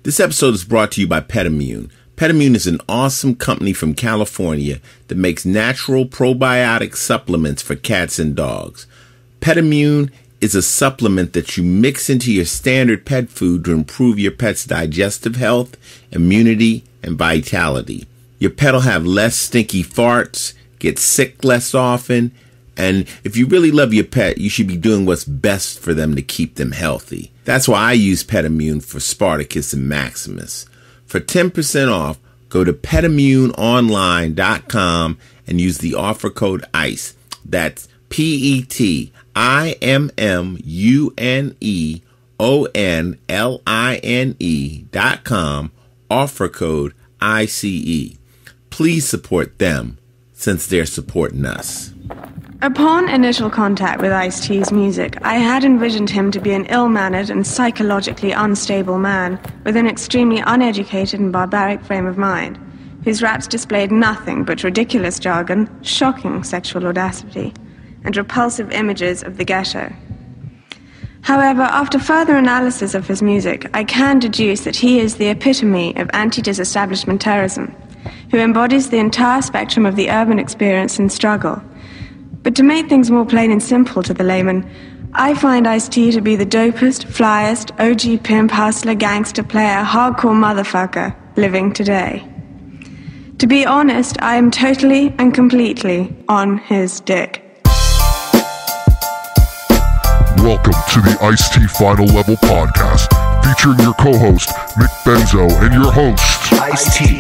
This episode is brought to you by PetImmune. PetImmune is an awesome company from California that makes natural probiotic supplements for cats and dogs. PetImmune is a supplement that you mix into your standard pet food to improve your pet's digestive health, immunity, and vitality. Your pet will have less stinky farts, get sick less often, and if you really love your pet, you should be doing what's best for them to keep them healthy. That's why I use PetImmune for Spartacus and Maximus. For 10% off, go to petimmuneonline.com and use the offer code ICE. That's PETIMMUNEONLINE.com, offer code ICE. Please support them since they're supporting us. Upon initial contact with Ice-T's music, I had envisioned him to be an ill-mannered and psychologically unstable man with an extremely uneducated and barbaric frame of mind, whose raps displayed nothing but ridiculous jargon, shocking sexual audacity, and repulsive images of the ghetto. However, after further analysis of his music, I can deduce that he is the epitome of anti-disestablishment terrorism, who embodies the entire spectrum of the urban experience and struggle. But to make things more plain and simple to the layman, I find Ice-T to be the dopest, flyest, OG pimp, hustler, gangster player, hardcore motherfucker living today. To be honest, I am totally and completely on his dick. Welcome to the Ice-T Final Level Podcast, featuring your co-host, Mick Benzo, and your host, Ice-T.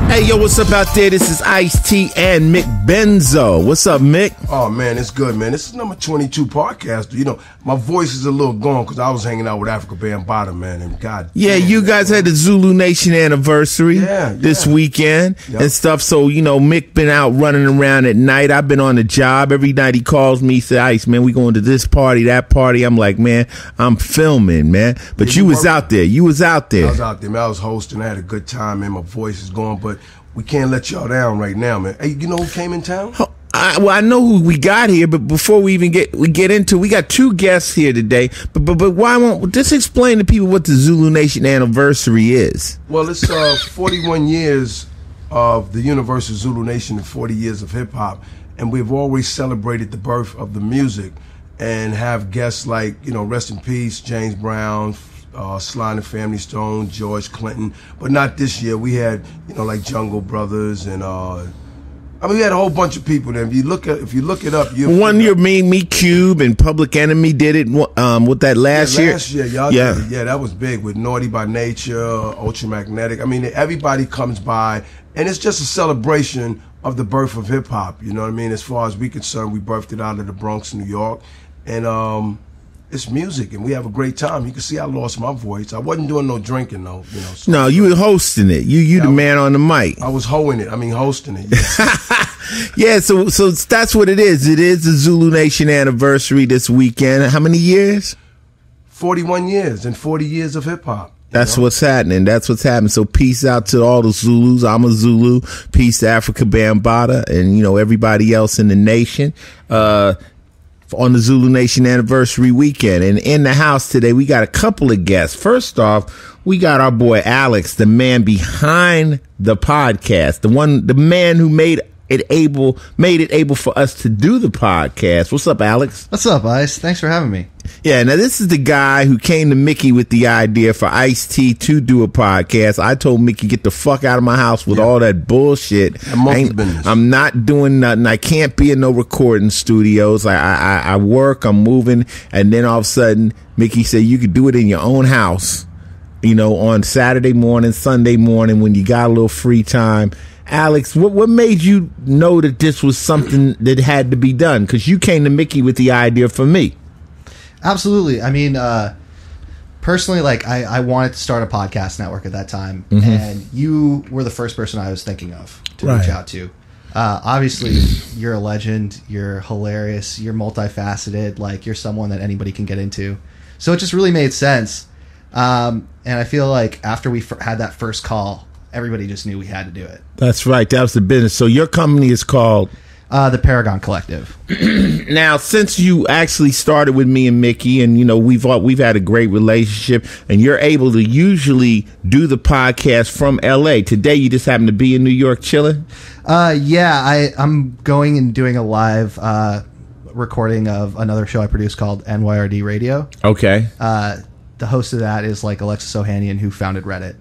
Hey, yo, what's up out there? This is Ice-T and Mick Benzo. What's up, Mick? Oh, man, it's good, man. This is number 22 podcast. You know, my voice is a little gone because I was hanging out with Africa Bambaataa, man, and God. Yeah, damn, you guys had the Zulu Nation anniversary this weekend and stuff. So, you know, Mick been out running around at night. I've been on the job. Every night he calls me, say, Ice, man, we going to this party, that party. I'm like, man, I'm filming, man. But you was out there. You was out there. I was out there, man. I was hosting. I had a good time, man. My voice is gone, but we can't let y'all down right now, man. Hey, you know who came in town? I know who we got here, but before we even get into, we got two guests here today. But why won't just explain to people what the Zulu Nation anniversary is? Well, it's 41 years of the Universal Zulu Nation and 40 years of hip hop, and we've always celebrated the birth of the music and have guests like, you know, rest in peace, James Brown, Sly and the Family Stone, George Clinton, but not this year. We had, you know, like Jungle Brothers and we had a whole bunch of people there. If you look it up, you one year me Cube and Public Enemy did it with that last year. Last year, y'all did it. Yeah, that was big with Naughty by Nature, Ultramagnetic. I mean, everybody comes by, and it's just a celebration of the birth of hip hop. You know what I mean? As far as we're concerned, we birthed it out of the Bronx, New York, and it's music, and we have a great time. You can see I lost my voice. I wasn't doing no drinking, though. You know. So no, you were hosting it. You the man on the mic. I was hosting it. Yeah. Yeah, so that's what it is. It is the Zulu Nation anniversary this weekend. How many years? 41 years and 40 years of hip hop. That's what's happening. That's what's happening. So peace out to all the Zulus. I'm a Zulu. Peace to Africa Bambaataa and, you know, everybody else in the nation. On the Zulu Nation anniversary weekend. And in the house today, we got a couple of guests. First off, we got our boy Alex, the man behind the podcast, the man who made it able for us to do the podcast. What's up, Alex? What's up, Ice? Thanks for having me. Yeah, now this is the guy who came to Mickey with the idea for Ice-T to do a podcast. I told Mickey, get the fuck out of my house with all that bullshit. I'm not doing nothing. I can't be in no recording studios. I work, I'm moving, and then all of a sudden, Mickey said you could do it in your own house, you know, on Saturday morning, Sunday morning when you got a little free time. Alex, what made you know that this was something that had to be done? Because you came to Mickey with the idea for me. Absolutely. I mean, personally, like I wanted to start a podcast network at that time, and you were the first person I was thinking of to reach out to. Obviously, you're a legend. You're hilarious. You're multifaceted. Like, you're someone that anybody can get into. So it just really made sense. And I feel like after we had that first call, everybody just knew we had to do it. That's right. That was the business. So your company is called The Paragon Collective. Now, since you actually started with me and Mickey, and we've had a great relationship, and you're able to usually do the podcast from LA. Today, you just happen to be in New York chilling. I'm going and doing a live recording of another show I produce called NYRD Radio. Okay. The host of that is like Alexis Ohanian, who founded Reddit.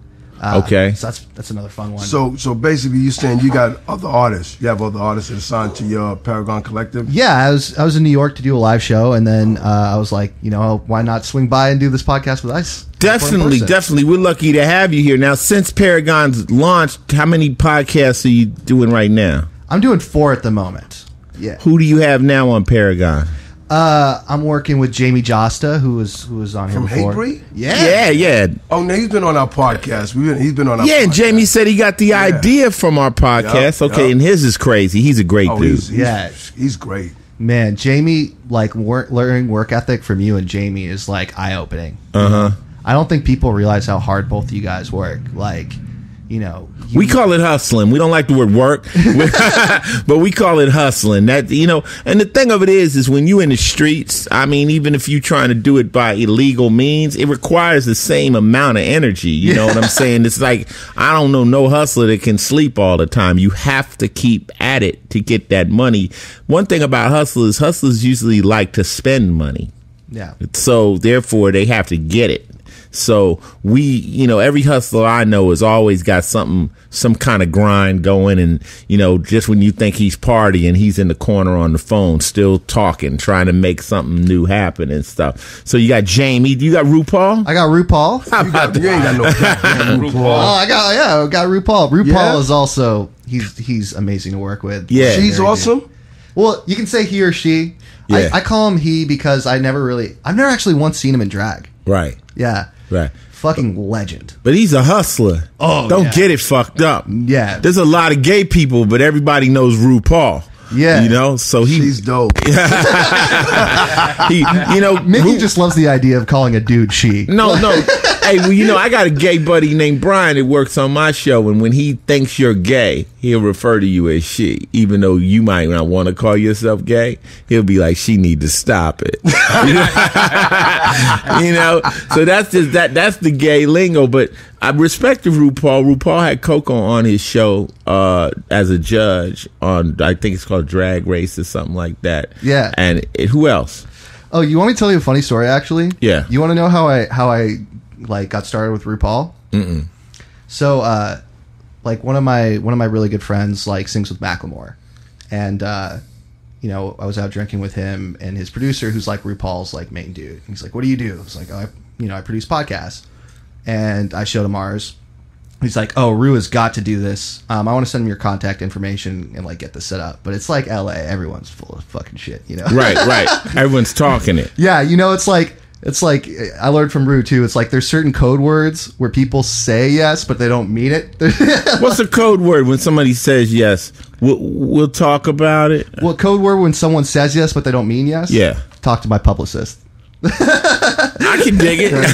Okay. So that's another fun one. So basically, you saying you got other artists? You have other artists that are signed to your Paragon Collective? Yeah, I was in New York to do a live show, and then I was like, why not swing by and do this podcast with Ice? Definitely. We're lucky to have you here. Now, since Paragon's launched, how many podcasts are you doing right now? I'm doing 4 at the moment. Yeah. Who do you have now on Paragon? I'm working with Jamie Josta, who was on here From before. Hatebreed? Yeah. Oh, no, he's been on our podcast. He's been on our podcast. Yeah, and Jamie said he got the idea from our podcast. Yep. And his is crazy. He's a great dude. He's great. Man, Jamie, like, learning work ethic from you and Jamie is, like, eye-opening. Uh-huh. I don't think people realize how hard both of you guys work. Like, we call it hustling. We don't like the word work, but we call it hustling. That and the thing of it is when you in the streets, I mean, even if you're trying to do it by illegal means, it requires the same amount of energy. You know what I'm saying? It's like, I don't know no hustler that can sleep all the time. You have to keep at it to get that money. One thing about hustlers usually like to spend money. Yeah. So therefore they have to get it. So every hustler I know has always got some kind of grind going, and just when you think he's partying, he's in the corner on the phone, still talking, trying to make something new happen and stuff. So you got Jamie, you got RuPaul. I got RuPaul. You ain't got no RuPaul. Oh, I got RuPaul. RuPaul is also he's amazing to work with. Yeah, she's awesome. Good. Well, you can say he or she. Yeah. I call him he because I've never actually once seen him in drag. Right. Yeah. Right. Fucking legend. But he's a hustler. Oh, don't get it fucked up. Yeah. There's a lot of gay people, but everybody knows RuPaul. Yeah. So she's dope. Mickey just loves the idea of calling a dude she. No. Hey, I got a gay buddy named Brian that works on my show, and when he thinks you're gay, he'll refer to you as she, even though you might not want to call yourself gay. He'll be like, she need to stop it. So that's just that's the gay lingo. But I respect RuPaul. RuPaul had Coco on his show as a judge on, I think it's called Drag Race or something like that. Yeah. And who else? Oh, you want me to tell you a funny story? Actually, yeah. You want to know how I like got started with RuPaul? Mm-mm. So, like one of my really good friends like sings with Macklemore, and I was out drinking with him and his producer, who's like RuPaul's like main dude. And he's like, "What do you do?" I was like, "Oh, I produce podcasts," and I showed him ours. He's like, "Oh, Ru has got to do this. I want to send him your contact information and like get this set up." But it's like LA, everyone's full of fucking shit, Right. Everyone's talking it. Yeah, it's like I learned from Ru too. It's like there's certain code words where people say yes, but they don't mean it. What's a code word when somebody says yes? We'll talk about it. Well, code word when someone says yes, but they don't mean yes? Yeah. Talk to my publicist. I can dig it. Okay.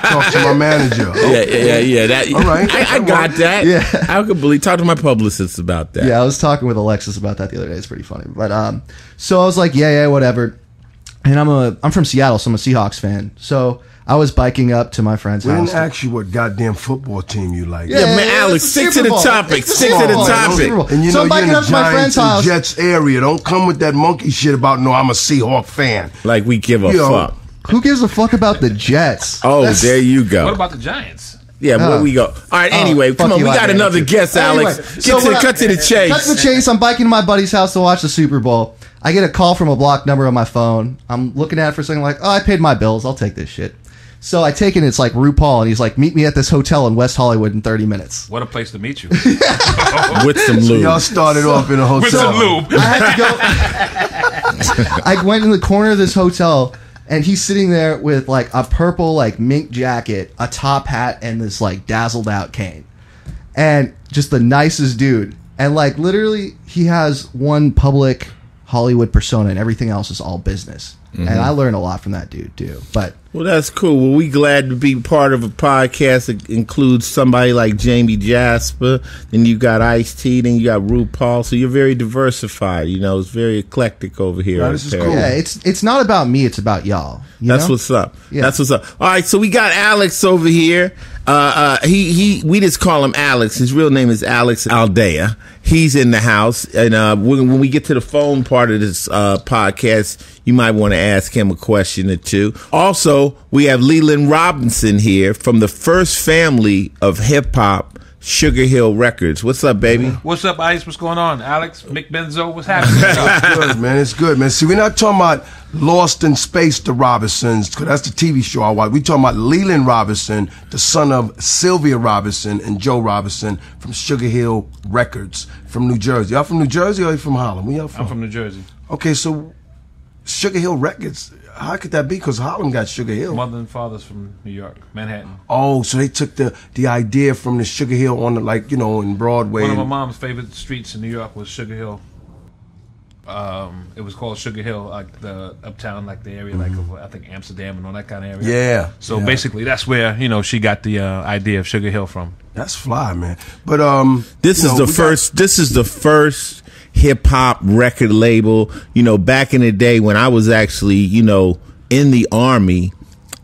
Talk to my manager. Okay. Yeah. That, all right. I got that. Yeah. I could believe. Talk to my publicist about that. Yeah, I was talking with Alexis about that the other day. It's pretty funny. But so I was like, yeah, whatever. And I'm from Seattle, so I'm a Seahawks fan. So I was biking up to my friend's house. We didn't ask you what goddamn football team you like. Yeah, man, Alex, stick to the topic. Stick to the topic. And so I'm biking up to my friend's house. Jets area. Don't come with that monkey shit about, no, I'm a Seahawk fan. Like we give a fuck. Who gives a fuck about the Jets? Oh, there you go. What about the Giants? Yeah, where we go. All right, anyway, come on. We got another guest, Alex. Cut to the chase. Cut to the chase. I'm biking to my buddy's house to watch the Super Bowl. I get a call from a blocked number on my phone. I'm looking at it for a second, like, oh, I paid my bills. I'll take this shit. So I take it, it's like RuPaul, and he's like, meet me at this hotel in West Hollywood in 30 minutes. What a place to meet you. With some lube. So y'all started off in a hotel. With some lube. I had to go. I went in the corner of this hotel, and he's sitting there with like a purple like mink jacket, a top hat, and this like dazzled out cane. And just the nicest dude. And like literally, he has one public Hollywood persona, and everything else is all business. Mm-hmm. And I learned a lot from that dude too. But Well, that's cool. Well, we glad to be part of a podcast that includes somebody like Jamie Jasper. Then you got Ice-T. Then you got RuPaul. So you're very diversified. You know, it's very eclectic over here. This is cool. Yeah, it's not about me. It's about y'all. That's what's up. Yeah. That's what's up. All right, so we got Alex over here. We just call him Alex. His real name is Alex Aldea. He's in the house, and when we get to the phone part of this podcast, you might want to ask him a question or two. Also, we have Leland Robinson here from the first family of hip hop, Sugar Hill Records. What's up, baby? What's up, Ice? What's going on? Alex, Mick Benzo, what's happening? It's good, man. It's good, man. See, we're not talking about Lost in Space, the Robinsons, because that's the TV show I watch. We're talking about Leland Robinson, the son of Sylvia Robinson and Joe Robinson from Sugar Hill Records from New Jersey. Y'all from New Jersey or you from Harlem? Where y'all from? I'm from New Jersey. Okay, so Sugar Hill Records, how could that be? Because Harlem got Sugar Hill. Mother and father's from New York, Manhattan. Oh, so they took the idea from the Sugar Hill on the, like, you know, in Broadway. One of my mom's favorite streets in New York was Sugar Hill. It was called Sugar Hill, like the uptown, like the area, like of, I think Amsterdam and all that kind of area. Yeah. So basically, that's where she got the idea of Sugar Hill from. That's fly, man. But this is the first hip hop record label. You know, back in the day when I was actually in the Army,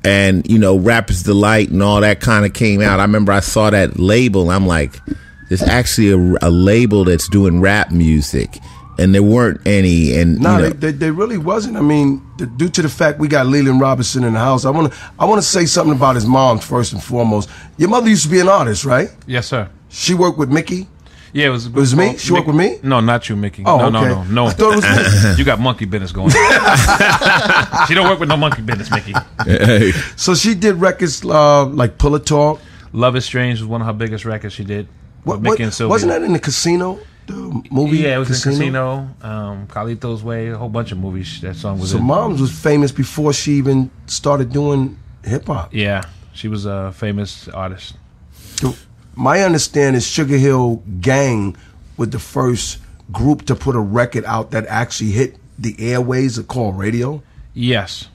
and Rapper's Delight and all that kind of came out. I remember I saw that label, and I'm like, there's actually a label that's doing rap music. And there weren't any, and they really wasn't. I mean, due to the fact we got Leland Robinson in the house, I want to say something about his mom first and foremost. Your mother used to be an artist, right? Yes, sir. She worked with Mickey. Yeah, it was me. She worked with me. No, not you, Mickey. Oh, no. I thought it was me. You got monkey business going on. She don't work with no monkey business, Mickey. So she did records like Pull a Talk. Love Is Strange was one of her biggest records she did. Mickey and Sylvia. Wasn't that in the Casino? The movie? Yeah, it was Casino. In Casino. Carlito's Way, a whole bunch of movies that song was in. So Moms was famous before she even started doing hip hop. Yeah, she was a famous artist. My understanding is Sugar Hill Gang was the first group to put a record out that actually hit the airways called radio. Yes,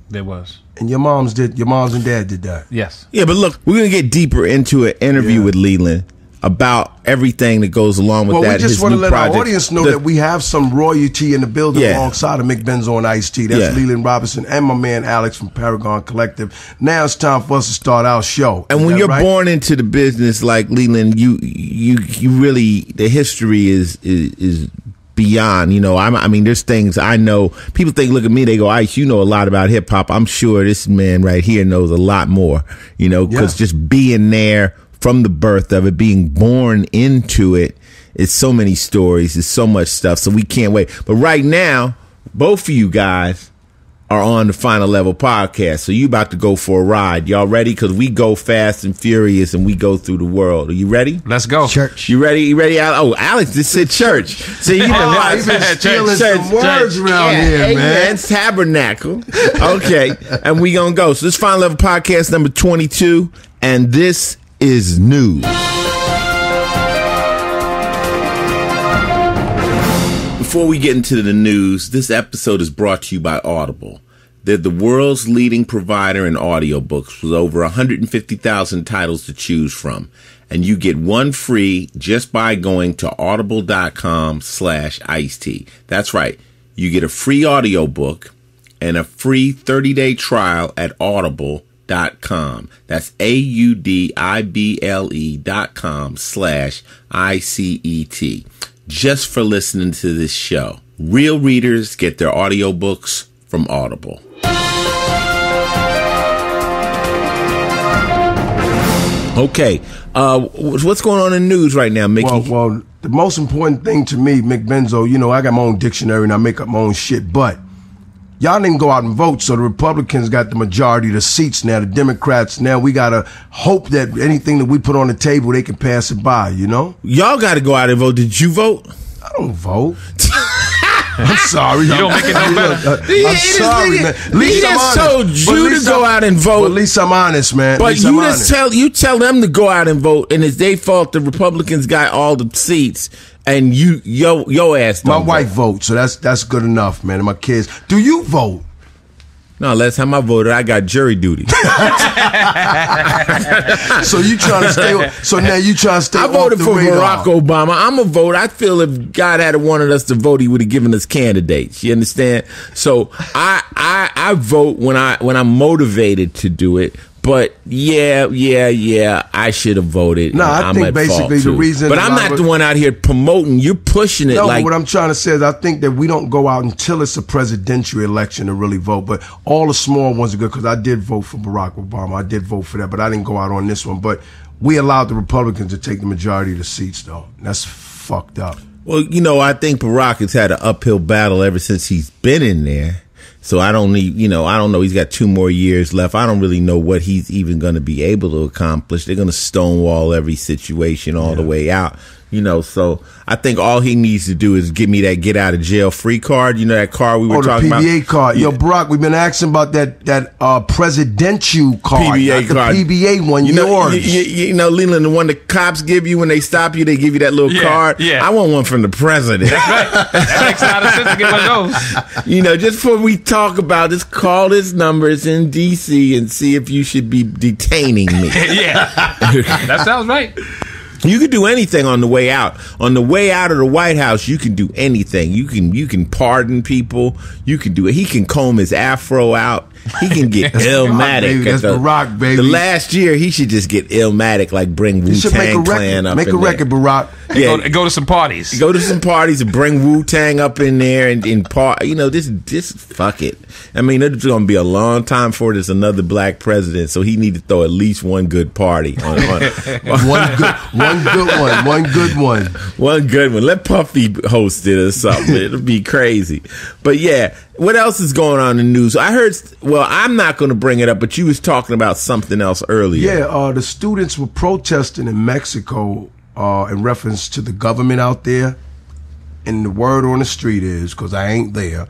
there was. And your moms and dad did that. Yes. Yeah, but look, we're gonna get deeper into an interview with Leland about everything that goes along with that. Well, we just want to let project. our audience know that we have some royalty in the building alongside of Mick Benzo and Ice-T. That's Leland Robinson and my man Alex from Paragon Collective. Now it's time for us to start our show. And when you're born into the business like Leland, you really, the history is beyond, I mean, there's things I know. People look at me, they go, Ice, you know a lot about hip hop. I'm sure this man right here knows a lot more, because just being there from the birth of it, being born into it, it's so many stories, it's so much stuff, so we can't wait. But right now, both of you guys are on the Final Level Podcast, so you about to go for a ride. Y'all ready? Because we go fast and furious, and we go through the world. Are you ready? Let's go. Church. You ready? Oh, Alex just said church. So you been stealing some words around here, man. It's tabernacle. Okay, and we gonna go. So this Final Level Podcast number 22, and this is news. Before we get into the news, this episode is brought to you by Audible. They're the world's leading provider in audiobooks with over 150,000 titles to choose from. And you get one free just by going to audible.com/Ice-T. That's right. You get a free audiobook and a free 30-day trial at audible.com. That's AUDIBLE.com/ICET. Just for listening to this show. Real readers get their audiobooks from Audible. Okay, what's going on in the news right now, Mickey? Well, the most important thing to me, Mick Benzo, I got my own dictionary and I make up my own shit, but y'all didn't go out and vote, so the Republicans got the majority of the seats now. The Democrats, now we got to hope that anything that we put on the table, they can pass it by, Y'all got to go out and vote. Did you vote? I don't vote. I'm sorry. You don't make it no better. I'm sorry, man. He just told you to go out and vote. But at least I'm honest, man. But you tell them to go out and vote, and it's their fault the Republicans got all the seats, and your ass don't My wife votes, so that's good enough, man. And my kids. Do you vote? No, last time I voted, I got jury duty. So you trying to stay? So now you trying to stay? I voted for radar. Barack Obama. I'm a vote. I feel if God had wanted us to vote, He would have given us candidates. You understand? So I vote when I'm motivated to do it. But yeah, I should have voted. No, I think basically the reason. But I'm not the one out here promoting. You're pushing it. No, like what I'm trying to say is I think that we don't go out until it's a presidential election to really vote. But all the small ones are good because I did vote for Barack Obama. I did vote for that, but I didn't go out on this one. But we allowed the Republicans to take the majority of the seats, though. That's fucked up. Well, I think Barack has had an uphill battle ever since he's been in there. So I don't need, I don't know. He's got 2 more years left. I don't really know what he's even going to be able to accomplish. They're going to stonewall every situation all the way out. So I think all he needs to do is give me that get out of jail free card. That card we were talking about. Oh, the PBA card. Yeah. Yo, Barack, we've been asking about that presidential card. PBA card. The PBA one, yours. Leland, the one the cops give you when they stop you, they give you that little card. Yeah. I want one from the president. That's right. That makes a lot of sense to get one of those. Just before we talk about this, call this number. It's in D.C. and see if you should be detaining me. Yeah. That sounds right. You can do anything on the way out. On the way out of the White House, you can do anything. You can pardon people. You can do it. He can comb his afro out. He can get Illmatic. That's Barack, baby. The last year, he should just get Illmatic, like bring Wu-Tang Clan up in there. Make a record, Barack. Yeah. Go to some parties. Go to some parties and bring Wu-Tang up in there and part. Just fuck it. I mean, it's going to be a long time before there's another black president, so he need to throw at least one good party. One good one. Let Puffy host it or something. It'll be crazy. But yeah, what else is going on in the news? I heard, I'm not going to bring it up, but you was talking about something else earlier. Yeah, the students were protesting in Mexico in reference to the government out there. And the word on the street is, because I ain't there,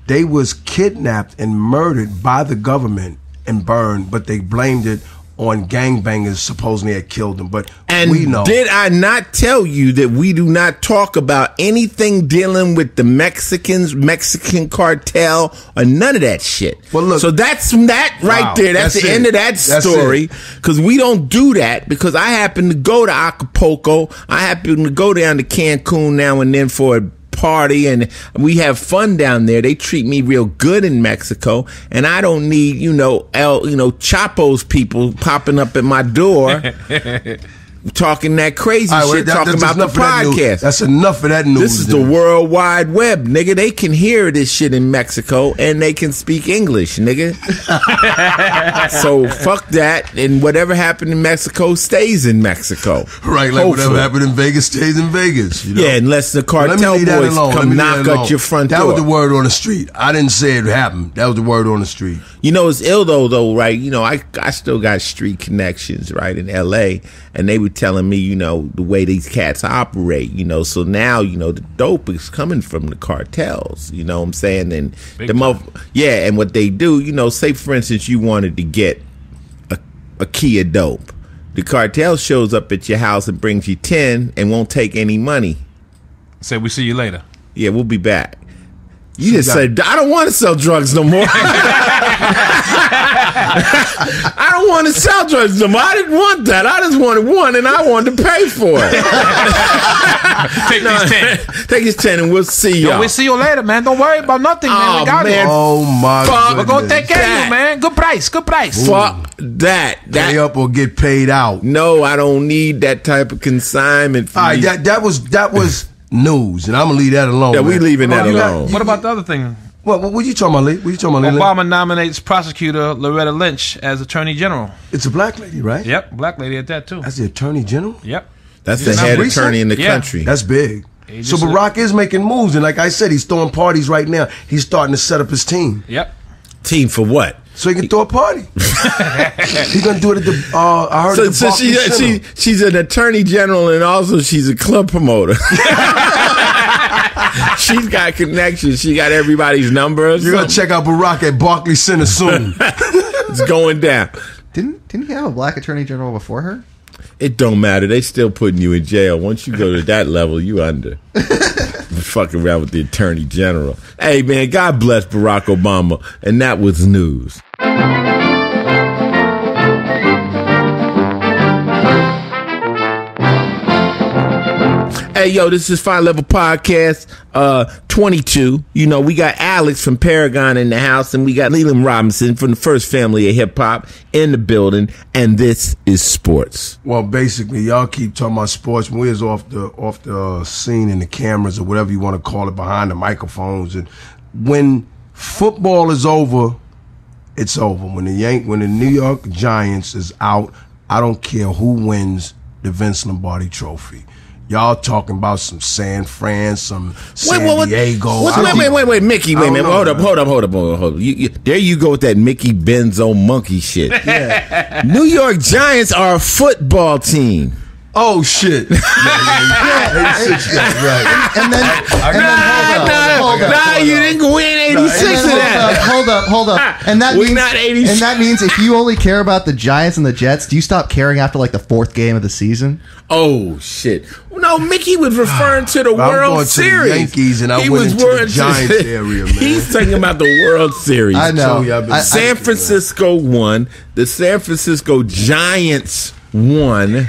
they was kidnapped and murdered by the government and burned, but they blamed it on gangbangers supposedly had killed them. But we know. Did I not tell you that we do not talk about anything dealing with the Mexican cartel, or none of that shit? Well, look, so that's that right there. That's the end of that story. Because we don't do that. Because I happen to go to Acapulco. I happen to go down to Cancun now and then for a party, and we have fun down there. They treat me real good in Mexico, and I don't need Chapo's people popping up at my door talking that crazy shit, talking about the podcast. That's enough of that news. This is the World Wide Web, nigga. They can hear this shit in Mexico, and they can speak English, nigga. So fuck that, and whatever happened in Mexico stays in Mexico. Right, like whatever happened in Vegas stays in Vegas. Yeah, unless the cartel boys come knock at your front door. That was the word on the street. I didn't say it happened. That was the word on the street. It's ill though, right? I still got street connections, right, in L.A., and they were telling me, the way these cats operate, so now, the dope is coming from the cartels, you know what I'm saying? And and what they do, say for instance, you wanted to get a key of dope. The cartel shows up at your house and brings you 10 and won't take any money. Say, we'll see you later. Yeah, we'll be back. You just said, I don't want to sell drugs no more. I don't want to sell drugs no more. I didn't want that. I just wanted one, and I wanted to pay for it. Take these 10. Take these 10, and we'll see y'all. We'll see you later, man. Don't worry about nothing, man. We got it. Oh, my God. We're going to take care of you, man. Good price. Good price. Fuck that. Pay up or get paid out. No, I don't need that type of consignment for all right, that was news, and I'm gonna leave that alone. Yeah, we leaving that alone. What about the other thing? What you talking about, Lee? What you talking about, Lee? Obama nominates prosecutor Loretta Lynch as Attorney General. It's a black lady, right? Yep, black lady at that too. That's the Attorney General? Yep. That's the head attorney in the country. That's big. So Barack is making moves, and like I said, he's throwing parties right now. He's starting to set up his team. Yep. Team for what? So he can throw a party. He's gonna do it at the. I heard. So she's an attorney general, and also she's a club promoter. She's got connections. She got everybody's numbers. You're gonna check out Barack at Barclays Center soon. It's going down. Didn't he have a black attorney general before her? It don't matter. They still putting you in jail. Once you go to that level, you under. was fucking around with the Attorney General. Hey, man, God bless Barack Obama. And that was news. Hey, yo, this is Final Level Podcast 22. You know, we got Alex from Paragon in the house, and we got Leland Robinson from the First Family of Hip Hop in the building, and this is sports. Well, basically, y'all keep talking about sports. We was off the scene and the cameras or whatever you want to call it, behind the microphones. And when football is over, it's over. When the New York Giants is out, I don't care who wins the Vince Lombardi Trophy. Y'all talking about some San Fran, some San Diego. Wait, Mickey, wait a minute. Hold up. There you go with that Mickey Benzo monkey shit. Yeah. You York Giants are a football team. Oh shit! Right. And then hold up. You didn't win 86 of that. Hold up. And that means not 86. And that means if you only care about the Giants and the Jets, do you stop caring after like the fourth game of the season? Oh shit! No, Mickey was referring to the I'm World going Series. To the Yankees, and I went into the Giants area, man. He's talking about the World Series. I know. San Francisco won. The San Francisco Giants won.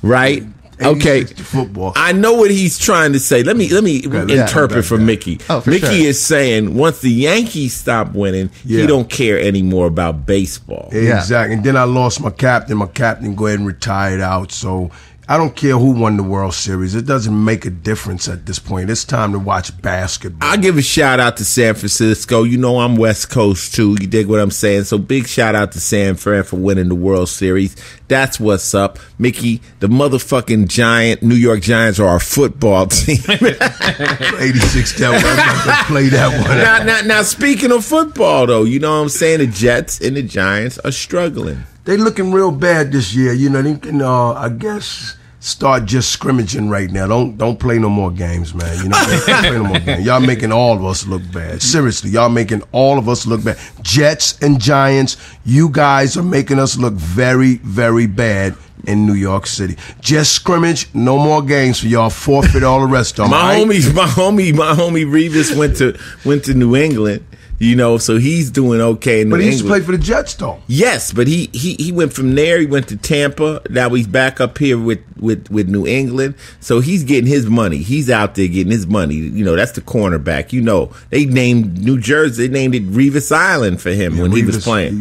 Right? Okay. Football. I know what he's trying to say. Let me interpret for Mickey. Mickey is saying once the Yankees stop winning, he don't care anymore about baseball. Exactly. And then I lost my captain. My captain go ahead and retired out. So I don't care who won the World Series. It doesn't make a difference at this point. It's time to watch basketball. I'll give a shout out to San Francisco. You know I'm West Coast too. You dig what I'm saying? So big shout out to San Fran for winning the World Series. That's what's up. Mickey, the motherfucking New York Giants are our football team. 86 that one. I'm going to play that one. Now, speaking of football, though, you know what I'm saying? The Jets and the Giants are struggling. They looking real bad this year. You know, they can, I guess, start just scrimmaging right now. Don't play no more games, man. You know, don't play no more games. Y'all making all of us look bad. Seriously, y'all making all of us look bad. Jets and Giants, you guys are making us look very, very bad in New York City. Just scrimmage, no more games for y'all. Forfeit all the rest of them. My homie Revis went to New England. You know, so he's doing okay in New England. But he used to play for the Jets, though. Yes, but he went from there. He went to Tampa. Now he's back up here with New England. So he's getting his money. He's out there getting his money. You know, that's the cornerback. You know, they named New Jersey. They named it Revis Island for him when he was playing.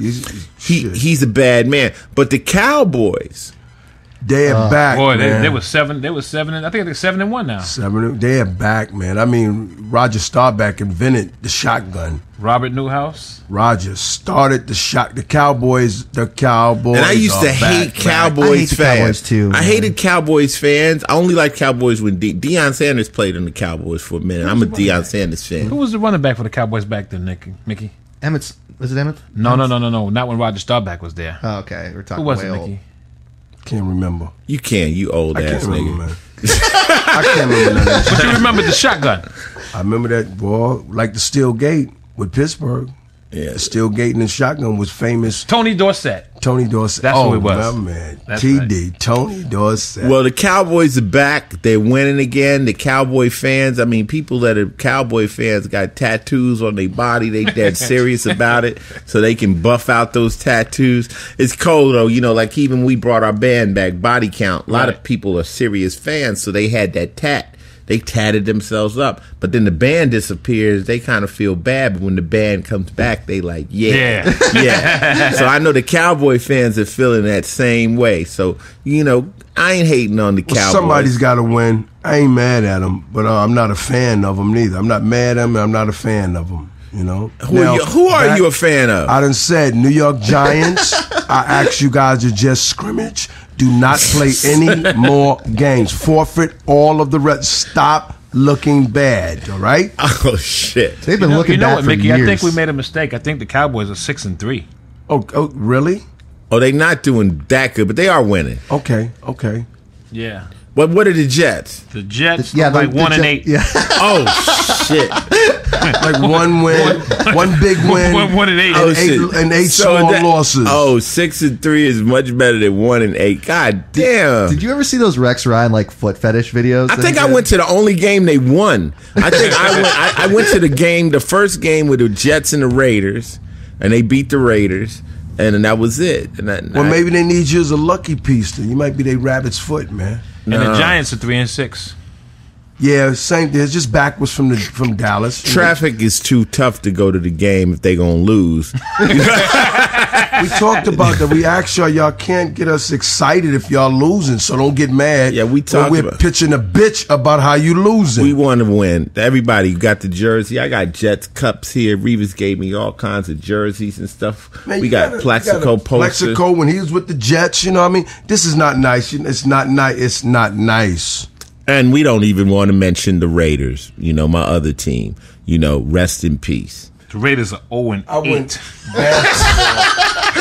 He's a bad man. But the Cowboys, they're back. Boy, man. they were seven. They were 7. I think they're 7-1 now. They're back, man. I mean, Roger Staubach invented the shotgun. Robert Newhouse. Roger started the Cowboys. The Cowboys. And I used to hate Cowboys fans. Cowboys too. I hated Cowboys fans. I only liked Cowboys when Deion Sanders played on the Cowboys for a minute. I'm a Deion Sanders fan. Who was the running back for the Cowboys back then, Mickey? Was it Emmett? No. Not when Roger Staubach was there. Oh, okay. We're talking. Who was it, way Mickey? old. Can't remember. You can't. You old ass nigga. Man. I can't remember that. But you remember the shotgun? I remember that, boy, like the Steel Gate with Pittsburgh. Yeah, the Steel Gate and the shotgun was famous. Tony Dorsett. That's who it was. My man. That's TD. Right. Tony Dorsett. Well, the Cowboys are back. They're winning again. The Cowboy fans, I mean, people that are Cowboy fans got tattoos on their body. They dead serious about it, so they can buff out those tattoos. It's cold, though. You know, like even we brought our band back, Body Count. A lot of people are serious fans, so they had that tat. They tatted themselves up. But then the band disappears. They kind of feel bad. But when the band comes back, they like, yeah. So I know the Cowboy fans are feeling that same way. So, you know, I ain't hating on the Cowboys. Somebody's got to win. I ain't mad at them, but I'm not a fan of them neither. I'm not mad at them, and I'm not a fan of them. You know, who are you a fan of? I done said New York Giants. I asked you guys to just scrimmage. Do not play any more games. Forfeit all of the rest. Stop looking bad. All right? Oh shit! They've been looking bad for Mickey, years. I think we made a mistake. I think the Cowboys are 6-3. Oh, really? Oh, they're not doing that good, but they are winning. Okay. Yeah. What are the Jets? The Jets, the 1-8. Yeah. Oh shit! Like one win, one big win, 1-8, and eight small losses. 6-3 is much better than 1-8. God damn! Did you ever see those Rex Ryan like foot fetish videos? I think I went to the only game they won. I think I went to the first game with the Jets and the Raiders, and they beat the Raiders. And that was it. Maybe they need you as a lucky piece. Then you might be their rabbit's foot, man. And the Giants are 3-6. Yeah, same thing. It's just backwards from Dallas. Traffic is too tough to go to the game if they gonna lose. We talked about that. We asked y'all can't get us excited if y'all losing, so don't get mad. Yeah, we talked about pitching a bitch about how you losing. We want to win. Everybody got the jersey. I got Jets cups here. Revis gave me all kinds of jerseys and stuff. Man, we got Plaxico posters. Plaxico when he was with the Jets, you know what I mean? This is not nice. It's not nice. It's not nice. And we don't even want to mention the Raiders, my other team. Rest in peace. The Raiders are 0-8. I went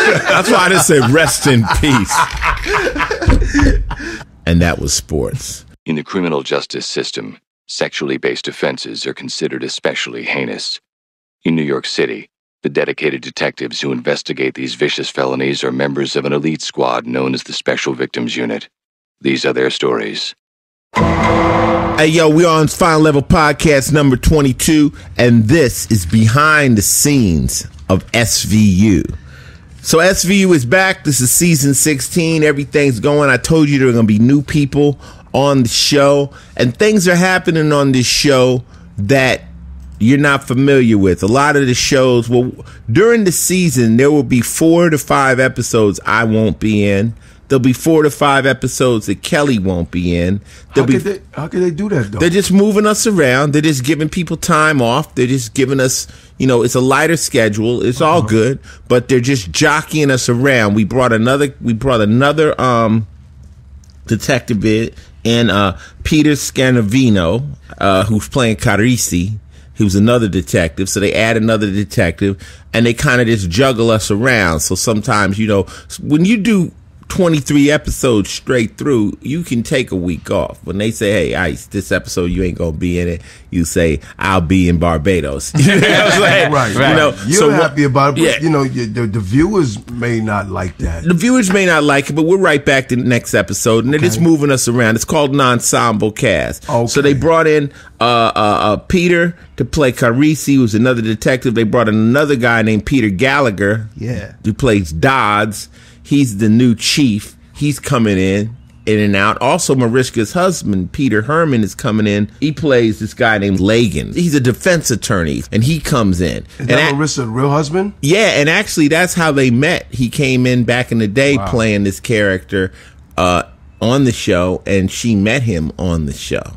That's why I just said rest in peace. And that was sports. In the criminal justice system, sexually based offenses are considered especially heinous. In New York City, the dedicated detectives who investigate these vicious felonies are members of an elite squad known as the Special Victims Unit. These are their stories. Hey, yo, we on Final Level Podcast number 22, and this is behind the scenes of SVU. So SVU is back. This is season 16. Everything's going. I told you there are going to be new people on the show, and things are happening on this show that you're not familiar with. A lot of the shows, during the season, there will be 4 to 5 episodes I won't be in. There'll be 4 to 5 episodes that Kelly won't be in. How could they do that, though? They're just moving us around. They're just giving people time off. They're just giving us, it's a lighter schedule. It's all good, but they're just jockeying us around. We brought another detective in, Peter Scanavino, who's playing Carisi. He was another detective, so they add another detective, and they kind of just juggle us around. So sometimes, when you do 23 episodes straight through, you can take a week off. When they say, hey, Ice, this episode you ain't gonna be in it, you say, I'll be in Barbados. Right. You're happy about it, but yeah. The viewers may not like that. The viewers may not like it, but we're right back to the next episode, and they're just moving us around. It's called an ensemble cast. Okay. So they brought in Peter to play Carisi, who's another detective. They brought in another guy named Peter Gallagher, who plays Dodds. He's the new chief. He's coming in and out. Also, Mariska's husband, Peter Herman, is coming in. He plays this guy named Lagan. He's a defense attorney, and he comes in. Is that Mariska's real husband? Yeah, and actually, that's how they met. He came in back in the day playing this character on the show, and she met him on the show.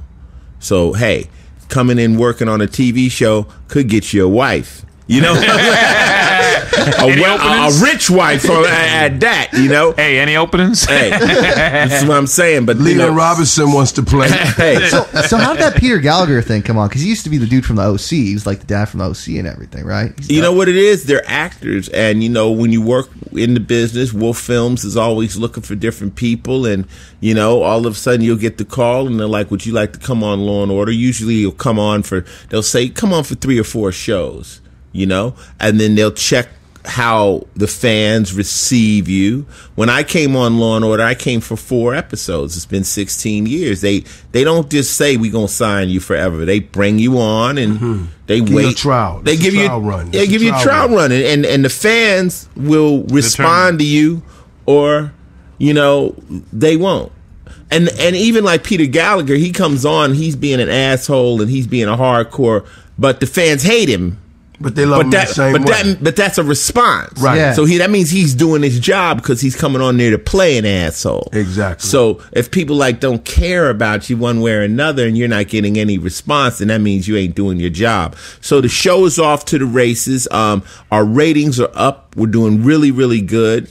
So, hey, coming in working on a TV show could get you a wife. A rich wife at that, Hey, any openings? Hey, this is what I'm saying. But Leland Robinson wants to play. Hey, so how did that Peter Gallagher thing come on? Because he used to be the dude from the OC. He was like the dad from the OC and everything, right? You know what it is? They're actors, and when you work in the business, Wolf Films is always looking for different people, and all of a sudden you'll get the call, and they're like, "Would you like to come on Law and Order?" Usually, they'll say, "Come on for 3 or 4 shows." And then they'll check how the fans receive you. When I came on Law and Order, I came for 4 episodes. It's been 16 years. They don't just say we're gonna sign you forever. They bring you on and they give wait. You a trial. They give you a trial run. They give you a trial run, and the fans will respond to you, or they won't. And even like Peter Gallagher, he comes on, he's being an asshole and he's being a hardcore, but the fans hate him. But they love him the same way. But that's a response. Right. Yeah. So that means he's doing his job because he's coming on there to play an asshole. Exactly. So if people don't care about you one way or another and you're not getting any response, then that means you ain't doing your job. So the show is off to the races. Our ratings are up. We're doing really, really good.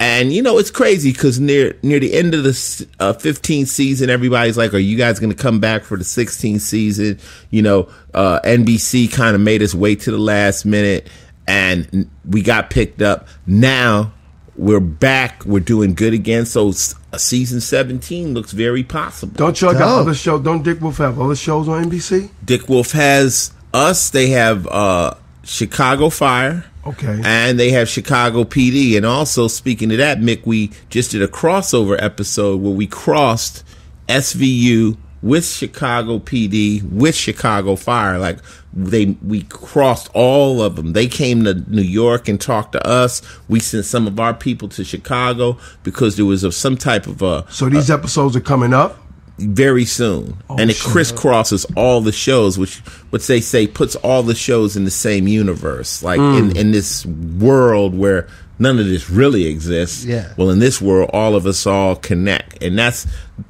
And, it's crazy because near the end of the 15th season, everybody's like, are you guys going to come back for the 16th season? NBC kind of made us wait to the last minute, and we got picked up. Now we're back. We're doing good again. So season 17 looks very possible. Don't y'all got other shows? Don't Dick Wolf have other shows on NBC? Dick Wolf has Us, they have Chicago Fire. Okay. And they have Chicago PD. And also, speaking of that, Mick, we just did a crossover episode where we crossed SVU with Chicago PD, with Chicago Fire. Like, we crossed all of them. They came to New York and talked to us. We sent some of our people to Chicago because there was some type of So these episodes are coming up? Very soon. And it crisscrosses all the shows, which they say puts all the shows in the same universe. Like in this world where none of this really exists. Yeah. Well, in this world, all of us all connect. And that's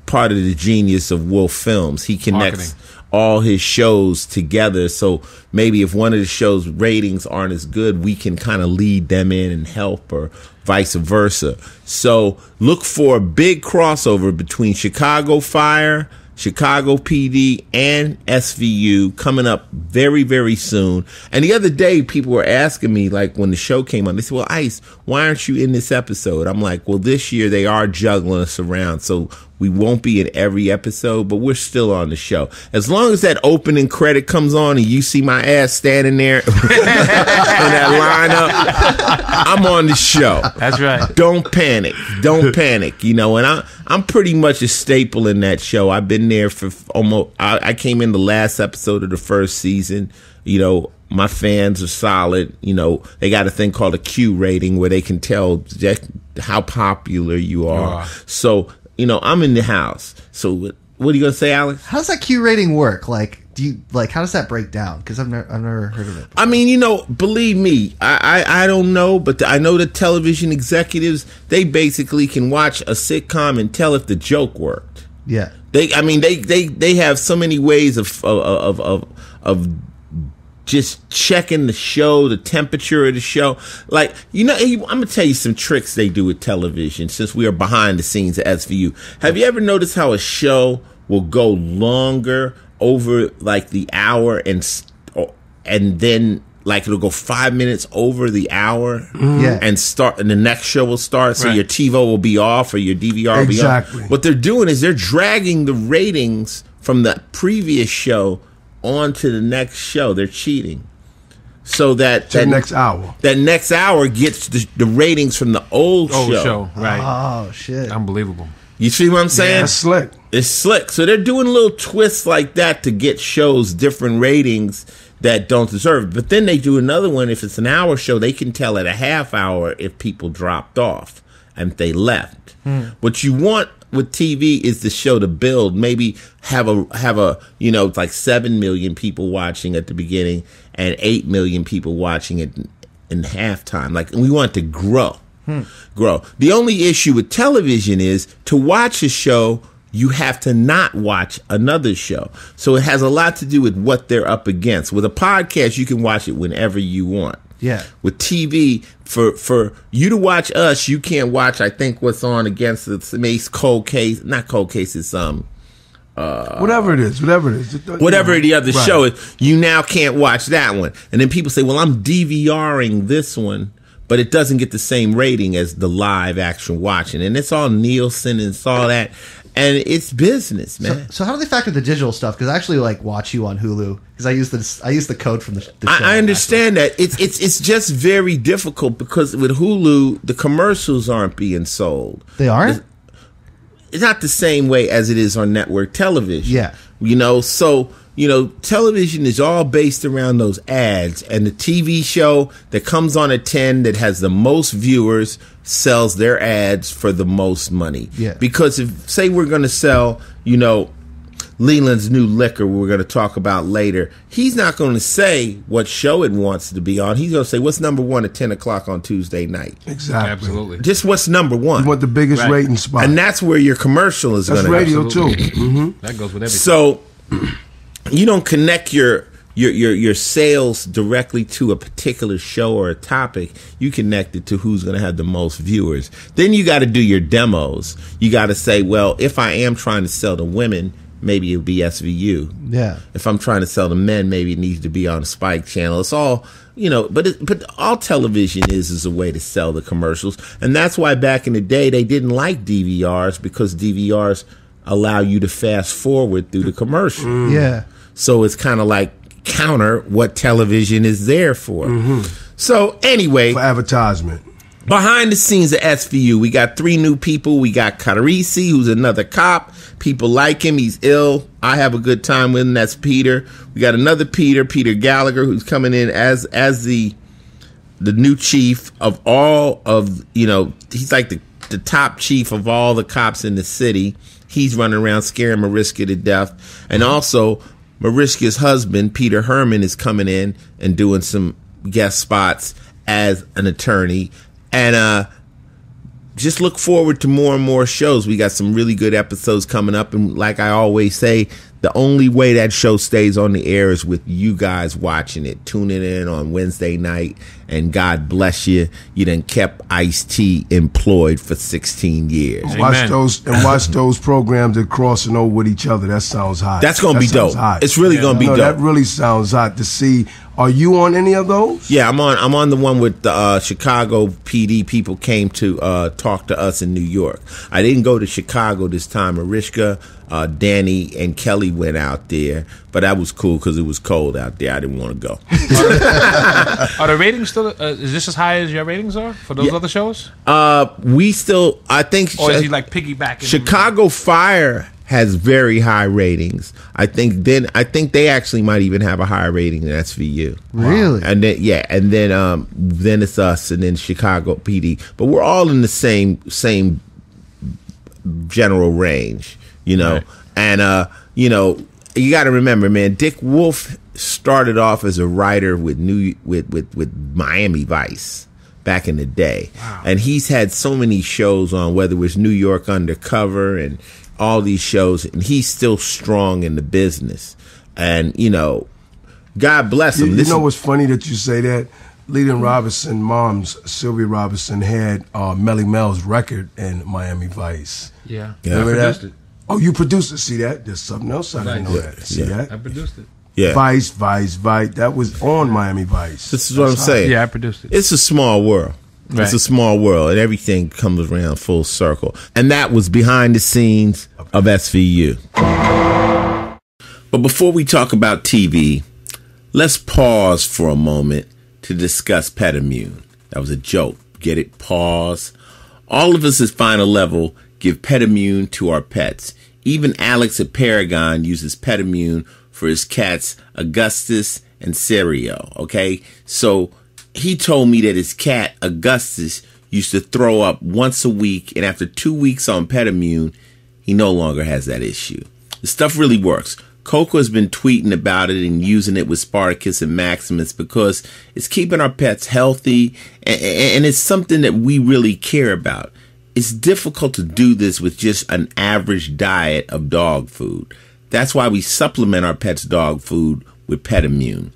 part of the genius of Wolf Films. He connects all his shows together. So maybe if one of the show's ratings aren't as good, we can kind of lead them in and help, or vice versa. So look for a big crossover between Chicago Fire, Chicago PD, and SVU coming up very, very soon. And the other day, people were asking me, like, when the show came on, they said, well, Ice, why aren't you in this episode? I'm like, well, this year they are juggling us around, so we won't be in every episode, but we're still on the show. As long as that opening credit comes on and you see my ass standing there in that lineup, I'm on the show. That's right. Don't panic. Don't panic. You know, and I'm pretty much a staple in that show. I've been there for almost, I came in the last episode of the first season. You know, my fans are solid. You know, they got a thing called a Q rating where they can tell just how popular you are. So, you know, I'm in the house. So what are you going to say, Alex? How does that Q rating work? Like, how does that break down? Because I've never heard of it before. I mean, you know, believe me, I don't know, but I know that television executives, they basically can watch a sitcom and tell if the joke worked. Yeah. They have so many ways of just checking the show, the temperature of the show. Like, you know, I'm going to tell you some tricks they do with television since we are behind the scenes at SVU. Have you ever noticed how a show will go longer over like the hour and then like it'll go 5 minutes over the hour and the next show will start, so your TiVo will be off or your DVR will be off. What they're doing is they're dragging the ratings from the previous show on to the next show. They're cheating. So that next hour gets the ratings from the old show. Right. Oh, shit. Unbelievable. You see what I'm saying? That's slick. It's slick. So they're doing little twists like that to get shows different ratings that don't deserve it. But then they do another one. If it's an hour show, they can tell at a half hour if people dropped off and if they left. What you want with TV is the show to build. Maybe have a you know, like 7 million people watching at the beginning and 8 million people watching it in halftime. Like, we want it to grow. The only issue with television is to watch a show, you have to not watch another show. So it has a lot to do with what they're up against. With a podcast, you can watch it whenever you want. Yeah. With TV, for you to watch us, you can't watch, I think, what's on against the cold case, not cold case, it's whatever it is. Whatever the other show is, you now can't watch that one. And then people say, well, I'm DVRing this one, but it doesn't get the same rating as the live action watching. And it's all Nielsen and it's all that. And it's business, man. So how do they factor the digital stuff? Because I actually like watch you on Hulu because I use the code from the show. I understand that. It's just very difficult because with Hulu, the commercials aren't being sold. They aren't? It's not the same way as it is on network television. Yeah. You know, so, you know, television is all based around those ads, and the TV show that comes on at 10 that has the most viewers sells their ads for the most money. Yeah. Because if, say we're going to sell, you know, Leland's new liquor we're going to talk about later, he's not going to say what show it wants to be on. He's going to say, what's number one at 10 o'clock on Tuesday night? Exactly. Absolutely. Just what's number one. You want the biggest rating spot. And that's where your commercial is going to That's radio, too. That goes with everything. So you don't connect your sales directly to a particular show or a topic. You connect it to who's going to have the most viewers. Then you got to do your demos. You got to say, well, if I am trying to sell to women, maybe it'll be SVU. Yeah. If I'm trying to sell to men, maybe it needs to be on Spike Channel. It's all, you know, but all television is a way to sell the commercials. And that's why back in the day they didn't like DVRs, because DVRs allow you to fast forward through the commercial. Yeah. So it's kind of like counter what television is there for. So anyway, for advertisement. Behind the scenes at SVU, we got 3 new people. We got Carisi, who's another cop. People like him. He's ill. I have a good time with him. That's Peter. We got another Peter Gallagher, who's coming in as the new chief of all of, he's like the top chief of all the cops in the city. He's running around scaring Mariska to death. And also, Mariska's husband, Peter Herman, is coming in and doing some guest spots as an attorney. And just look forward to more and more shows. We got some really good episodes coming up. And like I always say, the only way that show stays on the air is with you guys watching it, tuning in on Wednesday night. And God bless you. You done kept Ice-T employed for 16 years. Watch those programs that crossing over with each other. That sounds hot. That's going to be dope. Hot. It's really going to be dope. That really sounds hot to see. Are you on any of those? Yeah, I'm on the one with the Chicago PD people came to talk to us in New York. I didn't go to Chicago this time. Mariska, Danny, and Kelly went out there, but that was cool because it was cold out there. I didn't want to go. Are the ratings still? Is this as high as your ratings are for those other shows? We still, I think, or is he like piggybacking? Chicago Fire has very high ratings. I think they actually might even have a higher rating than SVU. Really? And then it's us, and then Chicago PD. But we're all in the same general range, Right. And you got to remember, man, Dick Wolf started off as a writer with Miami Vice back in the day. Wow. And he's had so many shows on, whether it was New York Undercover and all these shows, and he's still strong in the business. And, God bless him. You know what's funny that you say that? Leland Robinson, mom's, Sylvia Robinson, had Melly Mel's record in Miami Vice. Yeah. Remember that? Oh, you produced it. See that? There's something else I didn't know that. See that? I produced it. Yeah. Vice. That was on Miami Vice. This is what I'm saying. Yeah, I produced it. It's a small world. Right. It's a small world, and everything comes around full circle. And that was behind the scenes of SVU. But before we talk about TV, let's pause for a moment to discuss Petammune. That was a joke. Get it? Pause. All of us at Final Level give Petammune to our pets. Even Alex at Paragon uses Petammune for his cats Augustus and Serio. Okay? So he told me that his cat, Augustus, used to throw up once a week, and after 2 weeks on Petammune, he no longer has that issue. The stuff really works. Coco has been tweeting about it and using it with Spartacus and Maximus because it's keeping our pets healthy, and it's something that we really care about. It's difficult to do this with just an average diet of dog food. That's why we supplement our pets' dog food with Petammune.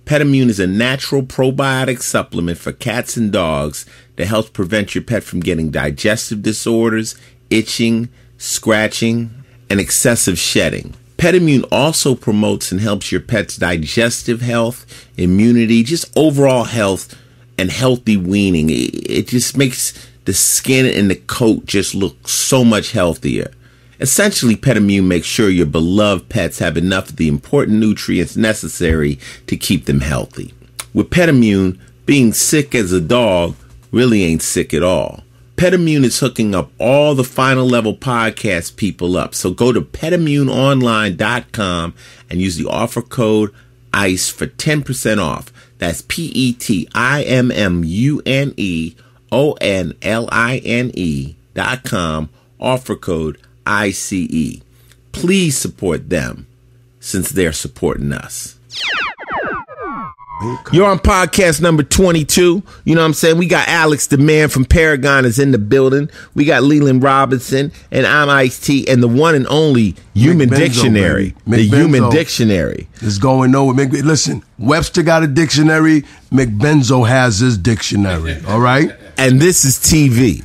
Petammune is a natural probiotic supplement for cats and dogs that helps prevent your pet from getting digestive disorders, itching, scratching, and excessive shedding. Petammune also promotes and helps your pet's digestive health, immunity, just overall health, and healthy weaning. It just makes the skin and the coat just look so much healthier. Essentially, Petammune makes sure your beloved pets have enough of the important nutrients necessary to keep them healthy. With Petammune, being sick as a dog really ain't sick at all. Petammune is hooking up all the Final Level podcast people up. So go to PetammuneOnline.com and use the offer code ICE for 10% off. That's PetammuneOnline.com, offer code ICE. Please support them since they're supporting us. You're on podcast number 22. You know what I'm saying? We got Alex, the man from Paragon, is in the building. We got Leland Robinson, and I'm Ice-T, and the one and only Human Dictionary. The Human Dictionary is going nowhere. Listen, Webster got a dictionary. McBenzo has his dictionary. All right? And this is TV.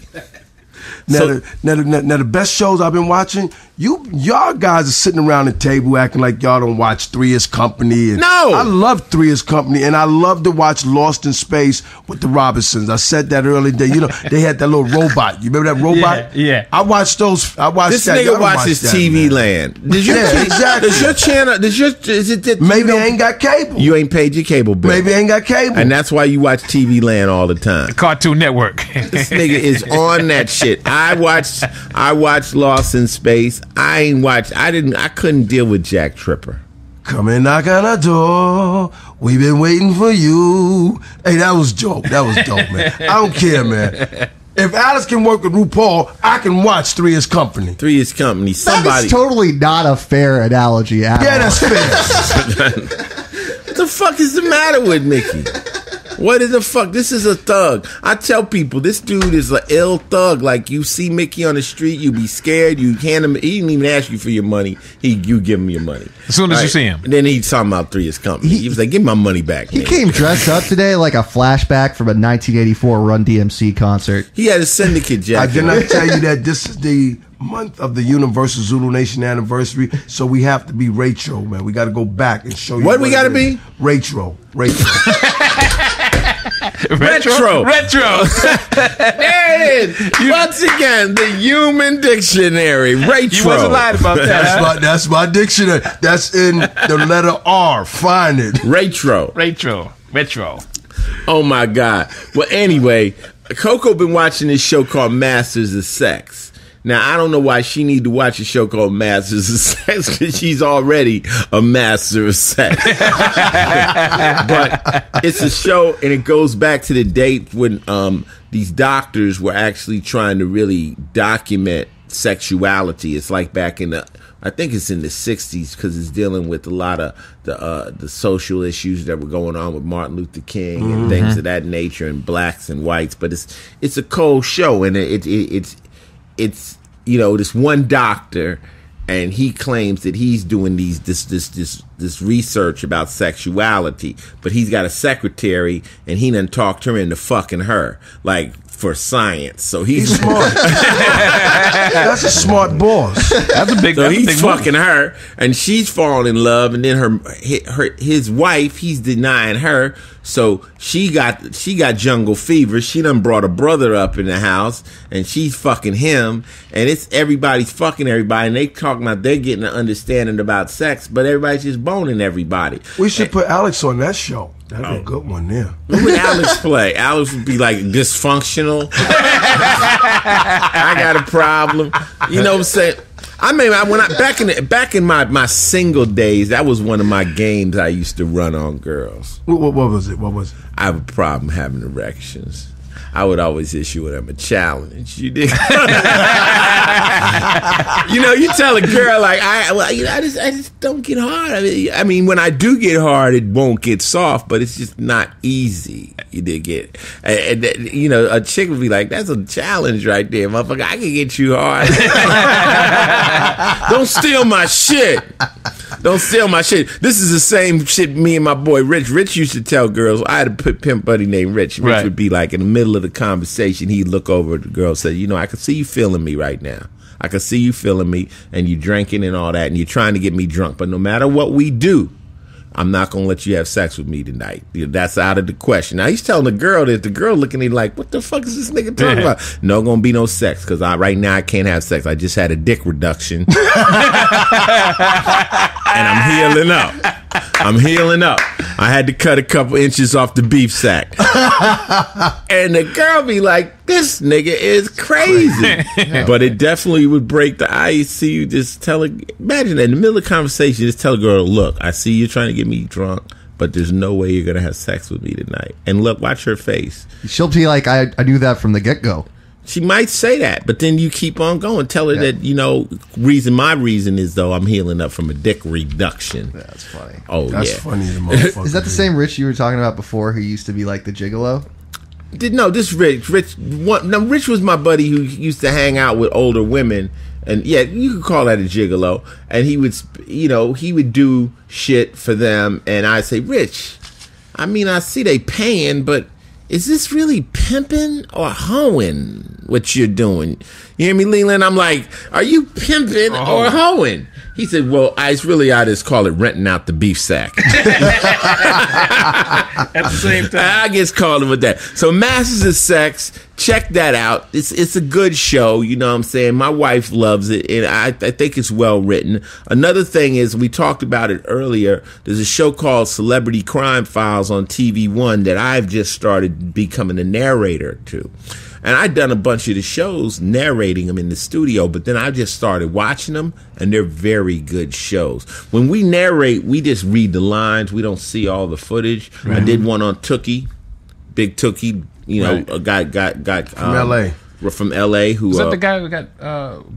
Now, the best shows I've been watching, Y'all guys are sitting around the table acting like y'all don't watch Three is Company. And No! I love Three is Company, and I love to watch Lost in Space with the Robinsons. I said that earlier today. You know, they had that little robot. You remember that robot? Yeah. I watched those. I watched This that. nigga Y'all don't watches watch that, TV man. Land. Does your Exactly. Does your channel? Is it that Maybe I ain't got cable. you ain't paid your cable bill? Maybe I ain't got cable. And that's why you watch TV Land all the time. Cartoon Network. This nigga is on that shit. I watched Lost in Space. I couldn't deal with Jack Tripper. Come and knock on the door. We've been waiting for you. Hey, that was dope. That was dope, man. I don't care, man. If Alice can work with RuPaul, I can watch Three is Company. Three is Company. Somebody. That's totally not a fair analogy at Yeah, all. that's fair. What the fuck is the matter with Mickey? What is the fuck? This is a thug. I tell people, this dude is an ill thug. Like, you see Mickey on the street, you be scared, you hand him, he didn't even ask you for your money. You give him your money. As soon as you see him. And then he's talking about Three is Company. He was like, give my money back, He man. came dressed up today like a flashback from a 1984 Run DMC concert. He had a syndicate I jacket. did not tell you that this is the month of the Universal Zulu Nation anniversary, so we have to be retro, man. We got to go back and show you What we it gotta is. be? Retro. Retro. And once again, the Human Dictionary. Retro. You wasn't lying about that. That's my dictionary. That's in the letter R. Find it. Retro. Retro. Oh my God. Well, anyway, Coco been watching this show called Masters of Sex. Now, I don't know why she need to watch a show called Masters of Sex, because she's already a master of sex. But it's a show, and it goes back to the date when these doctors were actually trying to really document sexuality. It's like back in I think it's in the 60s, because it's dealing with a lot of the social issues that were going on with Martin Luther King and things of that nature, and blacks and whites. But it's a cold show, and it's you know, this one doctor, and he claims that he's doing this research about sexuality, but he's got a secretary, and he done talked her into fucking her, like, for science. So he's smart. That's a smart boss. That's a big. so that's a he's big fucking her, and she's falling in love, and then his wife, he's denying her. So she got jungle fever. She done brought a brother up in the house, and she's fucking him, and it's everybody's fucking everybody, and they talking about they're getting an understanding about sex, but everybody's just boning everybody. We should put Alex on that show. That'd be a good one there. What would Alex play? Alex would be like dysfunctional. I got a problem. You know what I'm saying? I mean, back in my single days, that was one of my games I used to run on girls. What was it? What was it? I have a problem having erections. I would always issue them a challenge. You did. You know, you tell a girl like I just don't get hard. I mean, when I do get hard, it won't get soft, but it's just not easy. You did get, and you know, a chick would be like, "That's a challenge right there, motherfucker. I can get you hard." Don't steal my shit. Don't steal my shit. This is the same shit me and my boy Rich. Rich used to tell girls. I had a pimp buddy named Rich. Rich would be like, in the middle of the conversation, he'd look over at the girl and say, "You know, I can see you feeling me right now. I can see you feeling me, and you drinking and all that, and you're trying to get me drunk. But no matter what we do, I'm not going to let you have sex with me tonight. That's out of the question." Now, he's telling the girl that, the girl looking at him like, what the fuck is this nigga talking about? No going to be no sex, because right now I can't have sex. I just had a dick reduction. And I'm healing up. I had to cut a couple inches off the beef sack. And the girl be like, this nigga is crazy. But it definitely would break the ice. See you just tell her, imagine that in the middle of the conversation, just tell a girl, look, I see you trying to get me drunk, but there's no way you're going to have sex with me tonight. And look, watch her face. She'll be like, I knew that from the get-go. She might say that, but then you keep on going. Tell her that, you know, my reason is, though, I'm healing up from a dick reduction. That's funny. Oh, That's yeah. funny, the motherfucker. Is that the same Rich you were talking about before, who used to be like the gigolo? No, this Rich. Rich was my buddy who used to hang out with older women, and yeah, you could call that a gigolo. And he would, you know, he would do shit for them, and I'd say, Rich, I mean, I see they paying, but is this really pimping or hoeing what you're doing? You hear me, Leland? I'm like, are you pimping or hoeing? He said, well, I just call it renting out the beef sack. At the same time. I just called him with that. So Masters of Sex, check that out. It's a good show, you know what I'm saying? My wife loves it, and I think it's well written. Another thing is, we talked about it earlier, there's a show called Celebrity Crime Files on TV One that I've just started becoming a narrator to. And I'd done a bunch of the shows, narrating them in the studio, but then I just started watching them, and they're very good shows. When we narrate, we just read the lines. We don't see all the footage. Right. I did one on Tookie, Big Tookie, you know, a guy got from L.A. From L.A. who was that the guy who got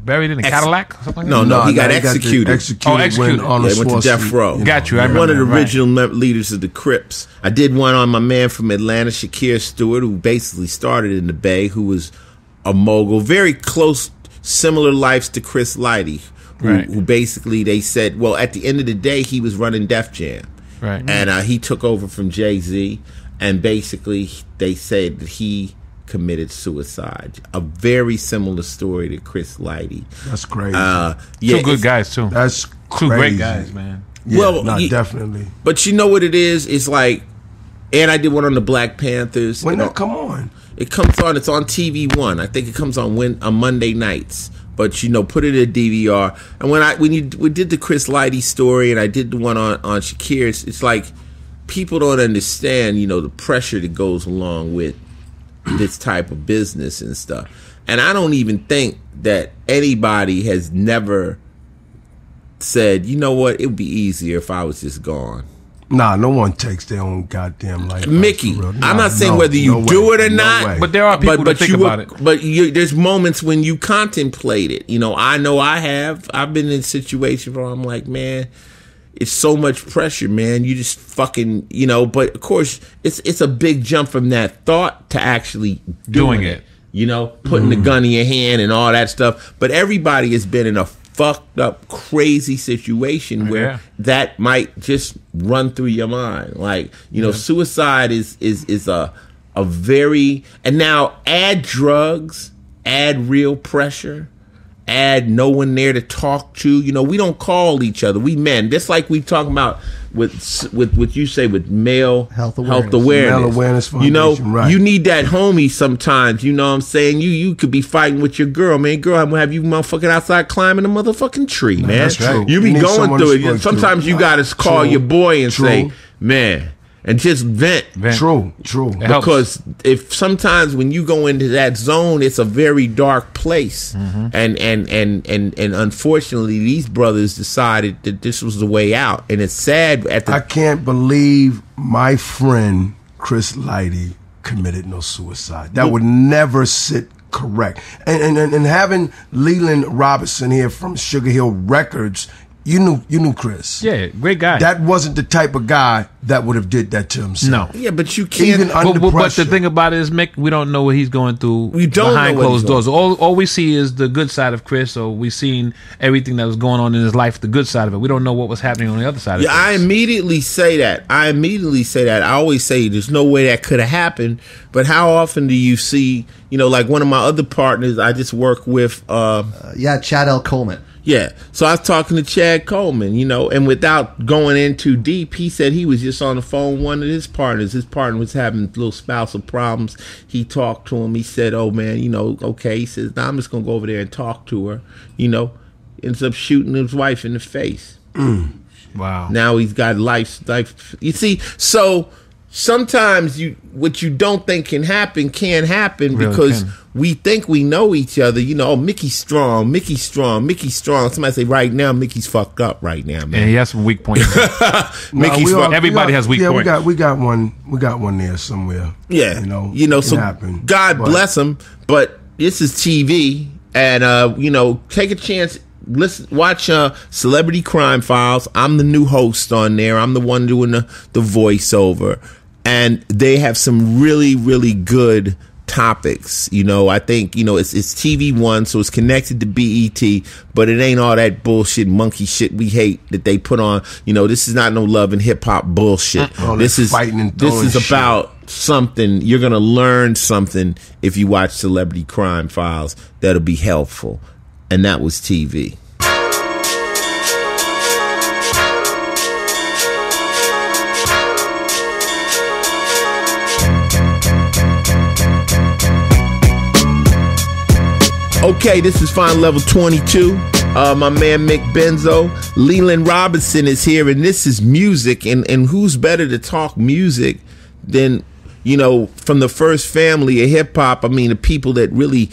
buried in a Cadillac or something like that? No, he got executed. Executed. Went to death row. Got you. I remember one of the that, original leaders of the Crips. I did one on my man from Atlanta, Shakir Stewart, who basically started in the Bay, who was a mogul, very close, similar lives to Chris Lighty, who basically they said, well, at the end of the day, he was running Def Jam, and he took over from Jay-Z, and basically they said that he committed suicide. A very similar story to Chris Lighty. That's crazy. Two good guys too. That's two crazy. Great guys, man. Yeah, well, definitely. But you know what it is? It's like, and I did one on the Black Panthers. When that come on? It comes on. It's on TV One. I think it comes on Monday nights. But you know, put it in DVR. And when we did the Chris Lighty story, and I did the one on Shakir, it's like people don't understand, you know, the pressure that goes along with this type of business and stuff. And I don't even think that anybody has never said, you know what, it would be easier if I was just gone. Nah, no one takes their own goddamn life. Mickey, I'm not saying whether you do it or not, but there are people that think about it. But there's moments when you contemplate it. You know I have. I've been in a situation where I'm like, man, it's so much pressure, man. You just fucking, you know. But of course, it's a big jump from that thought to actually doing it. You know, putting the gun in your hand and all that stuff. But everybody has been in a fucked up, crazy situation where that might just run through your mind. Like, you know, suicide is a very, and now add drugs, add real pressure, add no one there to talk to. You know, we don't call each other. We men, just like we talk about with what you say with male health awareness. Male awareness you know, you need that homie sometimes. You know what I'm saying? You could be fighting with your girl, man. Girl, I'm gonna have you motherfucking outside climbing a motherfucking tree, man. That's true. You be going through it. Sometimes you gotta call your boy and say, man, and just vent. True. Because if sometimes when you go into that zone, it's a very dark place, and unfortunately, these brothers decided that this was the way out, and it's sad. I can't believe my friend Chris Lighty committed no suicide. That would never sit correct. And having Leland Robinson here from Sugar Hill Records. You knew Chris. Yeah, great guy. That wasn't the type of guy that would have did that to himself. No. Yeah, but you can't. Even under but pressure. the thing about it is, Mick, we don't know what he's going through We don't behind know what closed he's going doors. All we see is the good side of Chris, or we've seen everything that was going on in his life, the good side of it. We don't know what was happening on the other side of it. Yeah, I immediately say that. I always say there's no way that could have happened. But how often do you see, you know, like one of my other partners I just work with. Chad L. Coleman. Yeah, so I was talking to Chad Coleman, you know, and without going in too deep, he said he was just on the phone with one of his partners. His partner was having little spousal problems. He talked to him. He said, oh, man, you know, okay. He says, nah, I'm just going to go over there and talk to her, you know. Ends up shooting his wife in the face. Wow. Now he's got life. You see, so sometimes what you don't think can happen because we think we know each other. You know, oh, Mickey's strong. Somebody say right now, Mickey's fucked up right now, man. And he has some weak points. Everybody has weak points. Yeah, we got one there somewhere. Yeah, you know, so God bless him. But this is TV, and you know, take a chance. Watch Celebrity Crime Files. I'm the new host on there. I'm the one doing the voiceover. And they have some really, really good topics. You know, I think, you know, it's TV1, so it's connected to BET, but it ain't all that bullshit, monkey shit we hate that they put on. You know, this is not no love and hip hop bullshit. This is about something. You're gonna learn something if you watch Celebrity Crime Files that'll be helpful, and that was TV. Okay, this is Final Level 22. My man Mick Benzo. Leland Robinson is here, and this is music. And who's better to talk music than, you know, from the first family of hip hop? I mean, the people that really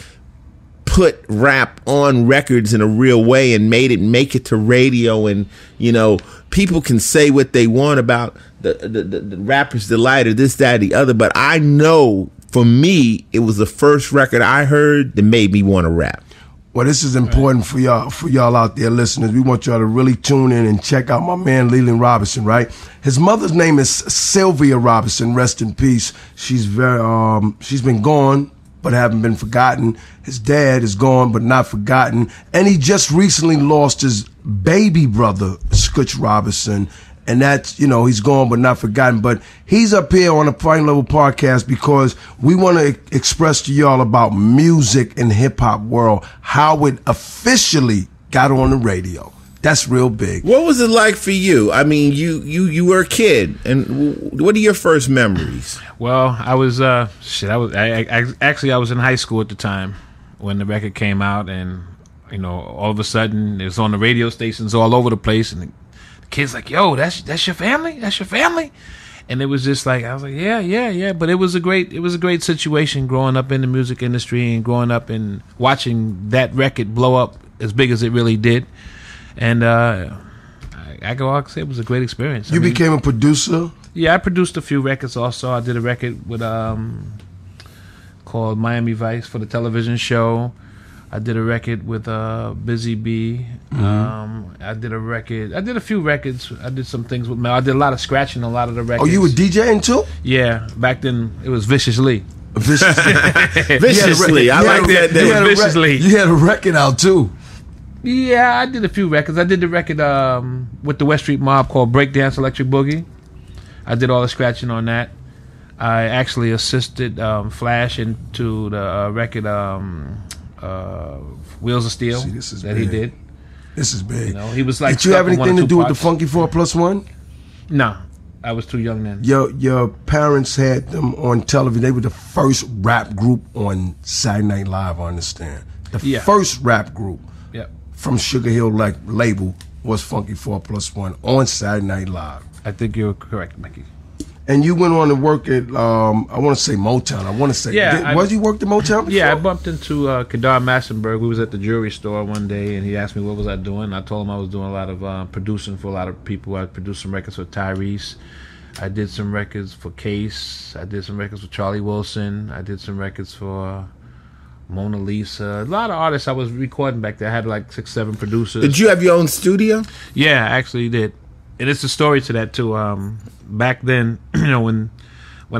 put rap on records in a real way and make it to radio. And, you know, people can say what they want about the Rapper's Delight or this, that, or the other, but I know, for me, it was the first record I heard that made me want to rap. Well, this is important for y'all out there, listeners. We want y'all to really tune in and check out my man Leland Robinson, right? His mother's name is Sylvia Robinson. Rest in peace. She's been gone, but haven't been forgotten. His dad is gone, but not forgotten. And he just recently lost his baby brother, Scutch Robinson. And that's, you know, he's gone but not forgotten. But he's up here on the Final Level Podcast because we want to express to y'all about music in the hip-hop world, how it officially got on the radio. That's real big. What was it like for you? I mean, you were a kid, and what are your first memories? Well, I was I was in high school at the time when the record came out, and, you know, all of a sudden it was on the radio stations all over the place, and kids like, yo, that's your family? That's your family? And it was just like, I was like, yeah. But it was a great situation growing up in the music industry and growing up and watching that record blow up as big as it really did. And I can say it was a great experience. You became a producer? Yeah, I produced a few records also. I did a record with called Miami Vice for the television show. I did a record with Busy Bee. I did a few records. I did some things with Mel. I did a lot of scratching on a lot of the records. Oh, you were DJing too? Yeah, back then it was Viciously. Viciously. I like that. Viciously. You had a record out too. Yeah, I did a few records. I did the record with the West Street Mob called Breakdance Electric Boogie. I did all the scratching on that. I actually assisted Flash into the record Wheels of Steel. See, that big. He did. This is big. You know, he was like. Did you have anything to do with the Funky 4+1? No, I was too young then. Your parents had them on television. They were the first rap group on Saturday Night Live. I understand. The first rap group. From Sugar Hill label was Funky 4+1 on Saturday Night Live. I think you're correct, Mickey. And you went on to work at, I want to say Motown. Was you worked at Motown before? Yeah, I bumped into Kedar Massenberg. We was at the jewelry store one day, and he asked me what was I doing. I told him I was doing a lot of producing for a lot of people. I produced some records for Tyrese. I did some records for Case. I did some records for Charlie Wilson. I did some records for Mona Lisa. A lot of artists I was recording back there. I had like 6, 7 producers. Did you have your own studio? Yeah, I actually did. And it's a story to that too. Back then, you know, when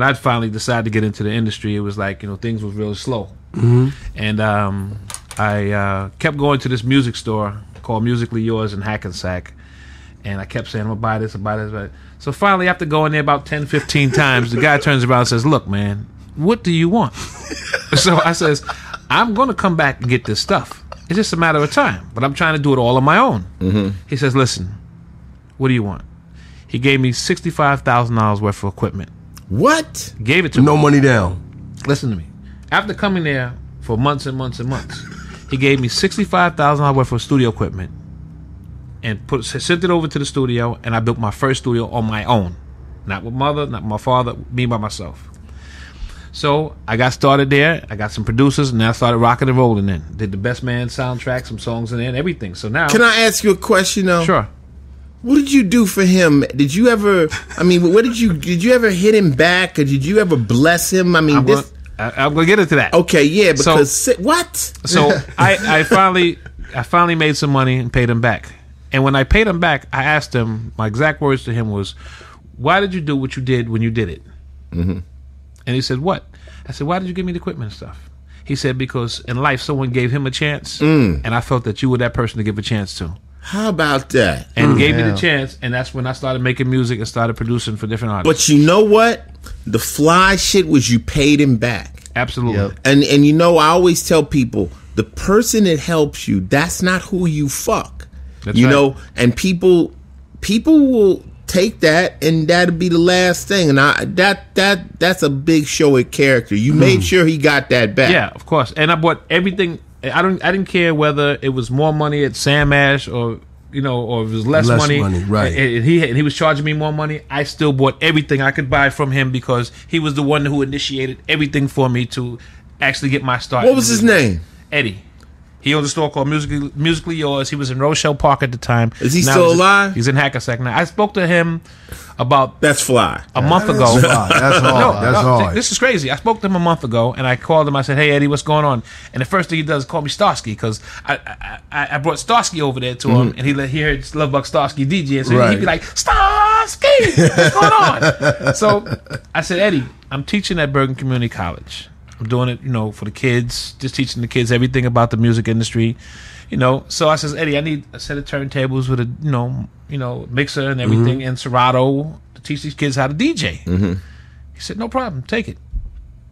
I finally decided to get into the industry, it was like, you know, things was really slow. Mm-hmm. And I kept going to this music store called Musically Yours in Hackensack. And I kept saying, I'm going to buy this, I'll buy this. So finally, after going there about 10, 15 times, the guy turns around and says, look, man, what do you want? So I says, I'm going to come back and get this stuff. It's just a matter of time. But I'm trying to do it all on my own. Mm-hmm. He says, listen, what do you want? He gave me $65,000 worth of equipment. What? Gave it to me. No money down. Listen to me. After coming there for months and months and months, he gave me $65,000 worth of studio equipment and sent it over to the studio, and I built my first studio on my own. Not with mother, not my father, me by myself. So I got started there. I got some producers, and I started rocking and rolling in. Did the Best Man soundtrack, some songs in there, and everything. So now, can I ask you a question though? Sure. What did you do for him? Did you ever? I mean, did you ever hit him back, or did you ever bless him? I mean, I'm gonna get into that. Okay, yeah, because what? So I finally made some money and paid him back. And when I paid him back, I asked him. My exact words to him was, "Why did you do what you did when you did it?" Mm-hmm. And he said, "What?" I said, why did you give me the equipment and stuff? He said, because in life someone gave him a chance, and I felt that you were that person to give a chance to. How about that? And gave me the chance, and that's when I started making music and started producing for different artists. But you know what? The fly shit was you paid him back. Absolutely. Yep. And you know, I always tell people, the person that helps you, that's not who you fuck. That's you right. know, and people will take that, and that'll be the last thing. And that's a big show of character. You made sure he got that back. Yeah, of course. And I bought everything. I didn't care whether it was more money at Sam Ash or or it was less money. Right. And he was charging me more money. I still bought everything I could buy from him because he was the one who initiated everything for me to actually get my start. What was his name? Eddie. He owned a store called Musically Yours. He was in Rochelle Park at the time. Is he still alive? He's in Hackensack now. I spoke to him about That's fly. a month ago. That's hard. That's hard. This is crazy. I spoke to him a month ago, and I called him. I said, "Hey, Eddie, what's going on?" And the first thing he does is call me Starsky because I brought Starsky over there to him, and he heard Lovebug Starsky DJ, so he'd be like, "Starsky, what's going on?" So I said, "Eddie, I'm teaching at Bergen Community College. I'm doing it, for the kids, just teaching the kids everything about the music industry, So I says, Eddie, I need a set of turntables with a, mixer and everything, and Serato to teach these kids how to DJ. He said, no problem, take it.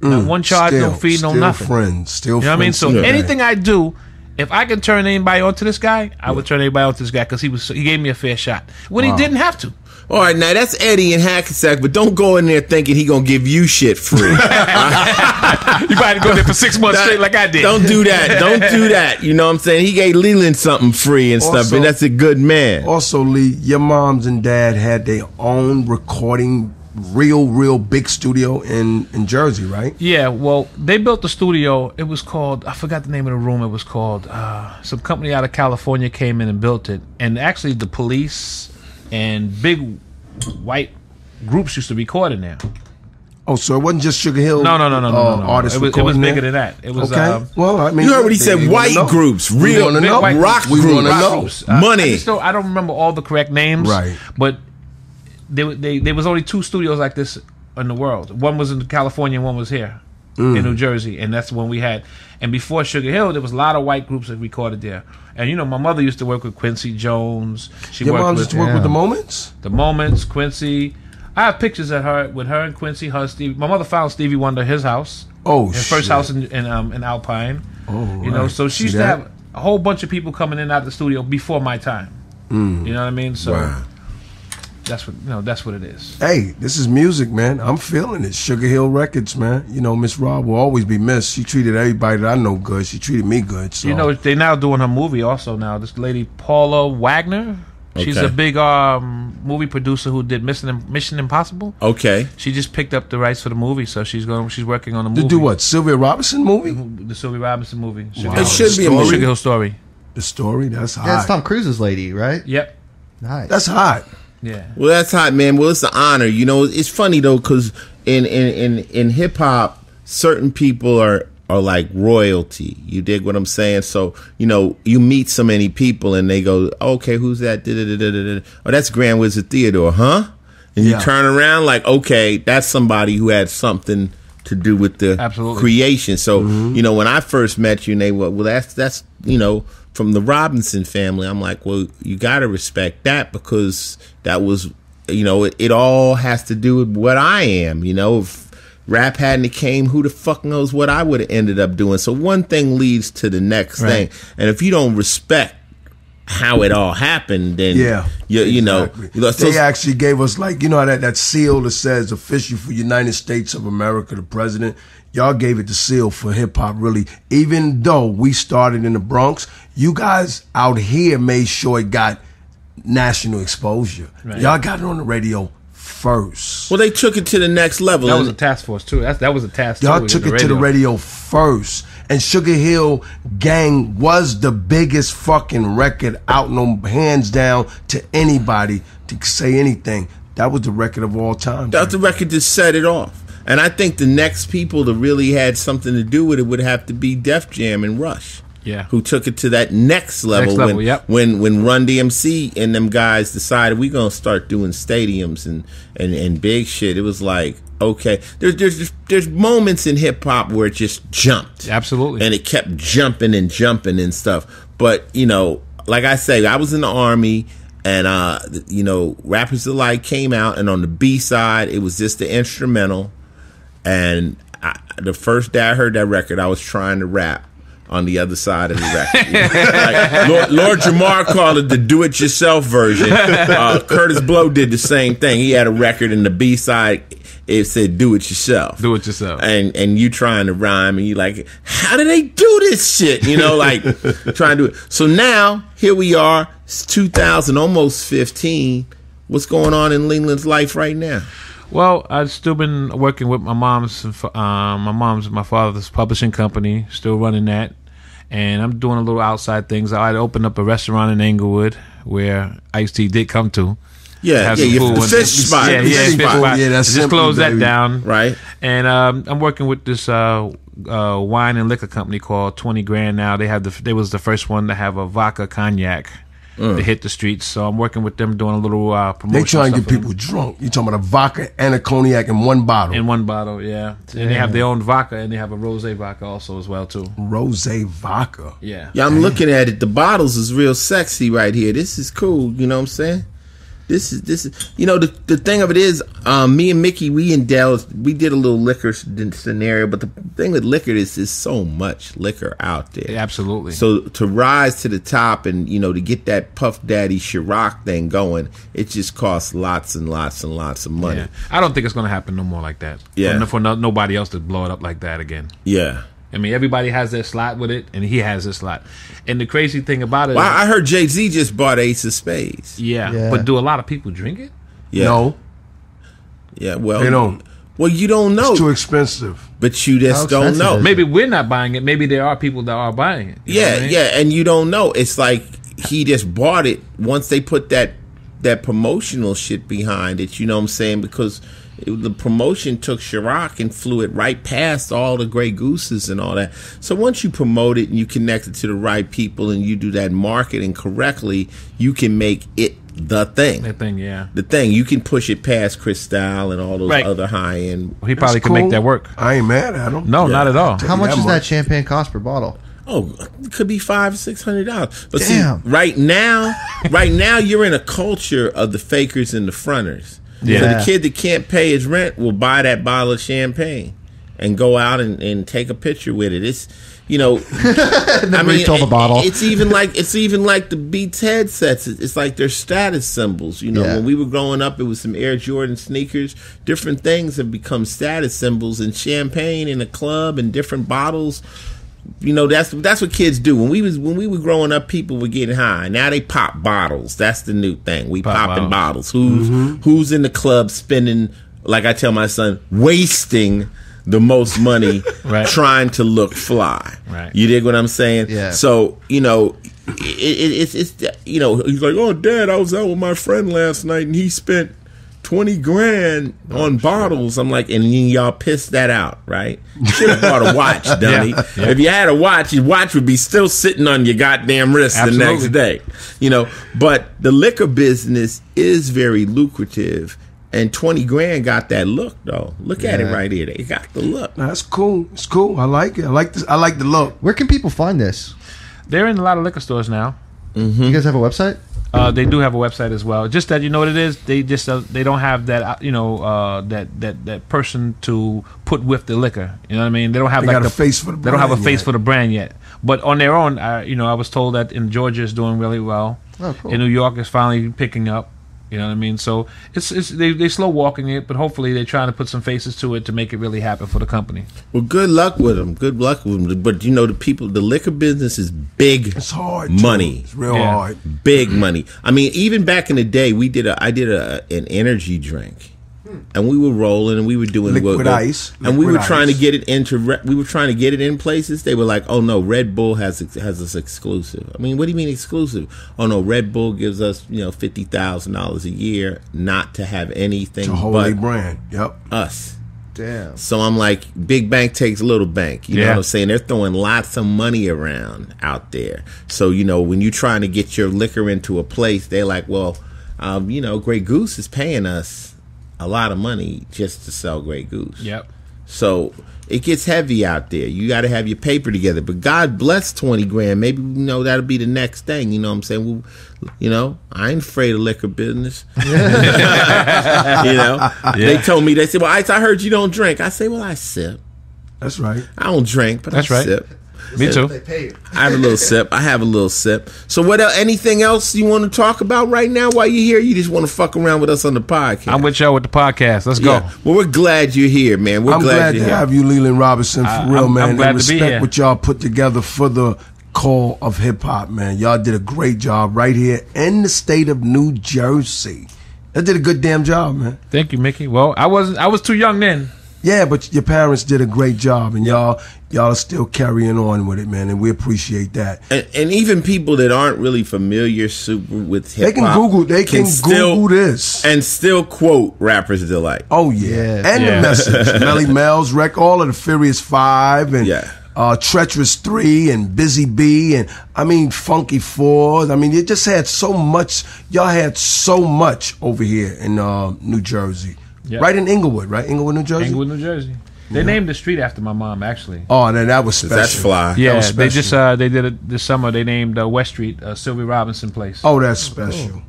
Not one charge, no fee, no nothing. Still you know what I mean? friends. So anything I do, if I can turn anybody onto this guy, I would turn anybody onto this guy because he gave me a fair shot when he didn't have to. All right, now that's Eddie in Hackensack, but don't go in there thinking he gonna give you shit free. You probably go there for 6 months straight like I did. Don't do that. Don't do that. You know what I'm saying? He gave Leland something free and stuff, Also- and that's a good man. Also, Lee, your moms and dad had their own recording, real big studio in Jersey, right? Yeah, well, they built the studio. It was called, I forgot the name of the room. It was called, some company out of California came in and built it. And actually the police and big white groups used to record in there. Oh, so it wasn't just Sugar Hill? No. Artists It was recording bigger there? than that. It was, Okay. Well, I mean, You already said white groups, real wanna big know. white rock groups. We groups, wanna know. groups. Money. I don't remember all the correct names. Right. But there was only 2 studios like this in the world. One was in California and one was here in New Jersey. And that's when we had. And before Sugar Hill, there was a lot of white groups that recorded there. And my mother used to work with Quincy Jones. She Your worked mom with used to work with the Moments? The Moments, Quincy. I have pictures of her with her and Quincy, Stevie. My mother found Stevie Wonder his house. Oh, his first house in Alpine. Oh, right. So she used See to that? have a whole bunch of people coming in and out of the studio before my time. You know what I mean? So Wow. that's what it is. Hey, this is music, man. I'm feeling it. Sugar Hill Records, man. Miss Rob will always be missed. She treated everybody that I know good. She treated me good. So. They're now doing her movie also now. This lady, Paula Wagner. She's Okay. a big movie producer who did Mission Impossible. Okay. She just picked up the rights for the movie, so she's working on the To movie. do what? Sylvia Robinson movie? The Sylvia Robinson movie. Wow. It should be a Story. movie. Sugar Hill Story. The story? That's hot. Yeah, it's Tom Cruise's lady, right? Yep. Nice. That's hot. Yeah. Well, that's hot, man. Well, it's an honor. It's funny though, because in hip hop, certain people are like royalty. You dig what I'm saying? So you meet so many people, and they go, "Okay, who's that? Oh, that's Grand Wizard Theodore, huh?" And you Yeah. turn around like, "Okay, that's somebody who had something to do with the Absolutely. creation." So when I first met you, and they were, well, that's from the Robinson family. I'm like, well, you got to respect that because that was, it all has to do with what I am. If rap hadn't came, who the fuck knows what I would have ended up doing. So one thing leads to the next thing. And if you don't respect how it all happened, then Exactly. So They actually gave us that seal that says official for United States of America, the president. Y'all gave it the seal for hip hop, really. Even though we started in the Bronx, you guys out here made sure it got national exposure. Right. Y'all got it on the radio first. well, they took it to the next level. That was a task force too. That was a task. Y'all too, took it to the radio first. And Sugar Hill Gang was the biggest fucking record out, no hands down to anybody to say anything. That was the record of all time. That's the record that set it off. And I think the next people that really had something to do with it would have to be Def Jam and Rush. Yeah. Who took it to that next level, when Run DMC and them guys decided we're gonna start doing stadiums and big shit. It was like, Okay, there's moments in hip hop where it just jumped, Absolutely. and it kept jumping and stuff. But like I say, I was in the Army, and Rappers Delight came out, and on the B side, it was just the instrumental. And the first day I heard that record, I was trying to rap on the other side of the record. Like, Lord Jamar called it the do-it-yourself version. Curtis Blow did the same thing. He had a record in the B side. It said "Do it yourself." Do it yourself. And you trying to rhyme, and you like, how do they do this shit? Like trying to do it. So now here we are. It's 2000, almost 15. What's going on in Leland's life right now? Well, I've still been working with my father's publishing company. Still running that, and I'm doing a little outside things. I opened up a restaurant in Englewood where Ice-T did come to. Yeah, the fish spot. Yeah, fish spot. Yeah, that's just closed that down. Right. And I'm working with this wine and liquor company called 20 Grand now. They was the first one to have a vodka cognac to hit the streets. So I'm working with them doing a little promotion. They trying to get stuff people drunk. You talking about a vodka and a cognac in one bottle? in one bottle, yeah. And they have their own vodka, and they have a rosé vodka also as well too. Rosé vodka. Yeah. Yeah, I'm looking at it. The bottles is real sexy right here. This is cool. You know what I'm saying? This is the thing of it is, me and Mickey, we did a little liquor scenario, but the thing with liquor is so much liquor out there. Yeah, absolutely. So to rise to the top and to get that Puff Daddy Ciroc thing going, it just costs lots and lots and lots of money. Yeah. I don't think it's going to happen no more like that. Yeah. For nobody else to blow it up like that again. Yeah. I mean, everybody has their slot with it, and he has his slot. And the crazy thing about it, Well, I heard Jay-Z just bought Ace of Spades. yeah, but do a lot of people drink it? Yeah. No, Yeah. Well, they don't. Well, you don't know, It's too expensive. but you just How don't expensive know. is it? Maybe we're not buying it. Maybe there are people that are buying it. You know what I mean? Yeah, and you don't know. It's like he just bought it once they put that promotional shit behind it. You know what I'm saying? Because the promotion took Ciroc and flew it right past all the Grey Gooses and all that. So once you promote it and you connect it to the right people and you do that marketing correctly, you can make it the thing. That thing, yeah. The thing. You can push it past Cristal and all those Right. other high end. He probably That's could make cool. that work. I ain't mad at him. No, not at all. How much that does that much. champagne cost per bottle? Oh, it could be $500-$600. But Damn. see, right now, you're in a culture of the fakers and the fronters. Yeah. So the kid that can't pay his rent will buy that bottle of champagne and go out and take a picture with it. It's I mean, refill the bottle. It's even like the Beats headsets. It's like they're status symbols. Yeah. When we were growing up, it was some Air Jordan sneakers. Different things have become status symbols, and champagne in a club and different bottles. That's what kids do. When we were growing up, people were getting high. Now they pop bottles. That's the new thing. We popping bottles. Who's in the club spending, like I tell my son, wasting the most money Right. trying to look fly. Right. You dig what I'm saying? Yeah. So, it's he's like, "Oh, Dad, I was out with my friend last night and he spent 20 grand on bottles." I'm like, and then y'all pissed that out, right? You should have bought a watch, dummy. Yeah. If you had a watch, your watch would be still sitting on your goddamn wrist Absolutely. the next day. But the liquor business is very lucrative, and 20 grand got that look, though. Look at it right here. They got the look. That's cool. It's cool. I like it. I like this. I like the look. Where can people find this? They're in a lot of liquor stores now. You guys have a website? They do have a website as well. Just that, you know what it is? They just they don't have that that person to put with the liquor. You know what I mean? They don't have They got a face for the They don't have a brand face yet. for the brand yet. But on their own, I was told that in Georgia is doing really well. Oh, cool. In New York, it's finally picking up. You know what I mean? So they slow walking it, but hopefully they're trying to put some faces to it to make it really happen for the company. Well, good luck with them. Good luck with them. But the liquor business is big. It's hard. too. Money. It's real Yeah. hard. Big money. I mean, even back in the day, I did an energy drink, and we were rolling and we were doing Liquid ice. and we were Liquid trying to ice. get it we were trying to get it in places. They were like, "Oh no, Red Bull has us exclusive." I mean, what do you mean exclusive? Oh no, Red Bull gives us $50,000 a year not to have anything It's a holy but brand. Yep. us. Damn. So I'm like, big bank takes little bank. You know Yeah. what I'm saying? They're throwing lots of money around out there. So, when you're trying to get your liquor into a place, they're like, well, Grey Goose is paying us a lot of money just to sell Grey Goose. Yep. So it gets heavy out there. You got to have your paper together. But God bless 20 grand. Maybe, that'll be the next thing. You know what I'm saying? I ain't afraid of liquor business. They told me, they said, well, Ice, I heard you don't drink. I say, well, I sip. That's right. I don't drink, but I sip. Me too. They pay you. I have a little sip. So what else? Anything else you want to talk about right now while you're here? You just want to fuck around with us on the podcast? I'm with y'all with the podcast. Let's go. Well, we're glad you're here, man. I'm glad to have you, Leland Robinson, for real, man. I'm glad and to be respect here. what y'all put together for the call of hip hop, man. Y'all did a great job right here in the state of New Jersey. Y'all did a good damn job, man. Thank you, Mickey. Well, I was too young then. Yeah, but your parents did a great job, and y'all are still carrying on with it, man, and we appreciate that. And even people that aren't really familiar with hip hop, they can Google this and still quote Rapper's Delight. Oh yeah, and the message, Melly Mel's wreck, all of the Furious 5 and Treacherous 3 and Busy B and Funky 4. You just had so much. Y'all had so much over here in New Jersey. Yep. Right in Inglewood, right? Inglewood, New Jersey? Inglewood, New Jersey. They named the street after my mom, actually. Oh, then that was special. That's fly. Yeah, was they just they did it this summer. They named West Street Sylvia Robinson Place. Oh, that's special.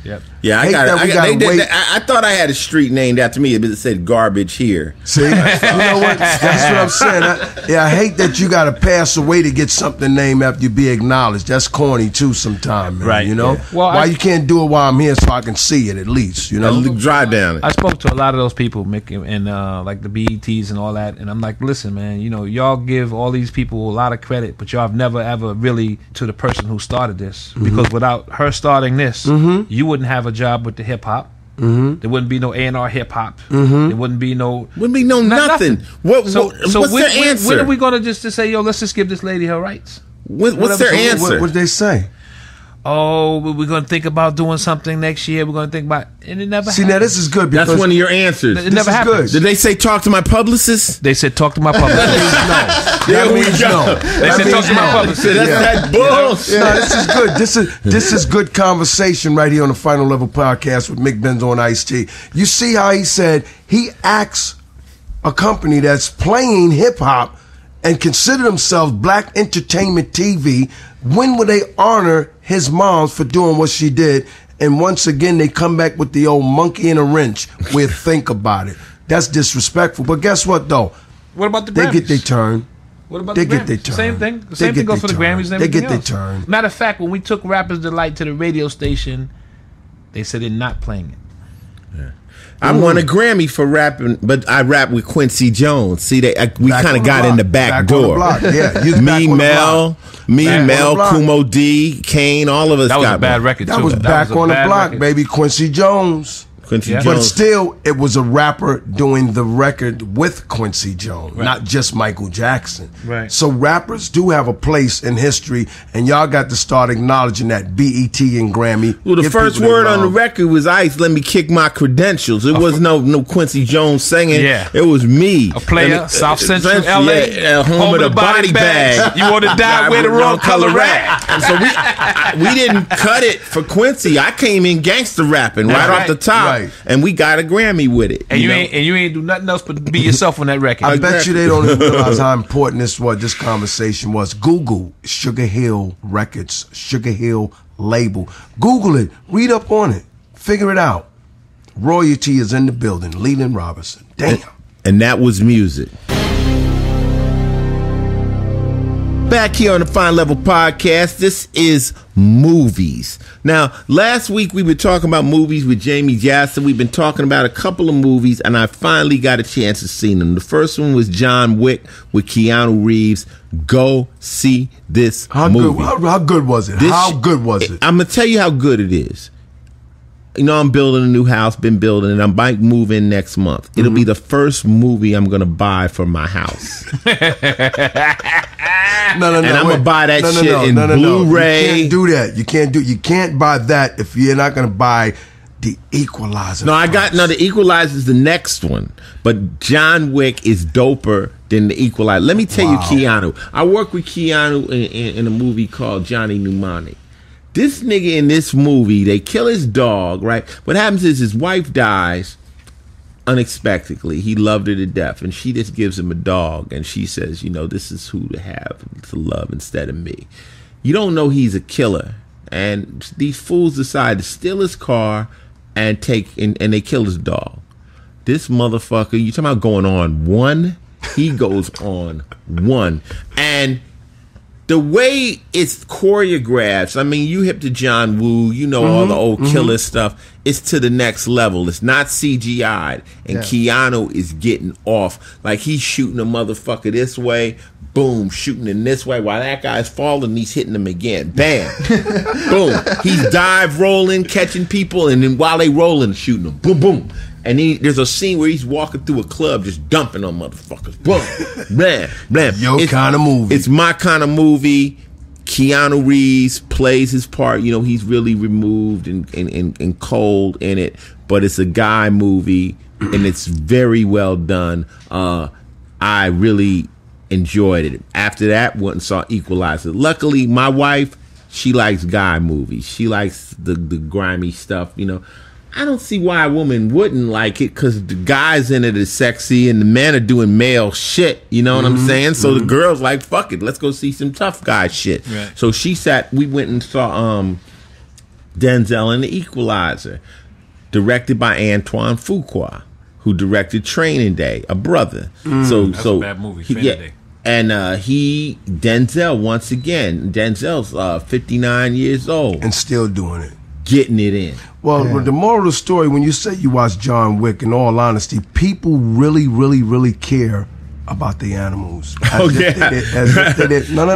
Yep. Yeah, I thought I had a street named after me, but it said Garbage Here. See, you know what? That's what I'm saying. I hate that you got to pass away to get something named after you be acknowledged. That's corny too, sometimes, man. Right? You know, Well, you can't do it while I'm here so I can see it at least. You know, drive down it. I spoke to a lot of those people, Mick, and like the BETs and all that, and I'm like, listen, man, y'all give all these people a lot of credit, but y'all have never ever really to the person who started this, because without her starting this, you wouldn't have a job with the hip hop. There wouldn't be no A&R hip hop. There wouldn't be no nothing. What's their answer? When are we gonna just say, yo, let's just give this lady her rights? What's their answer? What did they say? Oh, we're going to think about doing something next year. We're going to think about and it never happened. Now this is good because that's one of your answers. It never happened. Did they say talk to my publicist? They said talk to my publicist. That means no. They said talk to my publicist. That's that bullshit. No, this is good. This is good conversation right here on the Final Level Podcast with Mick Benzo and Ice-T. You see how he said he asks a company that's playing hip hop and consider themselves Black Entertainment TV, when will they honor his mom for doing what she did? And once again, they come back with the old monkey in a wrench. We'll think about it. That's disrespectful. But guess what, though? What about the Grammys? They get their turn. What about they the get Grammys? their turn. Same thing. The same thing goes for the Grammys and everything They get else. their turn. Matter of fact, when we took Rapper's Delight to the radio station, they said they're not playing it. I won a Grammy for rapping, but I rap with Quincy Jones. See, we kind of got in the back door. Yeah, me, Mel, Kumo D, Kane, all of us. That was got a bad record. That too. was back on the block, record. baby. Quincy Jones. Jones. But still, it was a rapper doing the record with Quincy Jones, not just Michael Jackson. Right. So rappers do have a place in history, and y'all got to start acknowledging that. BET and Grammy. Well, the first word on the record was Ice, let me kick my credentials. It was no Quincy Jones singing. Yeah. It was me. A player, South Central LA, home of the body bag. You want to die, wear the wrong color rag. So we didn't cut it for Quincy. I came in gangster rapping right off the top. Right. And we got a Grammy with it. And you ain't do nothing else but be yourself on that record. I bet you they don't even realize how important this conversation was. Google Sugar Hill Records, Sugar Hill label. Google it. Read up on it. Figure it out. Royalty is in the building. Leland Robinson. Damn. And that was music. Back here on the Final Level Podcast, this is movies. Now, last week we were talking about movies with Jamie Jackson. We've been talking about a couple of movies, and I finally got a chance to see them. The first one was John Wick with Keanu Reeves. Go see this movie. How good was it? How good was it? I'm going to tell you how good it is. You know, I'm building a new house, been building it. I might move in next month. It'll be the first movie I'm going to buy for my house. No. And I'm going to buy that shit in Blu-ray. You can't do that. You can't buy that if you're not going to buy The Equalizer. The Equalizer is the next one. But John Wick is doper than The Equalizer. Let me tell you, Keanu. I worked with Keanu in a movie called Johnny Mnemonic. This nigga in this movie, they kill his dog, right? What happens is his wife dies, unexpectedly. He loved her to death, and she just gives him a dog, and she says, this is who to have to love instead of me. You don't know he's a killer, and these fools decide to steal his car and they kill his dog. This motherfucker, you talking about going on one? He goes on one, and the way it's choreographed, I mean, you hip to John Woo, all the old killer stuff. It's to the next level. It's not CGI'd. And Keanu is getting off. Like, he's shooting a motherfucker this way, boom, shooting him this way. While that guy's falling, he's hitting him again. Bam. Boom. He's dive rolling, catching people, and then while they rolling, shooting them. Boom, boom. And there's a scene where he's walking through a club just dumping on motherfuckers. Boom. Blam. Blam. Your kind of movie. It's my kind of movie. Keanu Reeves plays his part. He's really removed and cold in it. But it's a guy movie, and it's very well done. I really enjoyed it. After that, went and saw Equalizer. Luckily, my wife, she likes guy movies. She likes the grimy stuff, I don't see why a woman wouldn't like it, because the guys in it is sexy and the men are doing male shit. You know what I'm saying? So the girl's like, fuck it, let's go see some tough guy shit. Right. So we went and saw Denzel in The Equalizer, directed by Antoine Fuqua, who directed Training Day, a brother. That's a bad movie, Training Day. And Denzel, once again, Denzel's 59 years old. And still doing it. Getting it in. Well, the moral of the story, when you say you watch John Wick, in all honesty, people really, really, really care about the animals. No.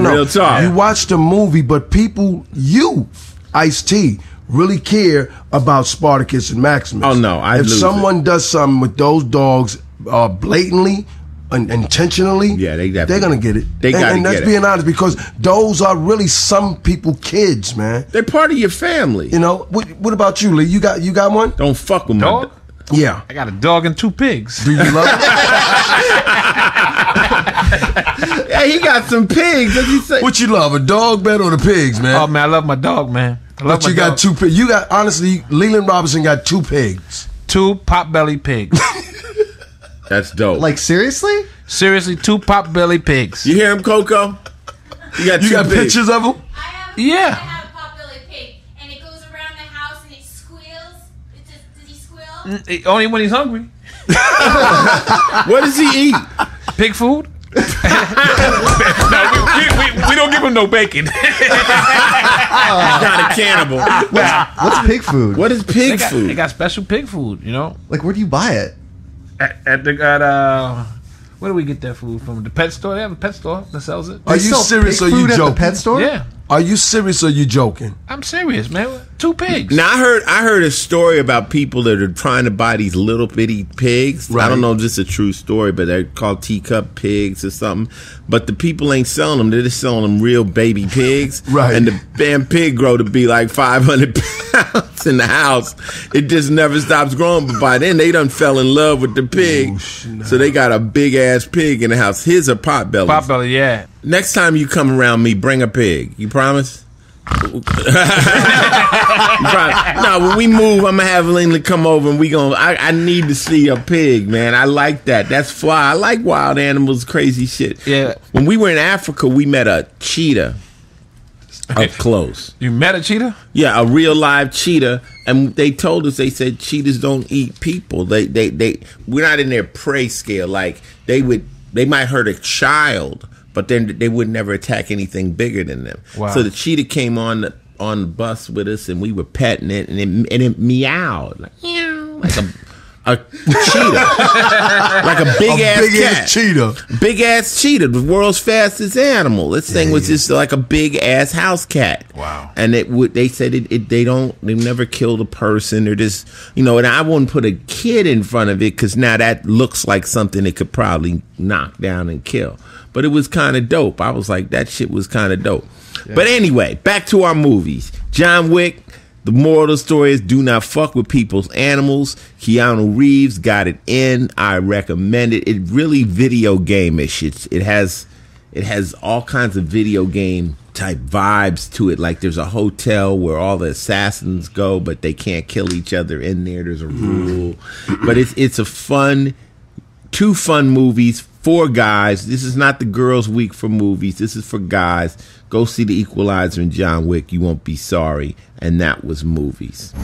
Real talk. You watch the movie, but people, Ice-T, really care about Spartacus and Maximus. Oh, no. If someone does something with those dogs blatantly, intentionally, they're gonna get it. And let's be honest, because those are really some people kids, man. They're part of your family. What about you, Lee? You got one? Don't fuck with dog. Yeah, I got a dog and 2 pigs. Do you love it? Yeah, he got some pigs. What you say? What you love, a dog better or the pigs, man? Oh man, I love my dog, man. But you got 2 pigs. You got, honestly, Leland Robinson got 2 pigs. 2 pot-belly pigs. That's dope. Like, seriously? Seriously, 2 pot-belly pigs. You hear him, Coco? You got pictures of them? I have a pot-belly pig, and it goes around the house and it squeals. Does he squeal? Only when he's hungry. What does he eat? Pig food? No, we don't give him no bacon. He's not a cannibal. What's pig food? What is pig food? They got special pig food, Like, where do you buy it? Where do we get that food from? The pet store? They have a pet store that sells it. Are you serious or you Food at the joking? pet store? Yeah. Are you serious or you joking? I'm serious, man. 2 pigs. Now, I heard a story about people that are trying to buy these little bitty pigs. Right. I don't know if this is a true story, but they're called teacup pigs or something. But the people ain't selling them. They're just selling them real baby pigs. Right. And the damn pig grow to be like 500 pounds in the house. It just never stops growing. But by then, they done fell in love with the pig. So they got a big-ass pig in the house. Here's a potbelly. Potbelly, yeah. Next time you come around me, bring a pig. You promise? No, when we move, I'm gonna have Lena come over and I need to see a pig, man. I like that. That's fly. I like wild animals, crazy shit. Yeah. When we were in Africa, we met a cheetah up close. You met a cheetah? Yeah, a real live cheetah. And they told us, they said cheetahs don't eat people. We're not in their prey scale. Like they might hurt a child, but then they would never attack anything bigger than them. Wow. So the cheetah came on the bus with us, and we were petting it, and it meowed like a cheetah, like a big ass cheetah, big ass cheetah, the world's fastest animal. This thing was just like a big ass house cat. Wow. And they said they never killed a person. They're just and I wouldn't put a kid in front of it because now that looks like something it could probably knock down and kill. But it was kind of dope. I was like, that shit was kind of dope. Yeah. But anyway, back to our movies. John Wick, the moral of the story is do not fuck with people's animals. Keanu Reeves got it in. I recommend it. It really video game-ish. It has all kinds of video game type vibes to it. Like there's a hotel where all the assassins go, but they can't kill each other in there. There's a rule. But it's a fun, 2 fun movies for guys. This is not the girls' week for movies. This is for guys. Go see The Equalizer and John Wick. You won't be sorry. And that was movies.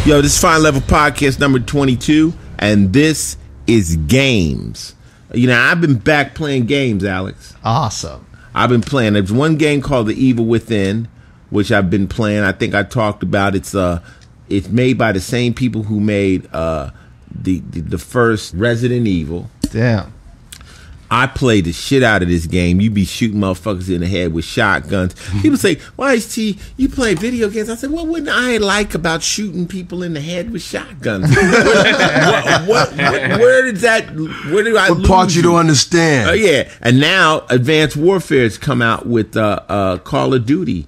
Yo, this is Final Level Podcast number 22, and this is games. You know, I've been back playing games, Alex. Awesome. I've been playing. There's one game called The Evil Within, which I've been playing. I think I talked about. It's made by the same people who made the first Resident Evil. Damn. I played the shit out of this game. You be shooting motherfuckers in the head with shotguns. People say, "Why is T? You play video games?" I said, "What wouldn't I like about shooting people in the head with shotguns? Where did that? Where do I? What part you don't understand? Oh yeah, and now Advanced Warfare has come out with Call of Duty,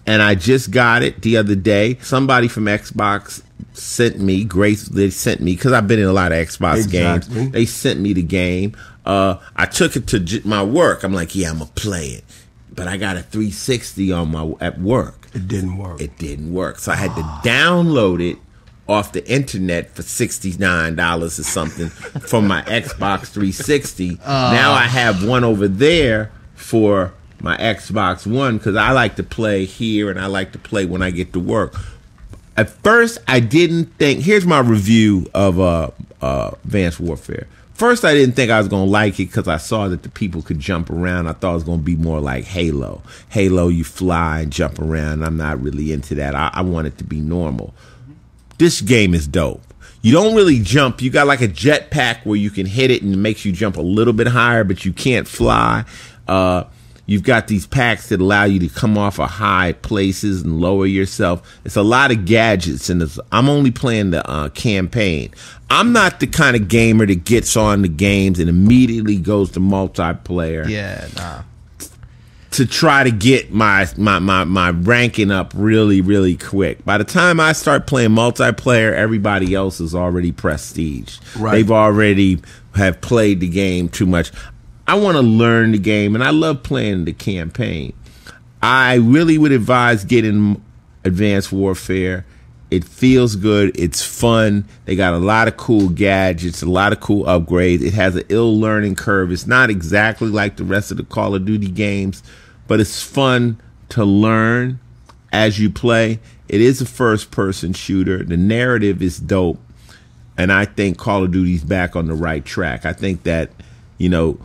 and I just got it the other day. Somebody from Xbox sent me because I've been in a lot of Xbox games. They sent me the game. I took it to my work. I'm like, yeah, I'm gonna play it, but I got a 360 at work. It didn't work. So I had to download it off the internet for $69 or something from my Xbox 360. Now I have one over there for my Xbox One because I like to play here and I like to play when I get to work. At first, I didn't think. Here's my review of Advanced Warfare. First, I didn't think I was going to like it because I saw that the people could jump around. I thought it was going to be more like Halo. Halo, you fly and jump around. I'm not really into that. I want it to be normal. This game is dope. You don't really jump. You got like a jetpack where you can hit it and it makes you jump a little bit higher, but you can't fly. You've got these packs that allow you to come off of high places and lower yourself. It's a lot of gadgets, and I'm only playing the campaign. I'm not the kind of gamer that gets on the games and immediately goes to multiplayer. Yeah, nah. To try to get my ranking up really, really quick. By the time I start playing multiplayer, everybody else is already prestige. Right. They've already have played the game too much. I want to learn the game, and I love playing the campaign. I really would advise getting Advanced Warfare. It feels good. It's fun. They got a lot of cool gadgets, a lot of cool upgrades. It has an ill learning curve. It's not exactly like the rest of the Call of Duty games, but it's fun to learn as you play. It is a first-person shooter. The narrative is dope, and I think Call of Duty's back on the right track. I think that, you know,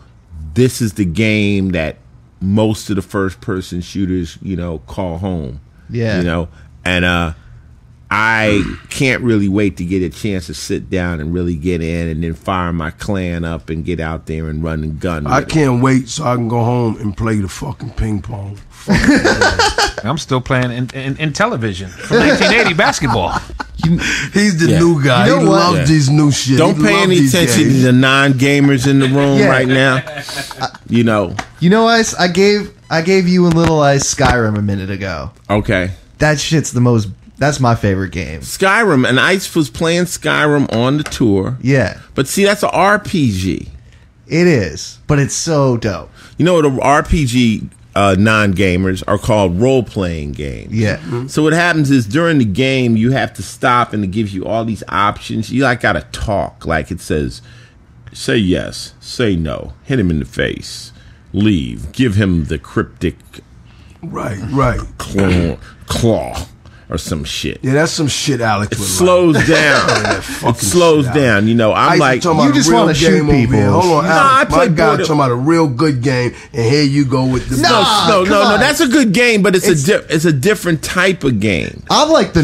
this is the game that most of the first-person shooters, you know, call home. Yeah. You know, and I can't really wait to get a chance to sit down and really get in and then fire my clan up and get out there and run and gun. I can't wait so I can go home and play the fucking ping pong. I'm still playing in television from 1980 basketball. He's the new guy. You know he loves these new shit. Don't pay any attention to the non-gamers in the room right now. You know, Ice, I gave you and Little Ice Skyrim a minute ago. Okay. That shit's that's my favorite game. Skyrim, and Ice was playing Skyrim on the tour. Yeah. But see, that's an RPG. It is, but it's so dope. You know, the RPG non-gamers are called role-playing games. Yeah. Mm-hmm. So what happens is during the game, you have to stop and it gives you all these options. You like got to talk. Like it says, say yes, say no, hit him in the face, leave, give him the cryptic Right. claw. Or some shit. Yeah, that's some shit Alex It would slows like. down. It slows down. You know, I'm like, you just want to shoot people. Hold on, No, Alex. I My play guy Border- talking about a real good game, and here you go with the no. come on. That's a good game, but it's a different type of game. I'm like a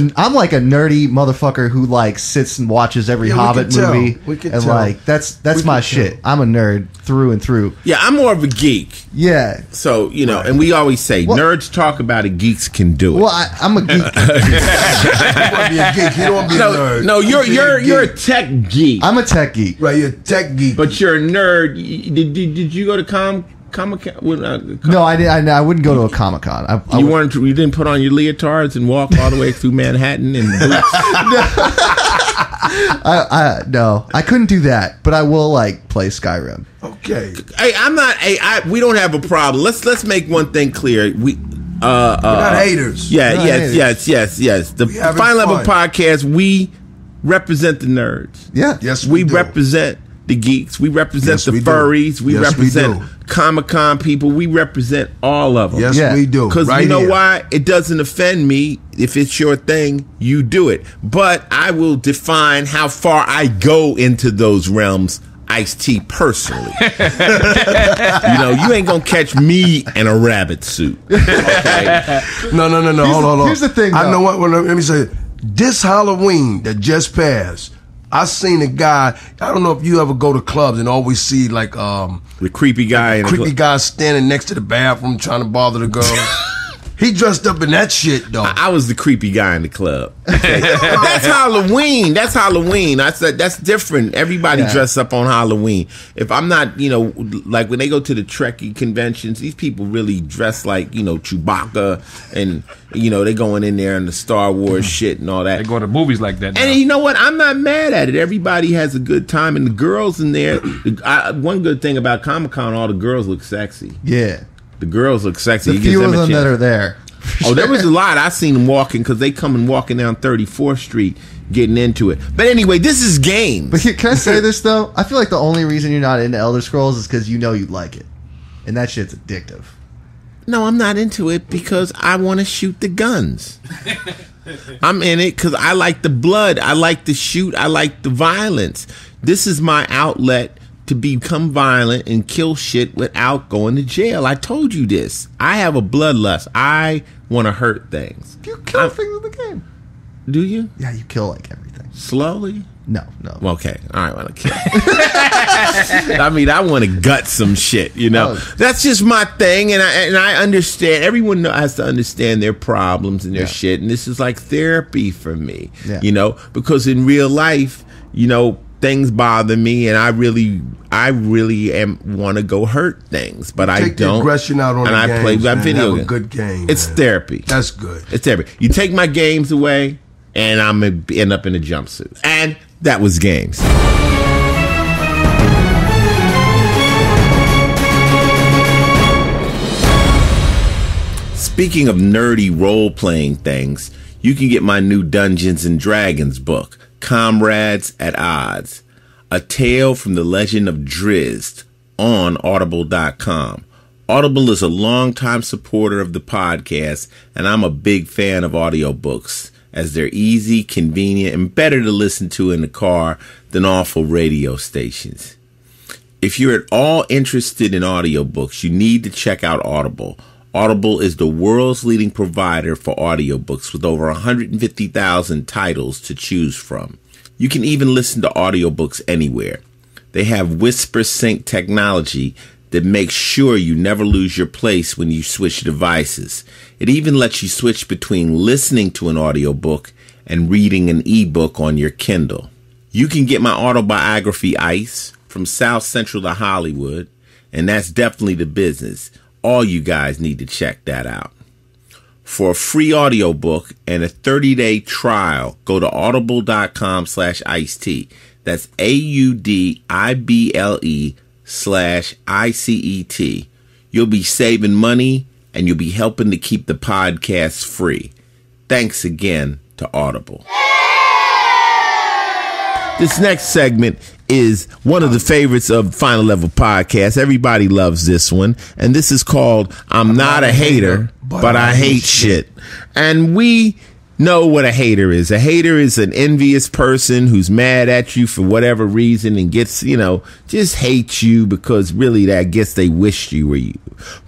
nerdy motherfucker who like sits and watches every Yeah, we Hobbit can tell. movie. We can and tell. like that's We my can shit. tell. I'm a nerd through and through. Yeah, I'm more of a geek. Yeah. So, you know, and we always say nerds talk about it, geeks can do it. Well, I'm a geek. want to be a geek. He don't want to be a nerd. No, you're a tech geek. I'm a tech geek. Right, you're a tech geek. But you're a nerd. Did you go to Comic-Con? No, I wouldn't go to a Comic-Con. You didn't put on your leotards and walk all the way through Manhattan and boots? No, I couldn't do that, but I will like play Skyrim. Okay. Hey, we don't have a problem. Let's make one thing clear. We're not haters. Yes. The Final Level Podcast, we represent the nerds. Yeah. Yes, we the geeks. We represent the furries. We represent Comic-Con people. We represent all of them. Yes, we do. Because you know why? It doesn't offend me. If it's your thing, you do it. But I will define how far I go into those realms, Ice-T, personally. You ain't going to catch me in a rabbit suit. Okay? No. Hold on. Here's the thing, I know what. Let me say. This Halloween that just passed, I seen a guy. I don't know if you ever go to clubs and always see like the creepy guy, guy standing next to the bathroom trying to bother the girl. He dressed up in that shit though. I was the creepy guy in the club. Okay. That's Halloween. I said that's different. Everybody dress up on Halloween. If I'm not, like when they go to the Trekkie conventions, these people really dress like, Chewbacca and they going in there and the Star Wars shit and all that. They go to movies like that now. And you know what? I'm not mad at it. Everybody has a good time, and the girls in there. One good thing about Comic-Con, all the girls look sexy. Yeah. The girls look sexy. The few of them that are there. Oh, there was a lot. I seen them walking because they coming walking down 34th Street getting into it. But anyway, this is games. But can I say this, though? I feel like the only reason you're not into Elder Scrolls is because you like it. And that shit's addictive. No, I'm not into it because I want to shoot the guns. I'm in it because I like the blood. I like the shoot. I like the violence. This is my outlet to become violent and kill shit without going to jail. I told you this. I have a bloodlust. I want to hurt things. You kill things in the game. Do you? Yeah, you kill like everything. Slowly? No. Okay. All right, I want to kill. I mean, I want to gut some shit, That's just my thing, and I understand. Everyone has to understand their problems and their shit, and this is like therapy for me, because in real life, things bother me, and I really want to go hurt things, but I don't. Take the aggression out on and the I play games, video have games. a good game. It's therapy. That's good. It's therapy. You take my games away, and I'm gonna end up in a jumpsuit. And that was games. Speaking of nerdy role-playing things, you can get my new Dungeons and Dragons book, Comrades at Odds, a tale from the legend of Drizzt, on Audible.com. Audible is a longtime supporter of the podcast, and I'm a big fan of audiobooks, as they're easy, convenient, and better to listen to in the car than awful radio stations. If you're at all interested in audiobooks, you need to check out Audible. Audible is the world's leading provider for audiobooks with over 150,000 titles to choose from. You can even listen to audiobooks anywhere. They have Whisper Sync technology that makes sure you never lose your place when you switch devices. It even lets you switch between listening to an audiobook and reading an ebook on your Kindle. You can get my autobiography, Ice, from South Central to Hollywood, and that's definitely the business. All you guys need to check that out. For a free audiobook and a 30-day trial, go to audible.com/icet. That's AUDIBLE/ICET. You'll be saving money and you'll be helping to keep the podcast free. Thanks again to Audible. This next segment is one of the favorites of Final Level Podcast. Everybody loves this one. And this is called I'm Not a Hater, but I Hate Shit. And we know what a hater is. A hater is an envious person who's mad at you for whatever reason and gets, just hates you because really, I guess they wish you were you.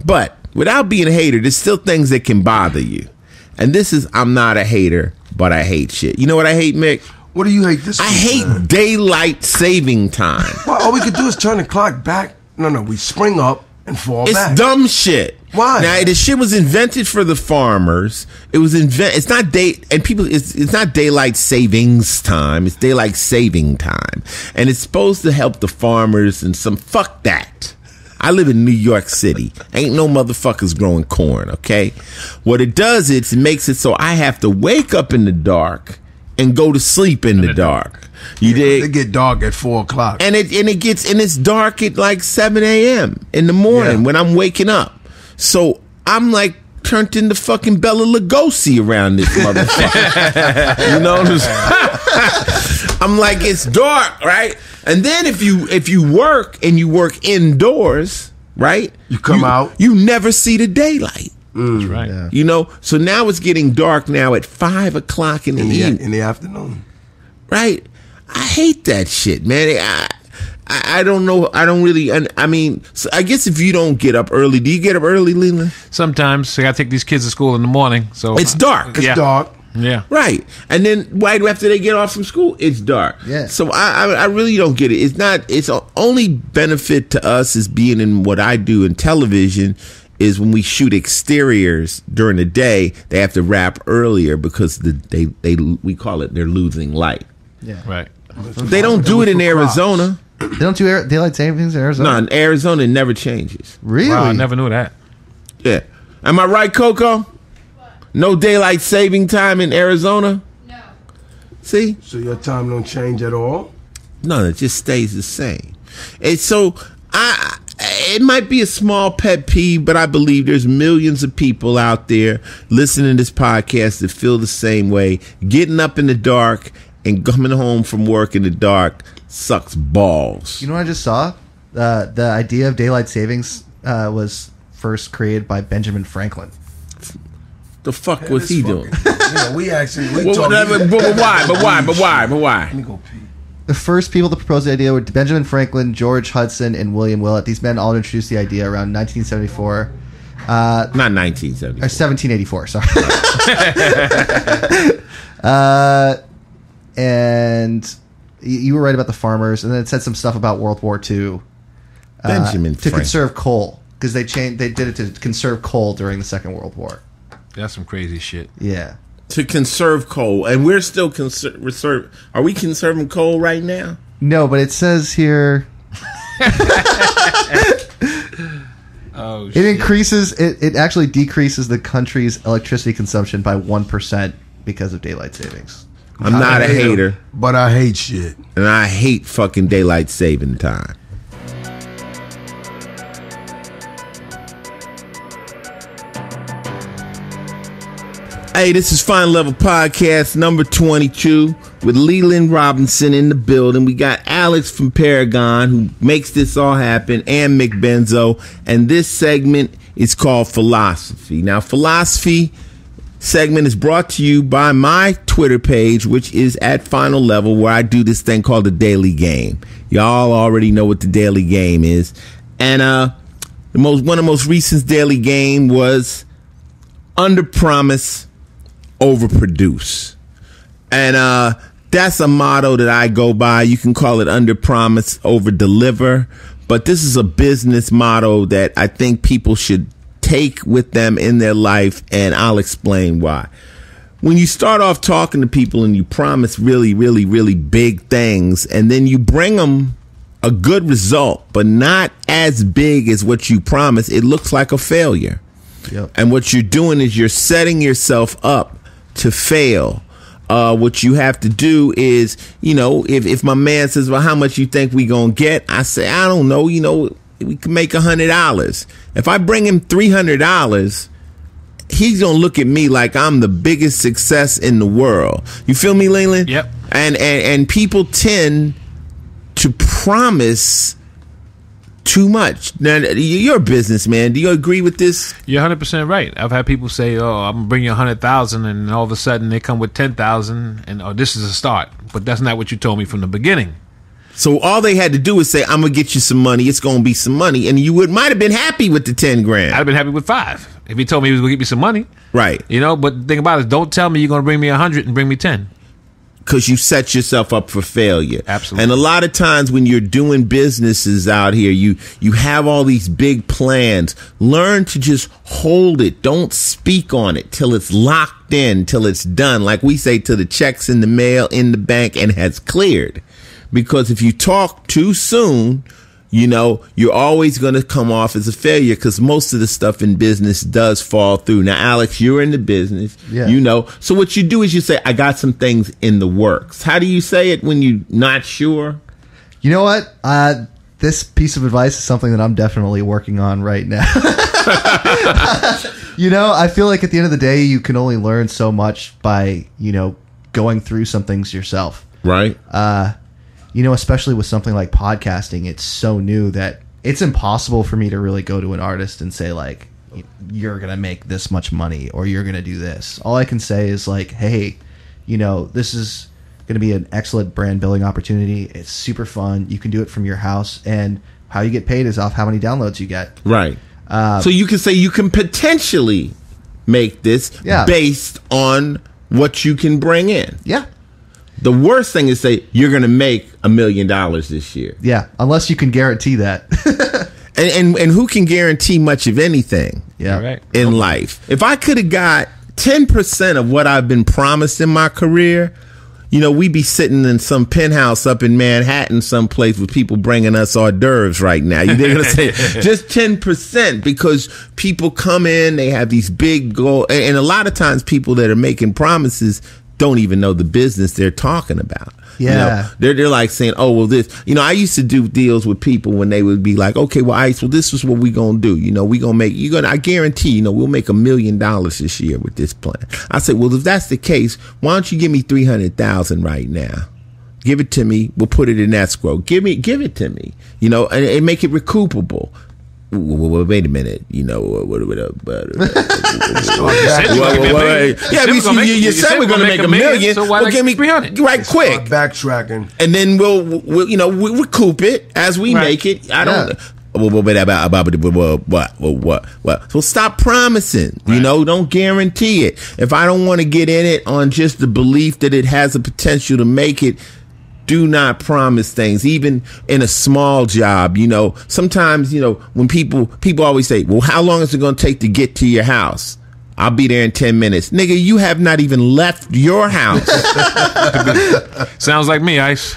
But without being a hater, there's still things that can bother you. And this is I'm Not a Hater, but I Hate Shit. You know what I hate, Mick? What do you hate this I hate daylight saving time. Well, all we could do is turn the clock back. No, we spring up. and fall It's back. dumb shit. Why? Now the shit was invented for the farmers. It was It's not It's not daylight savings time. It's daylight saving time, and it's supposed to help the farmers and some. Fuck that. I live in New York City. Ain't no motherfuckers growing corn. Okay, what it does is it makes it so I have to wake up in the dark and go to sleep in the dark. You dig? It get dark at 4:00, and it's dark at like 7 a.m. in the morning when I'm waking up. So I'm like turned into fucking Bela Lugosi around this motherfucker. You know what I'm saying? I'm like, it's dark, right? And then if you work and you work indoors, right? You come out. You never see the daylight. That's right. Yeah. You know, so now it's getting dark now at 5 o'clock in the evening. In the afternoon. Right? I hate that shit, man. I don't know. I don't really. I mean, so I guess if you don't get up early, do you get up early, Leland? Sometimes I gotta take these kids to school in the morning, so It's dark. It's dark. Yeah. Right. And then right after they get off from school, it's dark. Yeah. So I really don't get it. It's not. It's only benefit to us is being in what I do in television is when we shoot exteriors during the day, they have to wrap earlier because we call it they're losing light. Yeah. Right. They don't do it in Arizona. They don't do daylight savings in Arizona? No, in Arizona it never changes. Really? Wow, I never knew that. Yeah. Am I right, Coco? No daylight saving time in Arizona? No. See? So your time don't change at all? No, it just stays the same. And so it might be a small pet peeve, but I believe there's millions of people out there listening to this podcast that feel the same way. Getting up in the dark and coming home from work in the dark sucks balls. You know what I just saw? The idea of daylight savings was first created by Benjamin Franklin. The fuck was he doing? We actually But why? Let me go pee. The first people to propose the idea were Benjamin Franklin, George Hudson, and William Willett. These men all introduced the idea around 1974. Not 1970. Or 1784, sorry. And you were right about the farmers, and then it said some stuff about World War II. Benjamin to Franklin. conserve coal, because they did it to conserve coal during the Second World War. That's some crazy shit. Yeah. To conserve coal, and we're still Are we conserving coal right now? No, but it says here Oh, it increases. It actually decreases the country's electricity consumption by 1% because of daylight savings. I'm not a hater, but I hate shit. And I hate fucking daylight saving time. Hey, this is Final Level Podcast number 22 with Leland Robinson in the building. We got Alex from Paragon who makes this all happen, and Mick Benzo. And this segment is called Philosophy. Now, Philosophy segment is brought to you by my Twitter page, which is at Final Level, where I do this thing called the Daily Game. Y'all already know what the Daily Game is. And one of the most recent Daily Game was Under Promise, Overproduce. And that's a motto that I go by. You can call it under promise, over deliver, but this is a business motto that I think people should take with them in their life, and I'll explain why. When you start off talking to people and you promise really, really, really big things, and then you bring them a good result, but not as big as what you promised, it looks like a failure. Yep. And what you're doing is you're setting yourself up to fail. What you have to do is, if my man says, well, how much you think we gonna get? I say, I don't know, we can make $100. If I bring him $300, he's gonna look at me like I'm the biggest success in the world. You feel me, Leland? Yep. And people tend to promise too much. Now, you're a businessman. Do you agree with this? You're 100% right. I've had people say, "Oh, I'm gonna bring you 100,000," and all of a sudden they come with 10,000, and this is a start. But that's not what you told me from the beginning. So all they had to do was say, "I'm gonna get you some money. It's gonna be some money," and you might have been happy with the 10 grand. I'd have been happy with 5 if he told me he was gonna get me some money. Right. But the thing about it is, don't tell me you're gonna bring me 100 and bring me 10. because you set yourself up for failure. Absolutely. And a lot of times when you're doing businesses out here, you have all these big plans. Learn to just hold it. Don't speak on it till it's locked in, till it's done. Like we say, till the check's in the mail, in the bank, and has cleared. Because if you talk too soon, you know, you're always going to come off as a failure, because most of the stuff in business does fall through. Now, Alex, you're in the business, you know. So what you do is you say, I got some things in the works. How do you say it when you're not sure? You know what? This piece of advice is something that I'm definitely working on right now. You know, I feel like at the end of the day, you can only learn so much by, you know, going through some things yourself. Right. You know, especially with something like podcasting, it's so new that it's impossible for me to really go to an artist and say, like, you're going to make this much money or you're going to do this. All I can say is, like, hey, you know, this is going to be an excellent brand building opportunity. It's super fun. You can do it from your house. And how you get paid is off how many downloads you get. Right. So you can say you can potentially make this based on what you can bring in. Yeah. The worst thing is say you're going to make $1 million this year. Yeah, unless you can guarantee that. and who can guarantee much of anything in life? If I could have got 10% of what I've been promised in my career, you know, we'd be sitting in some penthouse up in Manhattan someplace with people bringing us hors d'oeuvres right now. They're going to say just 10%, because people come in, they have these big goals. And a lot of times people that are making promises don't even know the business they're talking about. Yeah. You know, they're like saying, oh, well, this, you know, I used to do deals with people when they would be like, okay, well, Ice, well, this is what we going to do. You know, we going to make, I guarantee, you know, we'll make $1 million this year with this plan. I said, well, if that's the case, why don't you give me 300,000 right now? Give it to me. We'll put it in escrow. Give it to me, you know, and make it recoupable. Well, wait a minute. You know what? You said we're going to make $1 million. So why give me 300? Right, quick. Backtracking, and then we'll recoup it as we make it. I don't. What? So stop promising. You know, don't guarantee it. If I don't want to get in it on just the belief that it has the potential to make it, do not promise things, even in a small job. You know, sometimes, you know, when people always say, well, how long is it going to take to get to your house? I'll be there in 10 minutes. Nigga, you have not even left your house. Sounds like me, Ice.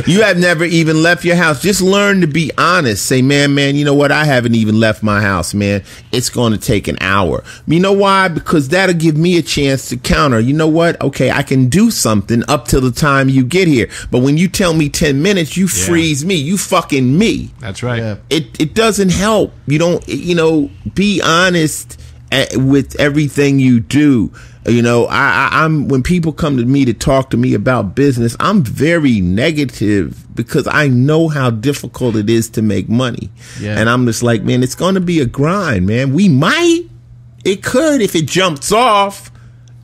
You have never even left your house. Just learn to be honest. Say, man, you know what? I haven't even left my house, man. It's going to take an hour. You know why? Because that'll give me a chance to counter. You know what? Okay, I can do something up till the time you get here. But when you tell me 10 minutes, you freeze me. You fucking me. That's right. Yeah. It doesn't help. You don't, you know, be honest with everything you do. You know, I'm when people come to me to talk to me about business, I'm very negative because I know how difficult it is to make money. Yeah. And I'm just like, man, it's going to be a grind, man. It could, if it jumps off,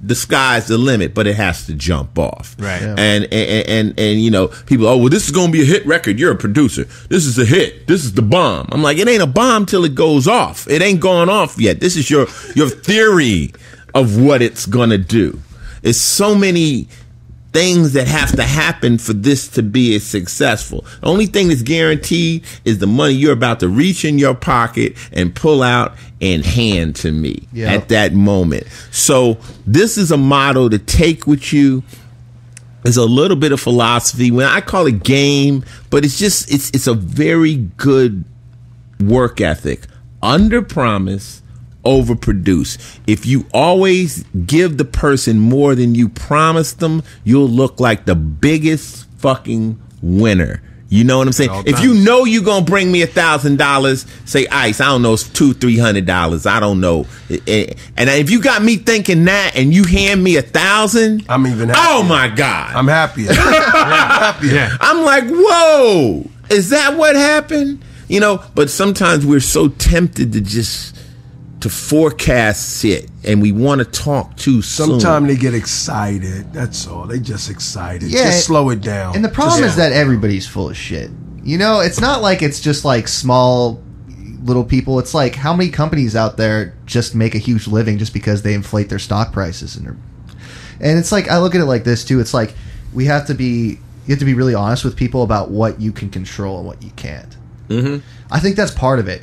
the sky's the limit, but it has to jump off. Right. Yeah. And you know, people, oh, well, this is going to be a hit record. You're a producer. This is a hit. This is the bomb. I'm like, it ain't a bomb till it goes off. It ain't gone off yet. This is your theory of what it's going to do. It's so many things that have to happen for this to be as successful. The only thing that's guaranteed is the money you're about to reach in your pocket and pull out and hand to me at that moment. So this is a motto to take with you. It's a little bit of philosophy. When I call it game, but it's just, it's a very good work ethic. Under promise, overproduce. If you always give the person more than you promised them, you'll look like the biggest fucking winner. You know what I'm saying? If you know you're gonna bring me $1,000, say, Ice, I don't know, it's $200-300. I don't know. And if you got me thinking that, and you hand me $1,000, I'm even happier. Oh my God, I'm happier. Happier. I'm like, whoa, is that what happened? You know, but sometimes we're so tempted to forecast it, and we want to talk too soon. Sometimes they get excited. That's all. They just excited. Yeah, just slow it down. And the problem is that everybody's full of shit. You know, it's not like it's just like small little people. It's like how many companies out there just make a huge living just because they inflate their stock prices. And it's like, I look at it like this too. It's like, you have to be really honest with people about what you can control and what you can't. Mm-hmm. I think that's part of it,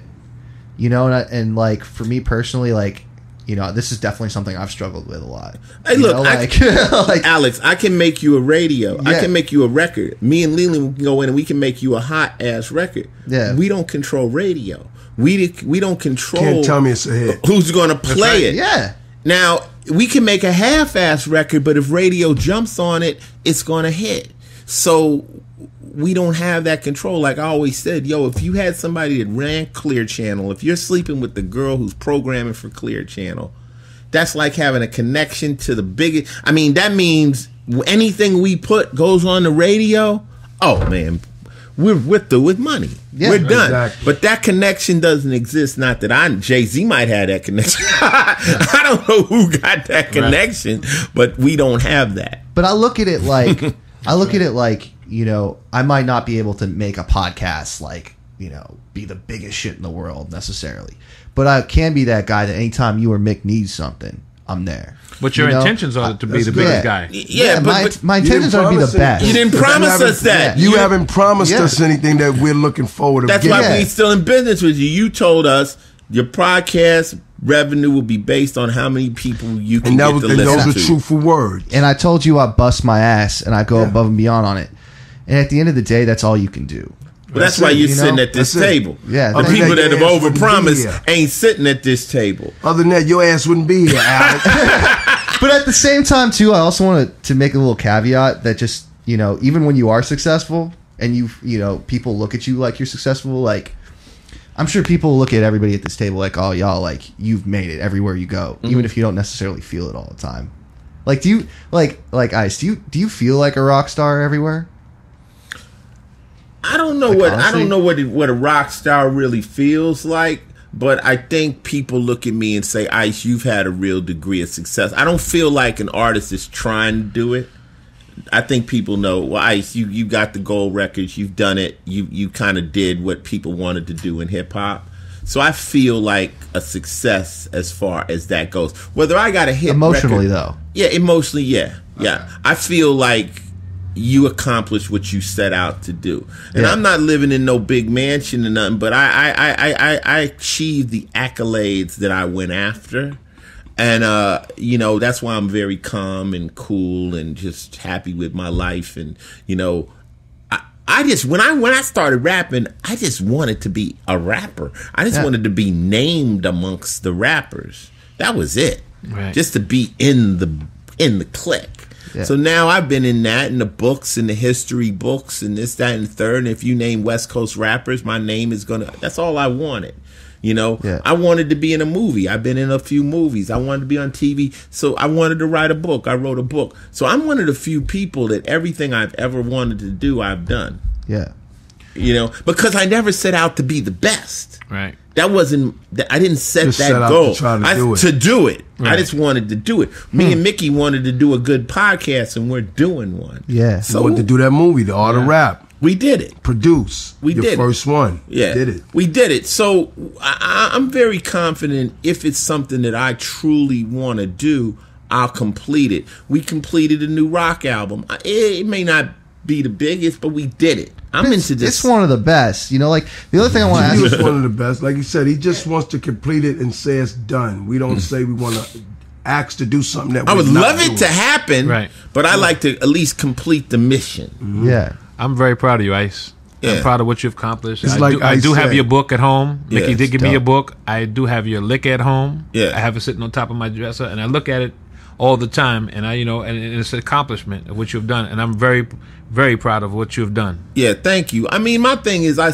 you know. And like for me personally, like, you know, this is definitely something I've struggled with a lot. Hey, you look, know, like Alex, I can make you a radio. Yeah. I can make you a record. Me and Leland can go in and we can make you a hot ass record. Yeah, we don't control radio. We don't control. Can't tell me it's a hit. Who's going to play it? Yeah. Now we can make a half-ass record, but if radio jumps on it, it's going to hit. So we don't have that control. Like I always said, yo, if you had somebody that ran Clear Channel, if you're sleeping with the girl who's programming for Clear Channel, that's like having a connection to the biggest. I mean, that means anything we put goes on the radio. Oh man, we're through with money. Yeah, we're done. Exactly. But that connection doesn't exist. Not that Jay-Z might have that connection. I don't know who got that connection, but we don't have that. But I look at it like, you know, I might not be able to make a podcast like, you know, be the biggest shit in the world necessarily. But I can be that guy that anytime you or Mick needs something, I'm there. But your intentions are to be the biggest guy. Yeah, but my intentions are to be the best. You didn't promise us that. You haven't promised us anything that we're looking forward to. That's why we're still in business with you. You told us your podcast revenue will be based on how many people you can get to listen to. And those are truthful words. And I told you I bust my ass and I go above and beyond on it. And at the end of the day, that's all you can do. But that's why you're sitting at this table. Yeah, the people that have overpromised ain't sitting at this table. Other than that, your ass wouldn't be here, Alex. But at the same time, too, I also wanted to make a little caveat that just, you know, even when you are successful and you know, people look at you like you're successful, like, I'm sure people look at everybody at this table like, oh, y'all, like, you've made it everywhere you go, even if you don't necessarily feel it all the time. Like, do you, like Ice, do you feel like a rock star everywhere? I don't know what a rock star really feels like, but I think people look at me and say, Ice, you've had a real degree of success. I don't feel like an artist is trying to do it. I think people know, well, Ice, you got the gold records, you've done it, you kind of did what people wanted to do in hip hop. So I feel like a success as far as that goes. Whether I got a hit emotionally record, though. Yeah, emotionally, yeah. Okay. I feel like you accomplished what you set out to do. And I'm not living in no big mansion or nothing, but I achieved the accolades that I went after. And, you know, that's why I'm very calm and cool and just happy with my life. And, you know, I just, when I started rapping, I just wanted to be a rapper. I just wanted to be named amongst the rappers. That was it. Right. Just to be in the clique. Yeah. So now I've been in that, in the books, in the history books, and this, that, and the third. And if you name West Coast rappers, my name is that's all I wanted. You know, I wanted to be in a movie. I've been in a few movies. I wanted to be on TV. So I wanted to write a book. I wrote a book. So I'm one of the few people that everything I've ever wanted to do, I've done. Yeah. You know, because I never set out to be the best. Right. That wasn't, I didn't set that goal. To do it. Right. I just wanted to do it. Me and Mickey wanted to do a good podcast, and we're doing one. Yeah. So wanted to do that movie, The Art of Rap. We did it. Produce. We did your first one. Yeah. Did it. We did it. So I'm very confident if it's something that I truly want to do, I'll complete it. We completed a new rock album. It may not be the biggest, but we did it. I'm into this. It's one of the best. You know, like, the other thing I want to ask you. It's one of the best. Like you said, he just wants to complete it and say it's done. We don't say we want to ask to do something that I would love doing. It to happen, right? But I like to at least complete the mission. Mm-hmm. Yeah. I'm very proud of you, Ice. Yeah. I'm proud of what you've accomplished. I do have your book at home. Mickey did give me your book. I do have your lick at home. Yeah. I have it sitting on top of my dresser, and I look at it all the time, and and it's an accomplishment of what you've done, and I'm very, very proud of what you've done. Yeah, thank you. I mean, my thing is I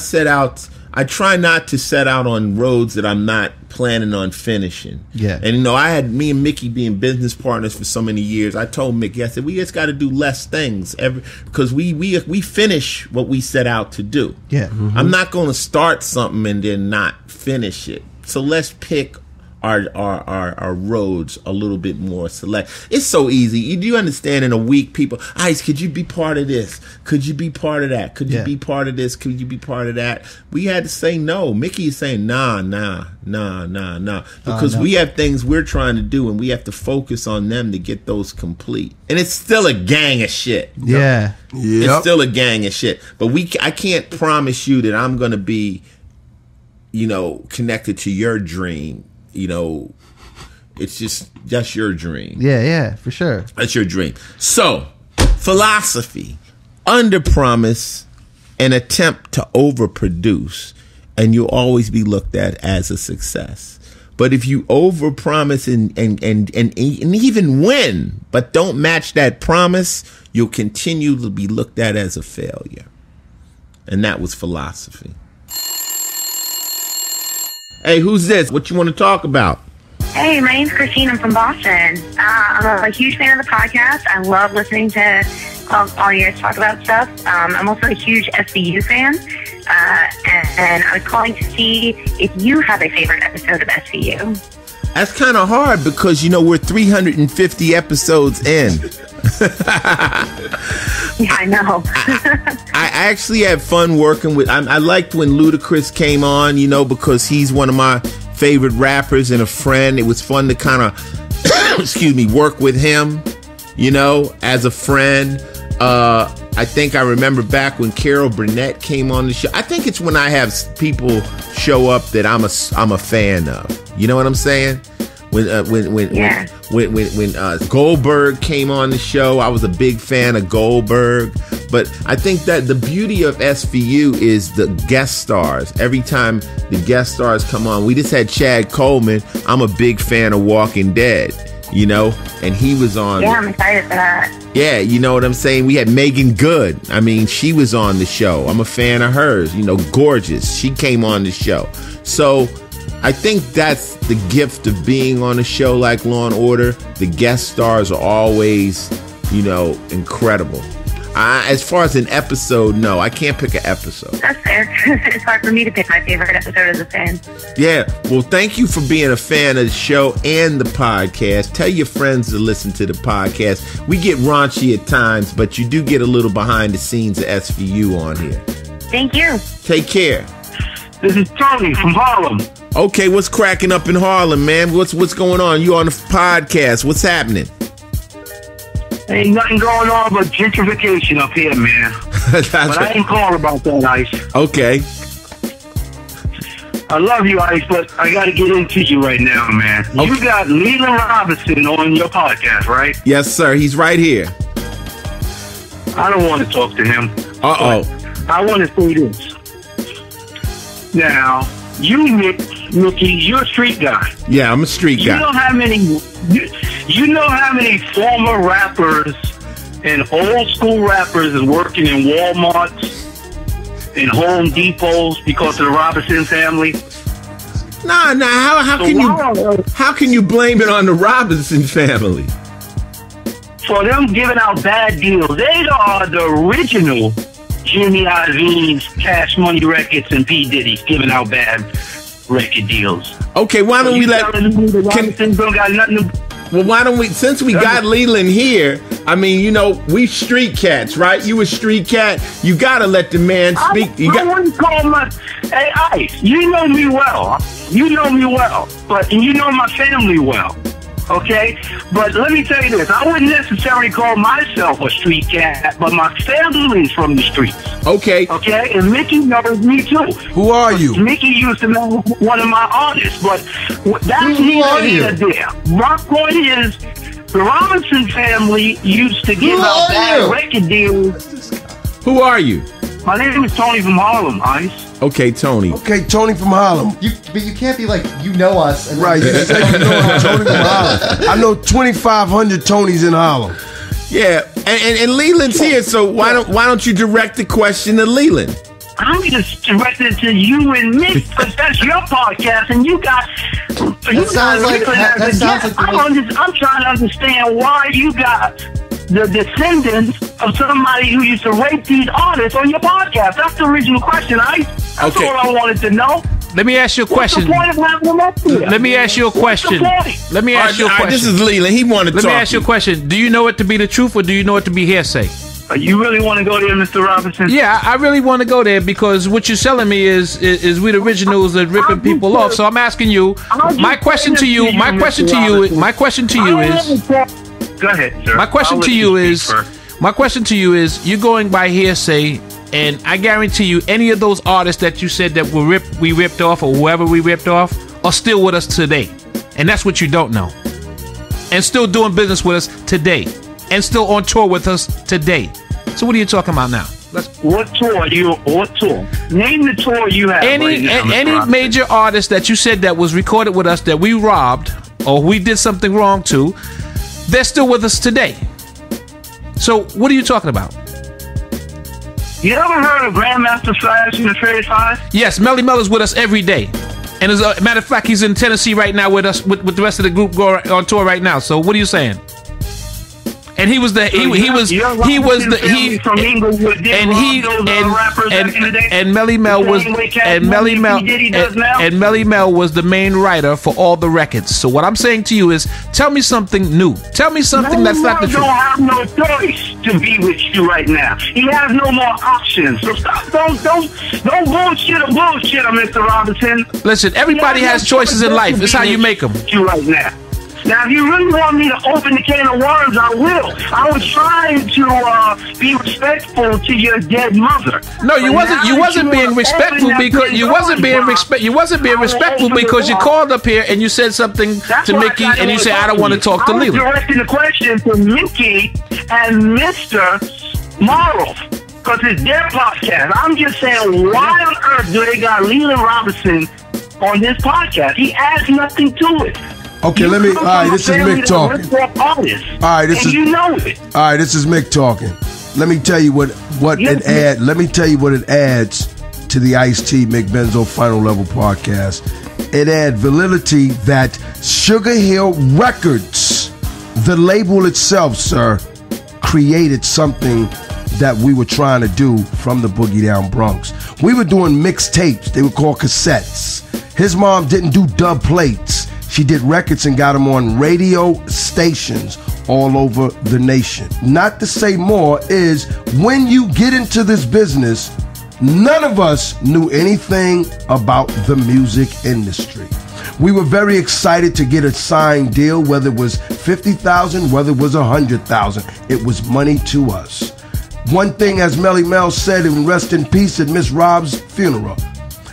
try not to set out on roads that I'm not planning on finishing. Yeah. And, I had me and Mickey being business partners for so many years. I told Mickey, I said, we just got to do less things because we finish what we set out to do. Yeah. Mm-hmm. I'm not going to start something and then not finish it. So let's pick our roads a little bit more select. It's so easy. You do understand in a week, people, Ice, could you be part of this? Could you be part of that? Could you be part of this? Could you be part of that? We had to say no. Mickey is saying nah. Because we have things we're trying to do and we have to focus on them to get those complete. And it's still a gang of shit. Yeah. It's still a gang of shit. But I can't promise you that I'm going to be, connected to your dream. It's just that's your dream. Yeah, for sure. That's your dream. So, philosophy, under promise, an attempt to overproduce, and you'll always be looked at as a success. But if you overpromise and even win, but don't match that promise, you'll continue to be looked at as a failure. And that was philosophy. Hey, who's this? What you want to talk about? Hey, my name's Christine. I'm from Boston. I'm a huge fan of the podcast. I love listening to all you guys talk about stuff. I'm also a huge SVU fan. And I was calling to see if you have a favorite episode of SVU. That's kind of hard because, we're 350 episodes in. Yeah, I know. I actually had fun working with. I liked when Ludacris came on, because he's one of my favorite rappers and a friend. It was fun to kind of, work with him, as a friend. I think I remember back when Carol Burnett came on the show. I think it's when I have people show up that I'm a fan of. You know what I'm saying? When Goldberg came on the show, I was a big fan of Goldberg. But I think that the beauty of SVU is the guest stars. Every time the guest stars come on, we just had Chad Coleman. I'm a big fan of Walking Dead, and he was on. Yeah, I'm excited for that. Yeah, you know what I'm saying? We had Megan Good. I mean, she was on the show. I'm a fan of hers. Gorgeous. She came on the show. So I think that's the gift of being on a show like Law & Order. The guest stars are always, incredible. As far as an episode, no, I can't pick an episode. That's fair. It's hard for me to pick my favorite episode as a fan. Yeah. Well, thank you for being a fan of the show and the podcast. Tell your friends to listen to the podcast. We get raunchy at times, but you do get a little behind the scenes of SVU on here. Thank you. Take care. This is Tony from Harlem. Okay, what's cracking up in Harlem, man? What's going on? You on the podcast? What's happening? Ain't nothing going on but gentrification up here, man. But I ain't calling about that, Ice. Okay. I love you, Ice, but I got to get into you right now, man. Okay. You got Leland Robinson on your podcast, right? Yes, sir. He's right here. I don't want to talk to him. Uh-oh. I want to say this. Now, you, Mickey, you're a street guy. Yeah, I'm a street guy. You know how many former rappers and old school rappers are working in Walmarts and Home Depots because of the Robinson family? Nah. How can you blame it on the Robinson family? For them giving out bad deals. They are the original Jimmy Iovine's, Cash Money Records, and P. Diddy's giving out bad record deals. Okay, why don't we let... Well, why don't we, since we got Leland here, I mean, we street cats, right? You a street cat, you gotta let the man speak. I wouldn't call my... Hey, Ice, you know me well. But you know my family well. Okay? But let me tell you this. I wouldn't necessarily call myself a street cat, but my family's from the streets. Okay. Okay? And Mickey knows me too. Who are you? Mickey used to know one of my artists, but that's neither here nor there. My point is, the Robinson family used to give out bad record deals. Who are you? My name is Tony from Harlem, Ice. Okay, Tony. Okay, Tony from Harlem. But you can't be like, us. And right, you say you know Tony from Harlem. I know 2,500 Tonys in Harlem. Yeah, and Leland's here, so why don't you direct the question to Leland? I'm just directed to you and Mick, because that's your podcast, and you got... I'm trying to understand why you got the descendants of somebody who used to rape these artists on your podcast. That's the original question, That's all I wanted to know. Let me ask you a question. Let me ask you a question. Let me ask you a question. This is Leland. He wanted to talk. Let me ask you a question. Do you know it to be the truth, or do you know it to be hearsay? You really want to go there, Mr. Robinson? Yeah, I really want to go there because what you're telling me is we the originals that ripping people off. So I'm asking you. My question to you is. Go ahead, sir. My question to you is. You're going by hearsay, and I guarantee you, any of those artists that you said that we ripped off, or whoever we ripped off, are still with us today, and that's what you don't know, and still doing business with us today, and still on tour with us today. So what are you talking about now? What tour? Name the tour you have. Any major artist that you said that was recorded with us that we robbed or we did something wrong to, they're still with us today. So what are you talking about? You ever heard of Grandmaster Flash and the Furious Five? Yes, Melly Mel is with us every day. And as a matter of fact, he's in Tennessee right now with us, with the rest of the group going on tour right now. So what are you saying? And he was the Melly Mel was the main writer for all the records. So what I'm saying to you is, tell me something new. Tell me something that's not the truth. He don't have no choice to be with you right now. He has no more options. So stop. Don't bullshit him, Mr. Robinson. Listen, everybody has choices in life. It's how you make them. You right now. Now, if you really want me to open the can of worms, I will. I was trying to be respectful to your dead mother. No, you wasn't being respectful because you wasn't being respectful because you called up here and you said something to Mickey and you said I don't want to talk to Leland. I was directing the question to Mickey and Mr. Morrow because it's their podcast. I'm just saying, why on earth do they got Leland Robinson on this podcast? He adds nothing to it. Okay, all right, this is Mick talking. All right, this is Mick talking. Let me tell you what it adds to the Ice-T Mick Benzo Final Level Podcast. It adds validity that Sugar Hill Records, the label itself, sir, created something that we were trying to do from the Boogie Down Bronx. We were doing mixtapes. They were called cassettes. His mom didn't do dub plates. She did records and got them on radio stations all over the nation. Not to say more is when you get into this business, none of us knew anything about the music industry. We were very excited to get a signed deal, whether it was $50,000, whether it was $100,000. It was money to us. One thing, as Melly Mel said, and rest in peace at Miss Rob's funeral,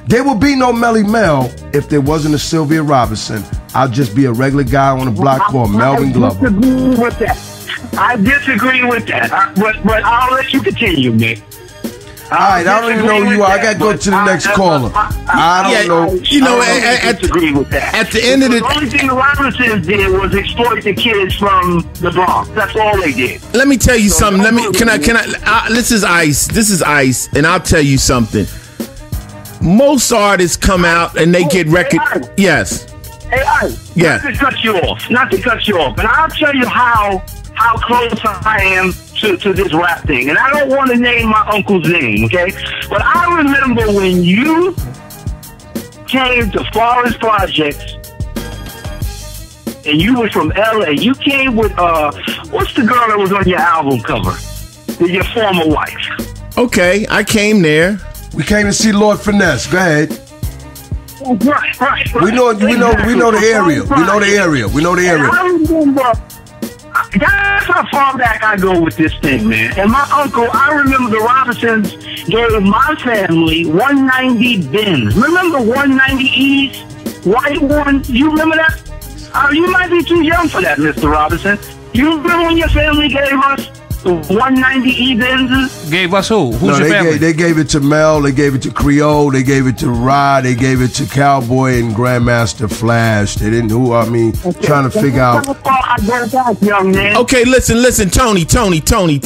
there would be no Melly Mel if there wasn't a Sylvia Robinson. I'll just be a regular guy on the block called Melvin Glover. I disagree with that. But I'll let you continue, Nick. All right, I don't even know who you are. I got to go to the next caller. I don't know. You know, disagree with that. At the end of the only thing the Robinsons did was exploit the kids from the Bronx. That's all they did. Let me tell you something. Can I? This is Ice, and I'll tell you something. Most artists come out and they get record. Yes. Hey, not to cut you off, and I'll tell you how close I am to this rap thing. And I don't want to name my uncle's name, okay? But I remember when you came to Forest Projects, and you were from LA. You came with what's the girl that was on your album cover? With your former wife. Okay, I came there. We came to see Lord Finesse. Go ahead. Right. We know the area. We know the area. I remember. That's how far back I go with this thing, man. And my uncle, I remember the Robinsons gave my family 190 Benz. Remember 190Es? White one? You remember that? You might be too young for that, Mr. Robinson. You remember when your family gave us the 190E Benzes? Gave us who? Who's your family? They gave it to Mel, they gave it to Creole, they gave it to Rod, they gave it to Cowboy and Grandmaster Flash. They didn't trying to figure out. Okay, listen, Tony.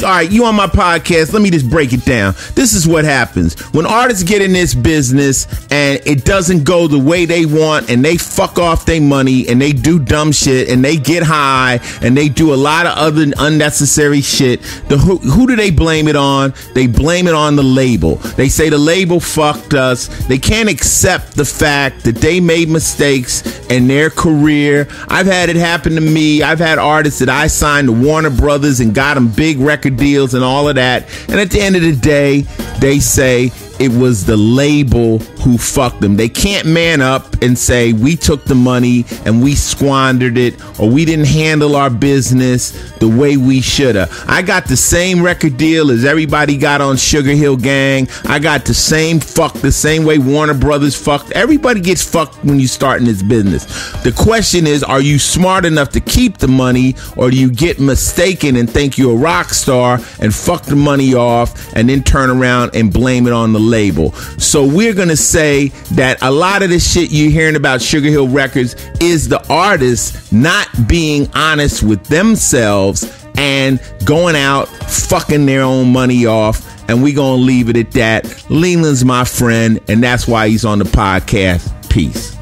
All right, you on my podcast. Let me just break it down. This is what happens. When artists get in this business and it doesn't go the way they want and they fuck off their money and they do dumb shit and they get high and they do a lot of other unnecessary shit, Who do they blame it on? They blame it on the label. They say the label fucked us. They can't accept the fact that they made mistakes in their career. I've had it happen to me. I've had artists that I signed to Warner Brothers and got them big record deals and all of that. And at the end of the day, they say it was the label who fucked them. They can't man up and say we took the money and we squandered it, or we didn't handle our business the way we should have. I got the same record deal as everybody got on Sugar Hill Gang. I got the same way Warner Brothers fucked. Everybody gets fucked when you start in this business. The question is, are you smart enough to keep the money, or do you get mistaken and think you're a rock star and fuck the money off and then turn around and blame it on the label? So we're gonna say that a lot of this shit you're hearing about Sugar Hill Records is the artists not being honest with themselves and going out fucking their own money off, and we gonna leave it at that. Leland's my friend, and that's why he's on the podcast. Peace.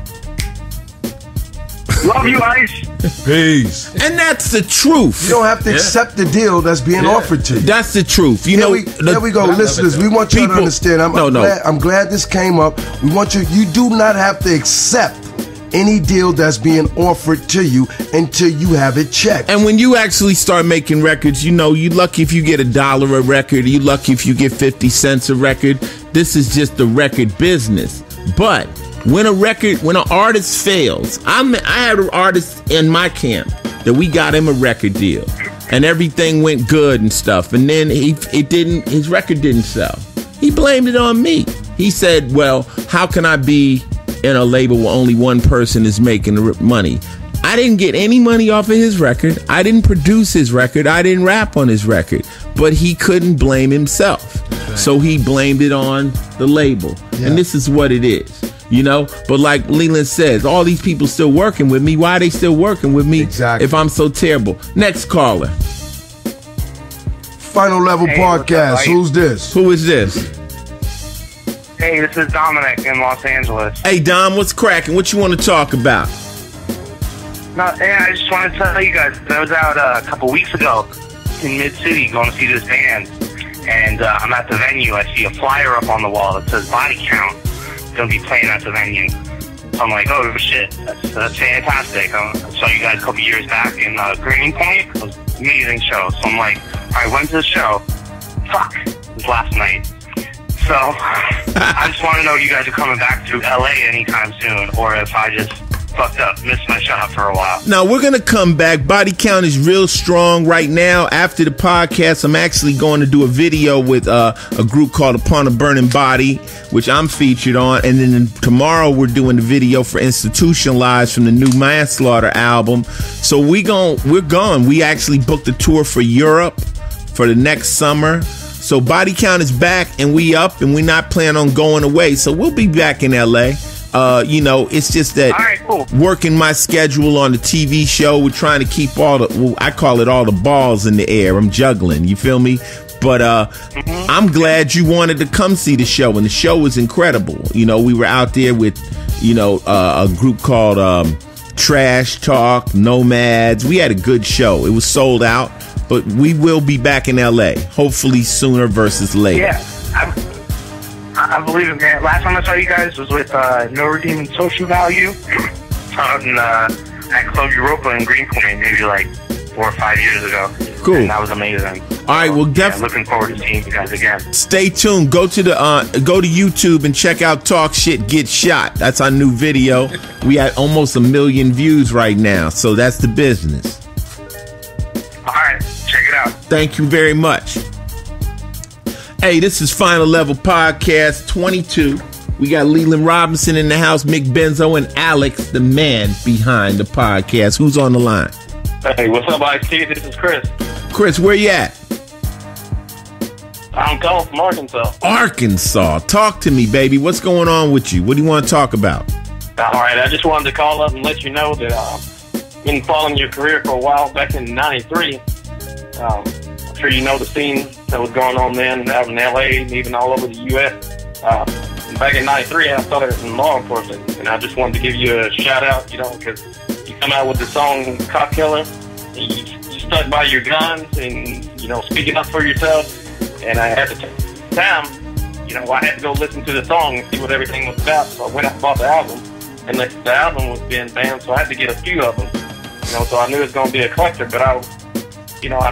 Love you, Ice. Peace. And that's the truth. You don't have to accept the deal that's being offered to you. That's the truth. There we go, listeners. We want you to understand. I'm glad this came up. We want you. You do not have to accept any deal that's being offered to you until you have it checked. And when you actually start making records, you're lucky if you get $1 a record. You're lucky if you get 50 cents a record. This is just the record business. But when an artist fails, I had an artist in my camp that we got him a record deal, and everything went good and stuff, and then his record didn't sell. He blamed it on me. He said, "Well, how can I be in a label where only one person is making the money?" I didn't get any money off of his record. I didn't produce his record. I didn't rap on his record. But he couldn't blame himself. Right. So he blamed it on the label. Yeah. And this is what it is. But like Leland says, all these people still working with me. Why are they still working with me if I'm so terrible? Next caller. Final Level Podcast. Who's this? Who is this? Hey, this is Dominic in Los Angeles. Hey, Dom, what's cracking? What you want to talk about? I just wanted to tell you guys, I was out a couple weeks ago in Mid-City going to see this band, and I'm at the venue. I see a flyer up on the wall that says Body Count. Going to be playing at the venue. So I'm like, oh shit, that's fantastic. I saw you guys a couple years back in Greenpoint. It was an amazing show. So I'm like, I went to the show. Fuck, it was last night. So I just want to know if you guys are coming back to LA anytime soon, or if I just fucked up, missed my shot for a while. Now, we're going to come back. Body Count is real strong right now. After the podcast, I'm actually going to do a video with a group called Upon a Burning Body, which I'm featured on. And then tomorrow, we're doing the video for Institutionalized from the new Manslaughter album. So we're gone. We actually booked a tour for Europe for the next summer. So Body Count is back, and we up, and we're not planning on going away. So we'll be back in LA. It's just that working my schedule on the TV show, we're trying to keep I call it all the balls in the air. I'm juggling, you feel me? But I'm glad you wanted to come see the show, and the show was incredible. We were out there with, a group called Trash Talk, Nomads. We had a good show. It was sold out, but we will be back in LA, hopefully sooner versus later. Yeah, I believe it, man. Last time I saw you guys was with No Redeeming Social Value at Club Europa in Greenpoint, maybe like 4 or 5 years ago. Cool. And that was amazing. All right, well, definitely looking forward to seeing you guys again. Stay tuned. Go to YouTube and check out Talk Shit Get Shot. That's our new video. We had almost 1 million views right now, so that's the business. All right, check it out. Thank you very much. Hey, this is Final Level Podcast 22. We got Leland Robinson in the house, Mick Benzo, and Alex, the man behind the podcast. Who's on the line? Hey, what's up, Ice-T? This is Chris. Chris, where you at? I'm calling from Arkansas. Arkansas. Talk to me, baby. What's going on with you? What do you want to talk about? All right, I just wanted to call up and let you know that I've been following your career for a while. Back in '93, I'm sure you know the scene that was going on then out in LA and even all over the U.S. Back in '93, I started in law enforcement, and I just wanted to give you a shout out, because you come out with the song Cop Killer. You stuck by your guns and, you know, speaking up for yourself. And at the time, you know, I had to go listen to the song and see what everything was about. So I went out and bought the album, and the album was being banned, so I had to get a few of them. You know, so I knew it was going to be a collector. But I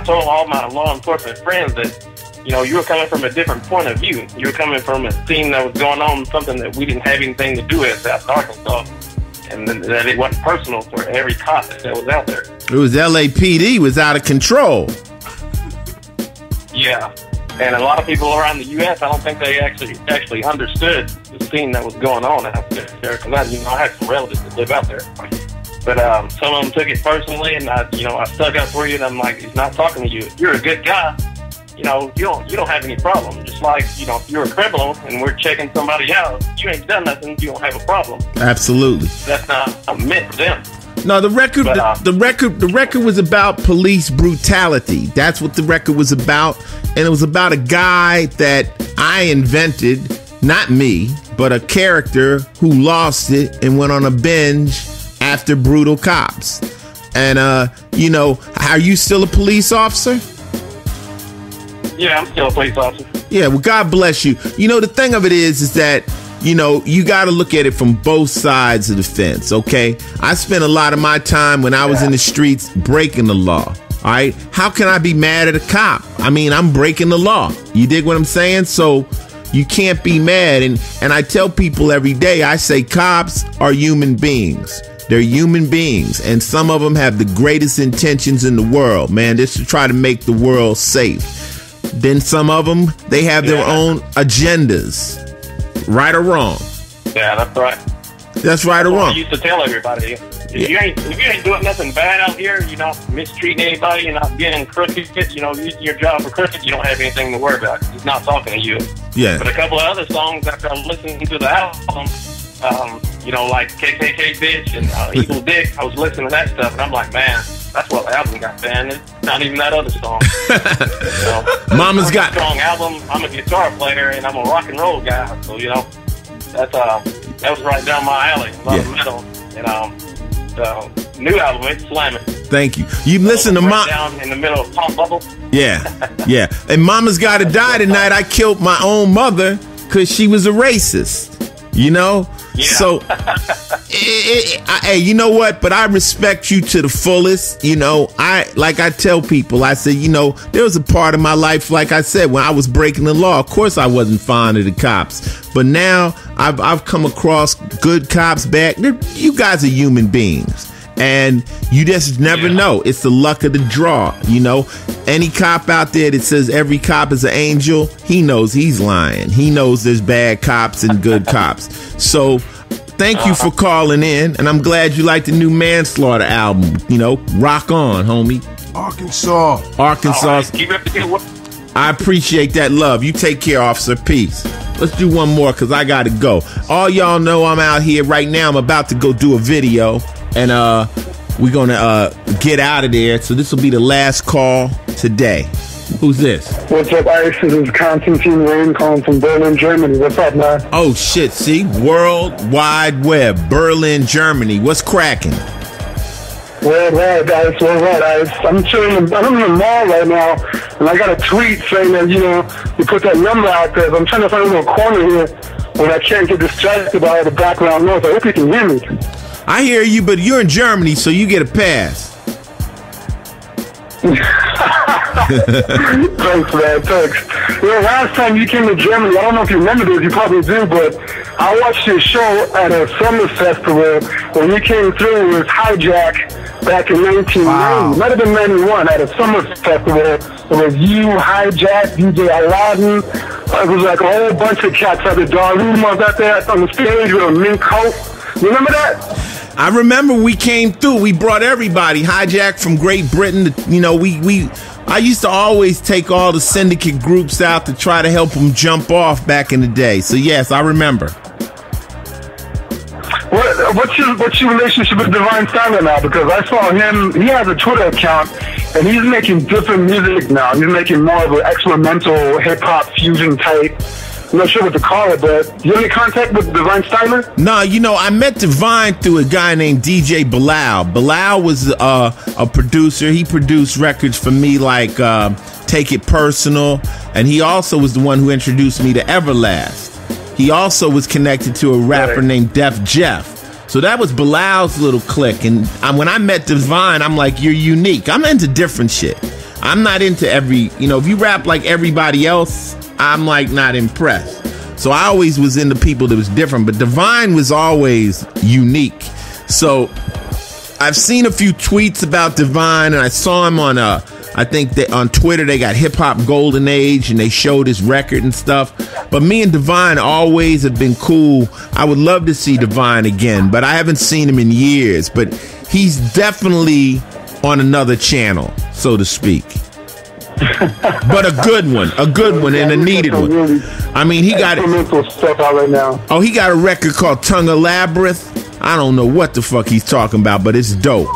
told all my law enforcement friends that, you know, you were coming from a different point of view. You were coming from a scene that was going on, something that we didn't have anything to do with South Arkansas, and that it wasn't personal for every cop that was out there. It was LAPD was out of control. Yeah. And a lot of people around the U.S., I don't think they actually understood the scene that was going on out there. Because I had some relatives that live out there. But some of them took it personally, and I stuck up for you, and I'm like, he's not talking to you. If you're a good guy, you know, you don't have any problem. Just like, you know, if you're a criminal and we're checking somebody out, you ain't done nothing, you don't have a problem. Absolutely. That's not meant for them. No, the record was about police brutality. That's what the record was about. And it was about a guy that I invented, not me, but a character who lost it and went on a binge after brutal cops. And, you know, are you still a police officer? Yeah, I'm still a police officer. Yeah, well, God bless you. You know, the thing of it is that, you know, you got to look at it from both sides of the fence, okay? I spent a lot of my time when I was in the streets breaking the law, all right? How can I be mad at a cop? I mean, I'm breaking the law. You dig what I'm saying? So you can't be mad. And I tell people every day, I say cops are human beings. They're human beings. And some of them have the greatest intentions in the world, man. Just to try to make the world safe. Then some of them, they have their own agendas. Right or wrong? Yeah, that's right. That's right or wrong. I used to tell everybody, if you ain't doing nothing bad out here, you're not mistreating anybody, you're not getting crooked, you know, your job for crooked, you don't have anything to worry about. He's not talking to you. Yeah. But a couple of other songs after I'm listening to the album, you know, like KKK Bitch and Evil Dick, I was listening to that stuff, and I'm like, man, that's what the album got banned. It's not even that other song. So, Mama's got a strong album. I'm a guitar player and I'm a rock and roll guy, so you know that was right down my alley. A lot of metal, and the new album, it's slamming. Thank you. You listen to Mom down in the middle of Pop Bubble. Yeah, yeah. And Mama's Gotta Die tonight. I killed my own mother because she was a racist. You know. Yeah. So, hey, you know what? But I respect you to the fullest. You know, I tell people, I say, you know, there was a part of my life, like I said, when I was breaking the law. Of course, I wasn't fond of the cops, but now I've come across good cops, bad. You guys are human beings, and you just never know. It's the luck of the draw. You know, any cop out there that says every cop is an angel, he knows he's lying. He knows there's bad cops and good cops. So thank you for calling in, and I'm glad you like the new Manslaughter album. You know, rock on, homie. Arkansas. Right, keep up the good work. I appreciate that love. You take care, officer. Peace. Let's do one more because I got to go. All y'all know I'm out here right now. I'm about to go do a video, and we're going to get out of there. So this will be the last call today. Who's this? What's up, Ice? This is Constantine Rain calling from Berlin, Germany. What's up, man? Oh, shit. See? World Wide Web. Berlin, Germany. What's cracking? Worldwide, guys. Worldwide, Ice. I'm chilling. I'm in the mall right now, and I got a tweet saying that, you know, you put that number out there. But I'm trying to find a little corner here where I can't get distracted by all the background noise. I hope you can hear me. I hear you, but you're in Germany, so you get a pass. Thanks, man. Thanks. You know, last time you came to Germany, I don't know if you remember this, you probably do, but I watched your show at a summer festival when you came through with Hijack back in 1990. Wow. Might have been 91 at a summer festival. It was you, Hijack, DJ Aladdin. It was like a whole bunch of cats at the dog room out there on the stage with a mink coat. You remember that? I remember we came through. We brought everybody. Hijack from Great Britain. You know, I used to always take all the syndicate groups out to try to help them jump off back in the day. So yes, I remember. What's your relationship with Divine Standard now? Because I saw him. He has a Twitter account, and he's making different music now. He's making more of an experimental hip hop fusion type. I'm not sure what to call it, but you have any contact with Divine Styler? No, you know, I met Divine through a guy named DJ Bilal. Bilal was a producer. He produced records for me like Take It Personal, and he also was the one who introduced me to Everlast. He also was connected to a rapper named Def Jeff. So that was Bilal's little clique. And when I met Divine, I'm like, you're unique. I'm into different shit. I'm not into if you rap like everybody else, I'm like not impressed. So I always was into people that was different. But Divine was always unique. So I've seen a few tweets about Divine, and I saw him on I think that on Twitter they got Hip Hop Golden Age and they showed his record and stuff. But me and Divine always have been cool. I would love to see Divine again, but I haven't seen him in years. But he's definitely on another channel, so to speak. But a good one and a needed one. I mean, he got stuff out right now. Oh, he got a record called Tongue of Labyrinth. I don't know what the fuck he's talking about, but it's dope.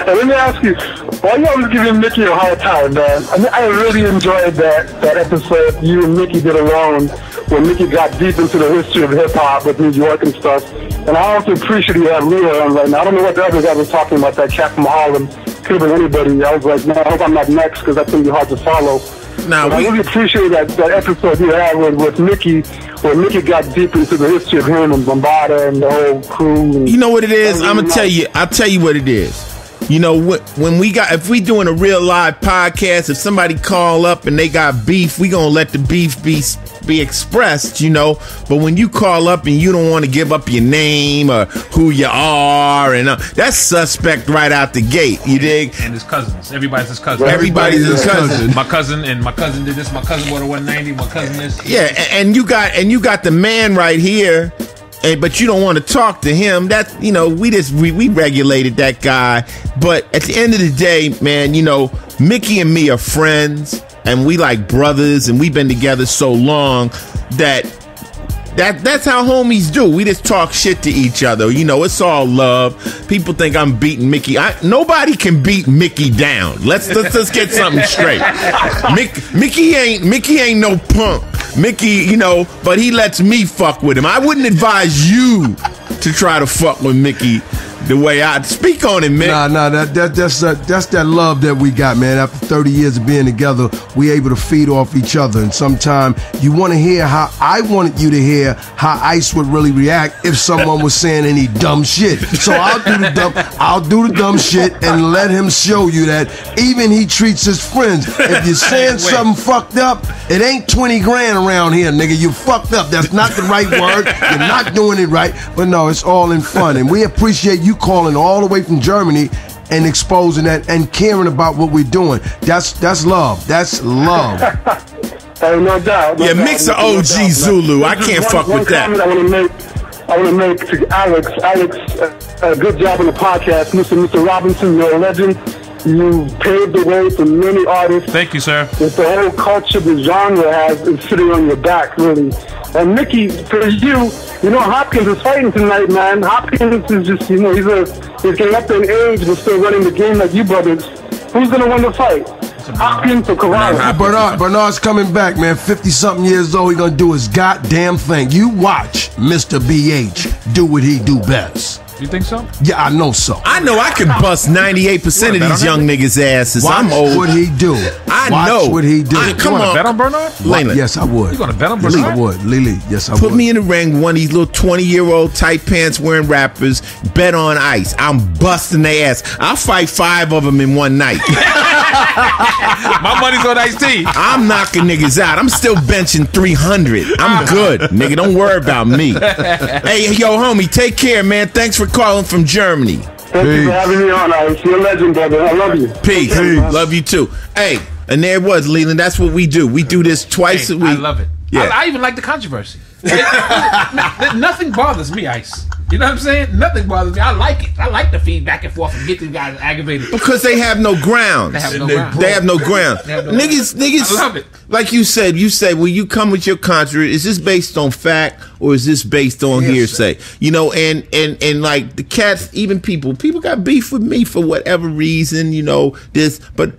Let me ask you, why you always giving Mickey a hard time, man? I mean, I really enjoyed that episode you and Mickey did alone, when Mickey got deep into the history of hip-hop with New York and stuff. And I also appreciate you have Leo on right now. I don't know what the other guy was talking about, that cat from Harlem. Could have been anybody. I was like, man, I hope I'm not next, because that's going to be hard to follow. I really appreciate that episode you had with Mickey, where Mickey got deep into the history of him and Bombada and the whole crew. You know what it is? I'm gonna tell you. I'll tell you what it is. You know, if we doing a real live podcast, if somebody call up and they got beef, we gonna let the beef be expressed, you know. But when you call up and you don't want to give up your name or who you are, and that's suspect right out the gate. You dig? And his cousins, everybody's his cousin. Everybody's his cousin. My cousin did this. My cousin bought a 190. My cousin this. Yeah, and you got the man right here. But you don't want to talk to him. That, you know, we regulated that guy. But at the end of the day, man, you know, Mickey and me are friends, and we like brothers, and we've been together so long that's how homies do. We just talk shit to each other. You know, it's all love. People think I'm beating Mickey. Nobody can beat Mickey down. Let's get something straight. Mickey ain't no punk. Mickey, you know, but he lets me fuck with him. I wouldn't advise you to try to fuck with Mickey the way I speak on him, man. Nah, that's that love that we got, man. After 30 years of being together, we able to feed off each other. And sometimes you want to hear how I wanted you to hear how Ice would really react if someone was saying any dumb shit. So I'll do the dumb shit and let him show you that even he treats his friends. If you're saying something fucked up, it ain't 20 grand around here, nigga. You fucked up. That's not the right word. You're not doing it right. But no, it's all in fun. And we appreciate you calling all the way from Germany and exposing that and caring about what we're doing. That's love. That's love. No doubt. Yeah, mix of OG Zulu. I can't fuck with that. I want to make to Alex. Alex, a good job on the podcast. Mr. Robinson, you're a legend. You paved the way for many artists. Thank you, sir. With the whole culture the genre has is sitting on your back, really. And Mickey, for you know, Hopkins is fighting tonight, man. Hopkins is just, you know, he's getting up in age but still running the game like you brothers. Who's gonna win the fight? Hopkins or Corral? Bernard's coming back, man. 50-something years old. He gonna do his goddamn thing. You watch Mr. BH do what he do best. You think so? Yeah, I know so. I know I can bust 98% of these young niggas' asses. Watch I'm old. what he do. I know what he do. Come on. Bet on Bernard? Layla. Yes, I would. You gonna bet on Bernard? Yes, I would. Lily. Yes, I would. Put me in the ring, one of these little 20-year-old tight pants wearing rappers, bet on Ice. I'm busting their ass. I'll fight 5 of them in one night. My money's on Ice-T. I'm knocking niggas out. I'm still benching 300. I'm good, nigga. Don't worry about me. Hey, yo, homie, take care, man. Thanks for calling from Germany. Thank you for having me on, Ice. You're a legend, brother. I love you. Peace. Love you too. Hey, and there it was, Leland. That's what we do. We do this twice a week. I love it. Yeah. I even like the controversy. Nothing bothers me, Ice. You know what I'm saying? Nothing bothers me. I like it. I like the feedback and forth and get these guys aggravated. Because they have no grounds. They have no grounds. They have no ground. Niggas. I love it. Like you said, when you come with your controversy, is this based on fact or is this based on hearsay? You know, and like the cats, even people got beef with me for whatever reason, you know, but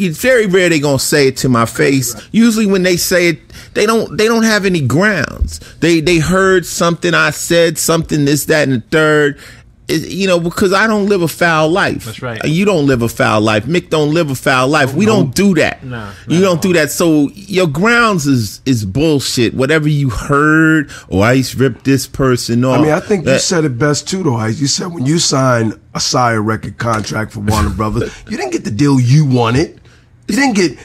it's very rare they're gonna say it to my face. Usually when they say it, they don't have any grounds. They heard something I said, something this, that, and the third. Because I don't live a foul life. That's right. You don't live a foul life. Mick don't live a foul life. We don't do that. No, you don't do that. So your grounds is bullshit. Whatever you heard, Ice ripped this person off. I mean, I think you said it best too, though, Ice. You said when you signed a Sire record contract for Warner Brothers, you didn't get the deal you wanted. You didn't get,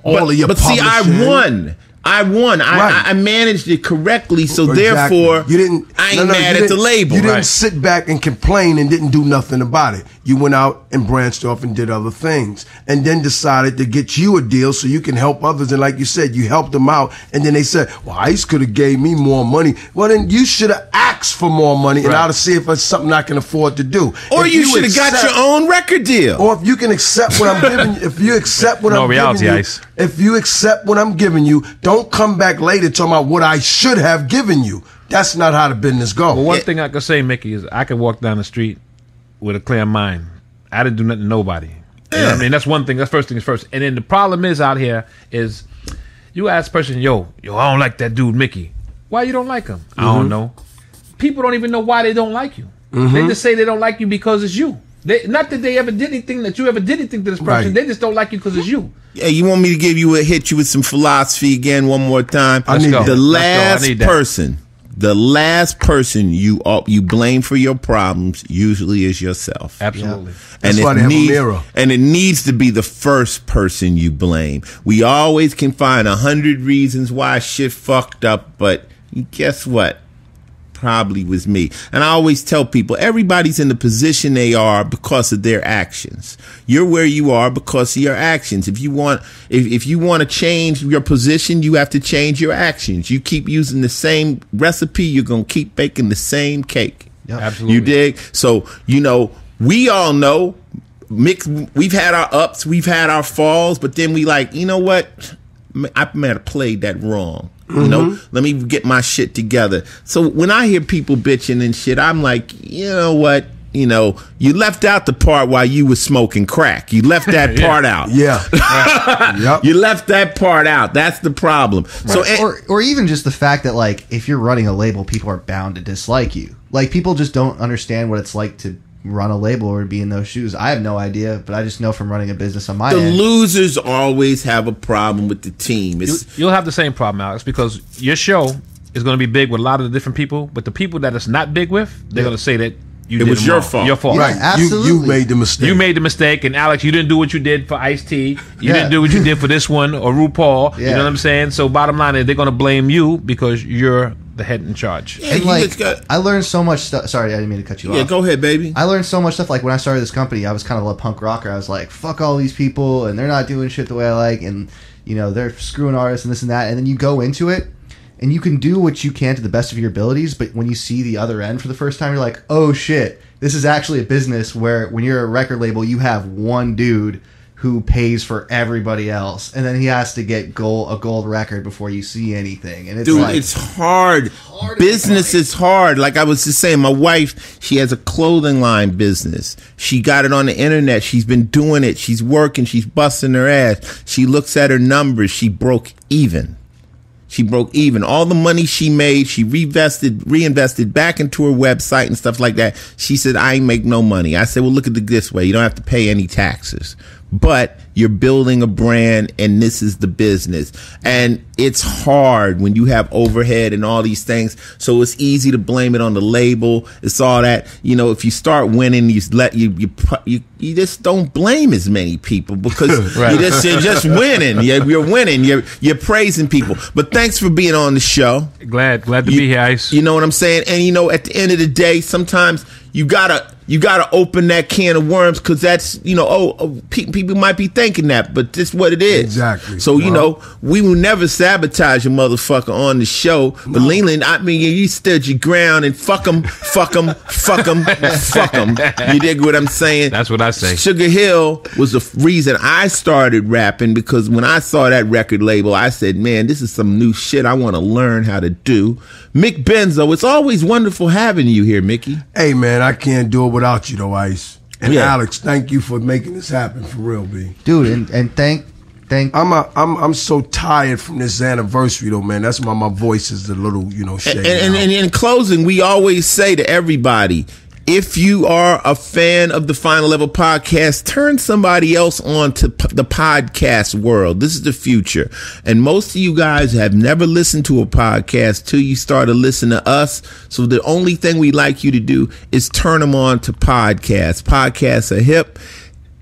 all of your publishing. But see, I won. Right. I managed it correctly, so therefore I ain't mad at the label. You didn't sit back and complain and didn't do nothing about it. You went out and branched off and did other things, and then decided to get you a deal so you can help others. And like you said, you helped them out, and then they said, "Well, Ice could have gave me more money." Well, then you should have asked for more money, and I'll see if it's something I can afford to do. Or you should have got your own record deal. Or if you can accept what I'm giving you, if you accept what I'm giving you, Ice. If you accept what I'm giving you, don't come back later talking about what I should have given you. That's not how the business goes. Well, one thing I can say, Mickey, is I can walk down the street with a clear mind. I didn't do nothing to nobody. You know what I mean? That's one thing. That's first things first. And then the problem is out here is you ask a person, yo, I don't like that dude, Mickey. Why you don't like him? I don't know. People don't even know why they don't like you. They just say they don't like you because it's you. Not that they ever did anything, that you ever did anything to this person. They just don't like you because it's you. Yeah, you want me to hit you with some philosophy again one more time? Let's go. The last person you blame for your problems usually is yourself. Absolutely. That's why they have a mirror. And it needs to be the first person you blame. We always can find 100 reasons why shit fucked up, but guess what? Probably was me. And I always tell people, everybody's in the position they are because of their actions. You're where you are because of your actions. If you want to change your position, you have to change your actions. You keep using the same recipe, you're going to keep baking the same cake. Yep. Absolutely. You dig? So, we all know, we've had our ups, we've had our falls, but then we like, you know what? I might have played that wrong. Let me get my shit together. So when I hear people bitching and shit, I'm like, you know what? You left out the part while you was smoking crack. You left that part out. Yeah. Yep. You left that part out. That's the problem. Right. So, or even just the fact that, like, if you're running a label, people are bound to dislike you. Like, people just don't understand what it's like to run a label or be in those shoes. I have no idea, but I just know from running a business on my end. The losers always have a problem with the team. You'll have the same problem, Alex, because your show is going to be big with a lot of the different people, but the people that it's not big with, they're going to say that it was your fault. Your fault. Yeah, right. Absolutely. You made the mistake. You made the mistake, and Alex, you didn't do what you did for Ice-T. You didn't do what you did for this one or RuPaul. You know what I'm saying? So bottom line is they're going to blame you because you're the head in charge. Yeah, and I learned so much stuff. Sorry, I didn't mean to cut you off. Yeah, go ahead, baby. I learned so much stuff. Like when I started this company, I was kind of a punk rocker. I was like, fuck all these people, and they're not doing shit the way I like, and they're screwing artists and this and that. And then you go into it, and you can do what you can to the best of your abilities, but when you see the other end for the first time, you're like, oh shit, this is actually a business where when you're a record label, you have one dude who pays for everybody else, and then he has to get a gold record before you see anything. And it's it's hard. Business is hard. Like I was just saying, my wife, she has a clothing line business. She got it on the internet. She's been doing it. She's working. She's busting her ass. She looks at her numbers. She broke even. All the money she made, she reinvested back into her website and stuff like that. She said, I ain't make no money. I said, well, look at it this way. You don't have to pay any taxes, but you're building a brand and this is the business. And it's hard when you have overhead and all these things. So it's easy to blame it on the label. It's all that, if you start winning, you just don't blame as many people because you're just winning. You're winning. You're praising people. But thanks for being on the show. Glad to be here, Ice. You know what I'm saying? And at the end of the day, sometimes you gotta open that can of worms because that's people might be thinking that, but this is what it is. Exactly. So we will never sabotage a motherfucker on the show. But Leland, I mean, you stood your ground and fuck 'em. You dig what I'm saying? That's what I say. Sugar Hill was the reason I started rapping because when I saw that record label, I said, man, this is some new shit I want to learn how to do. Mick Benzo, it's always wonderful having you here, Mickey. Hey, man, I can't do it without you, though, Ice. And Alex, thank you for making this happen for real, B. Dude, and thank. I'm so tired from this anniversary though, man. That's why my voice is a little, shaky. And in closing, we always say to everybody, if you are a fan of the Final Level Podcast, turn somebody else on to the podcast world. This is the future. And most of you guys have never listened to a podcast till you start to listen to us. So the only thing we like you to do is turn them on to podcasts. Podcasts are hip.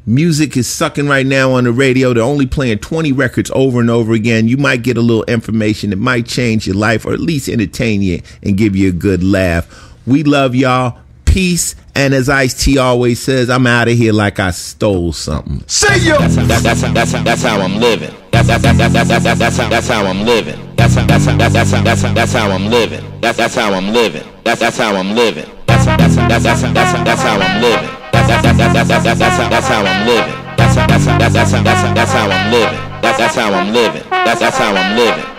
Music is sucking right now on the radio. They're only playing 20 records over and over again. You might get a little information that might change your life or at least entertain you and give you a good laugh. We love y'all. Peace. And as Ice-T always says, I'm out of here like I stole something. See you. That's how I'm living. That's how I'm living. That's how I'm living. That's how I'm living. That's how I'm living. That's how I'm living. That's how I'm living. That's how I'm living. That's how I'm living. That's how I'm living. That's how I'm living.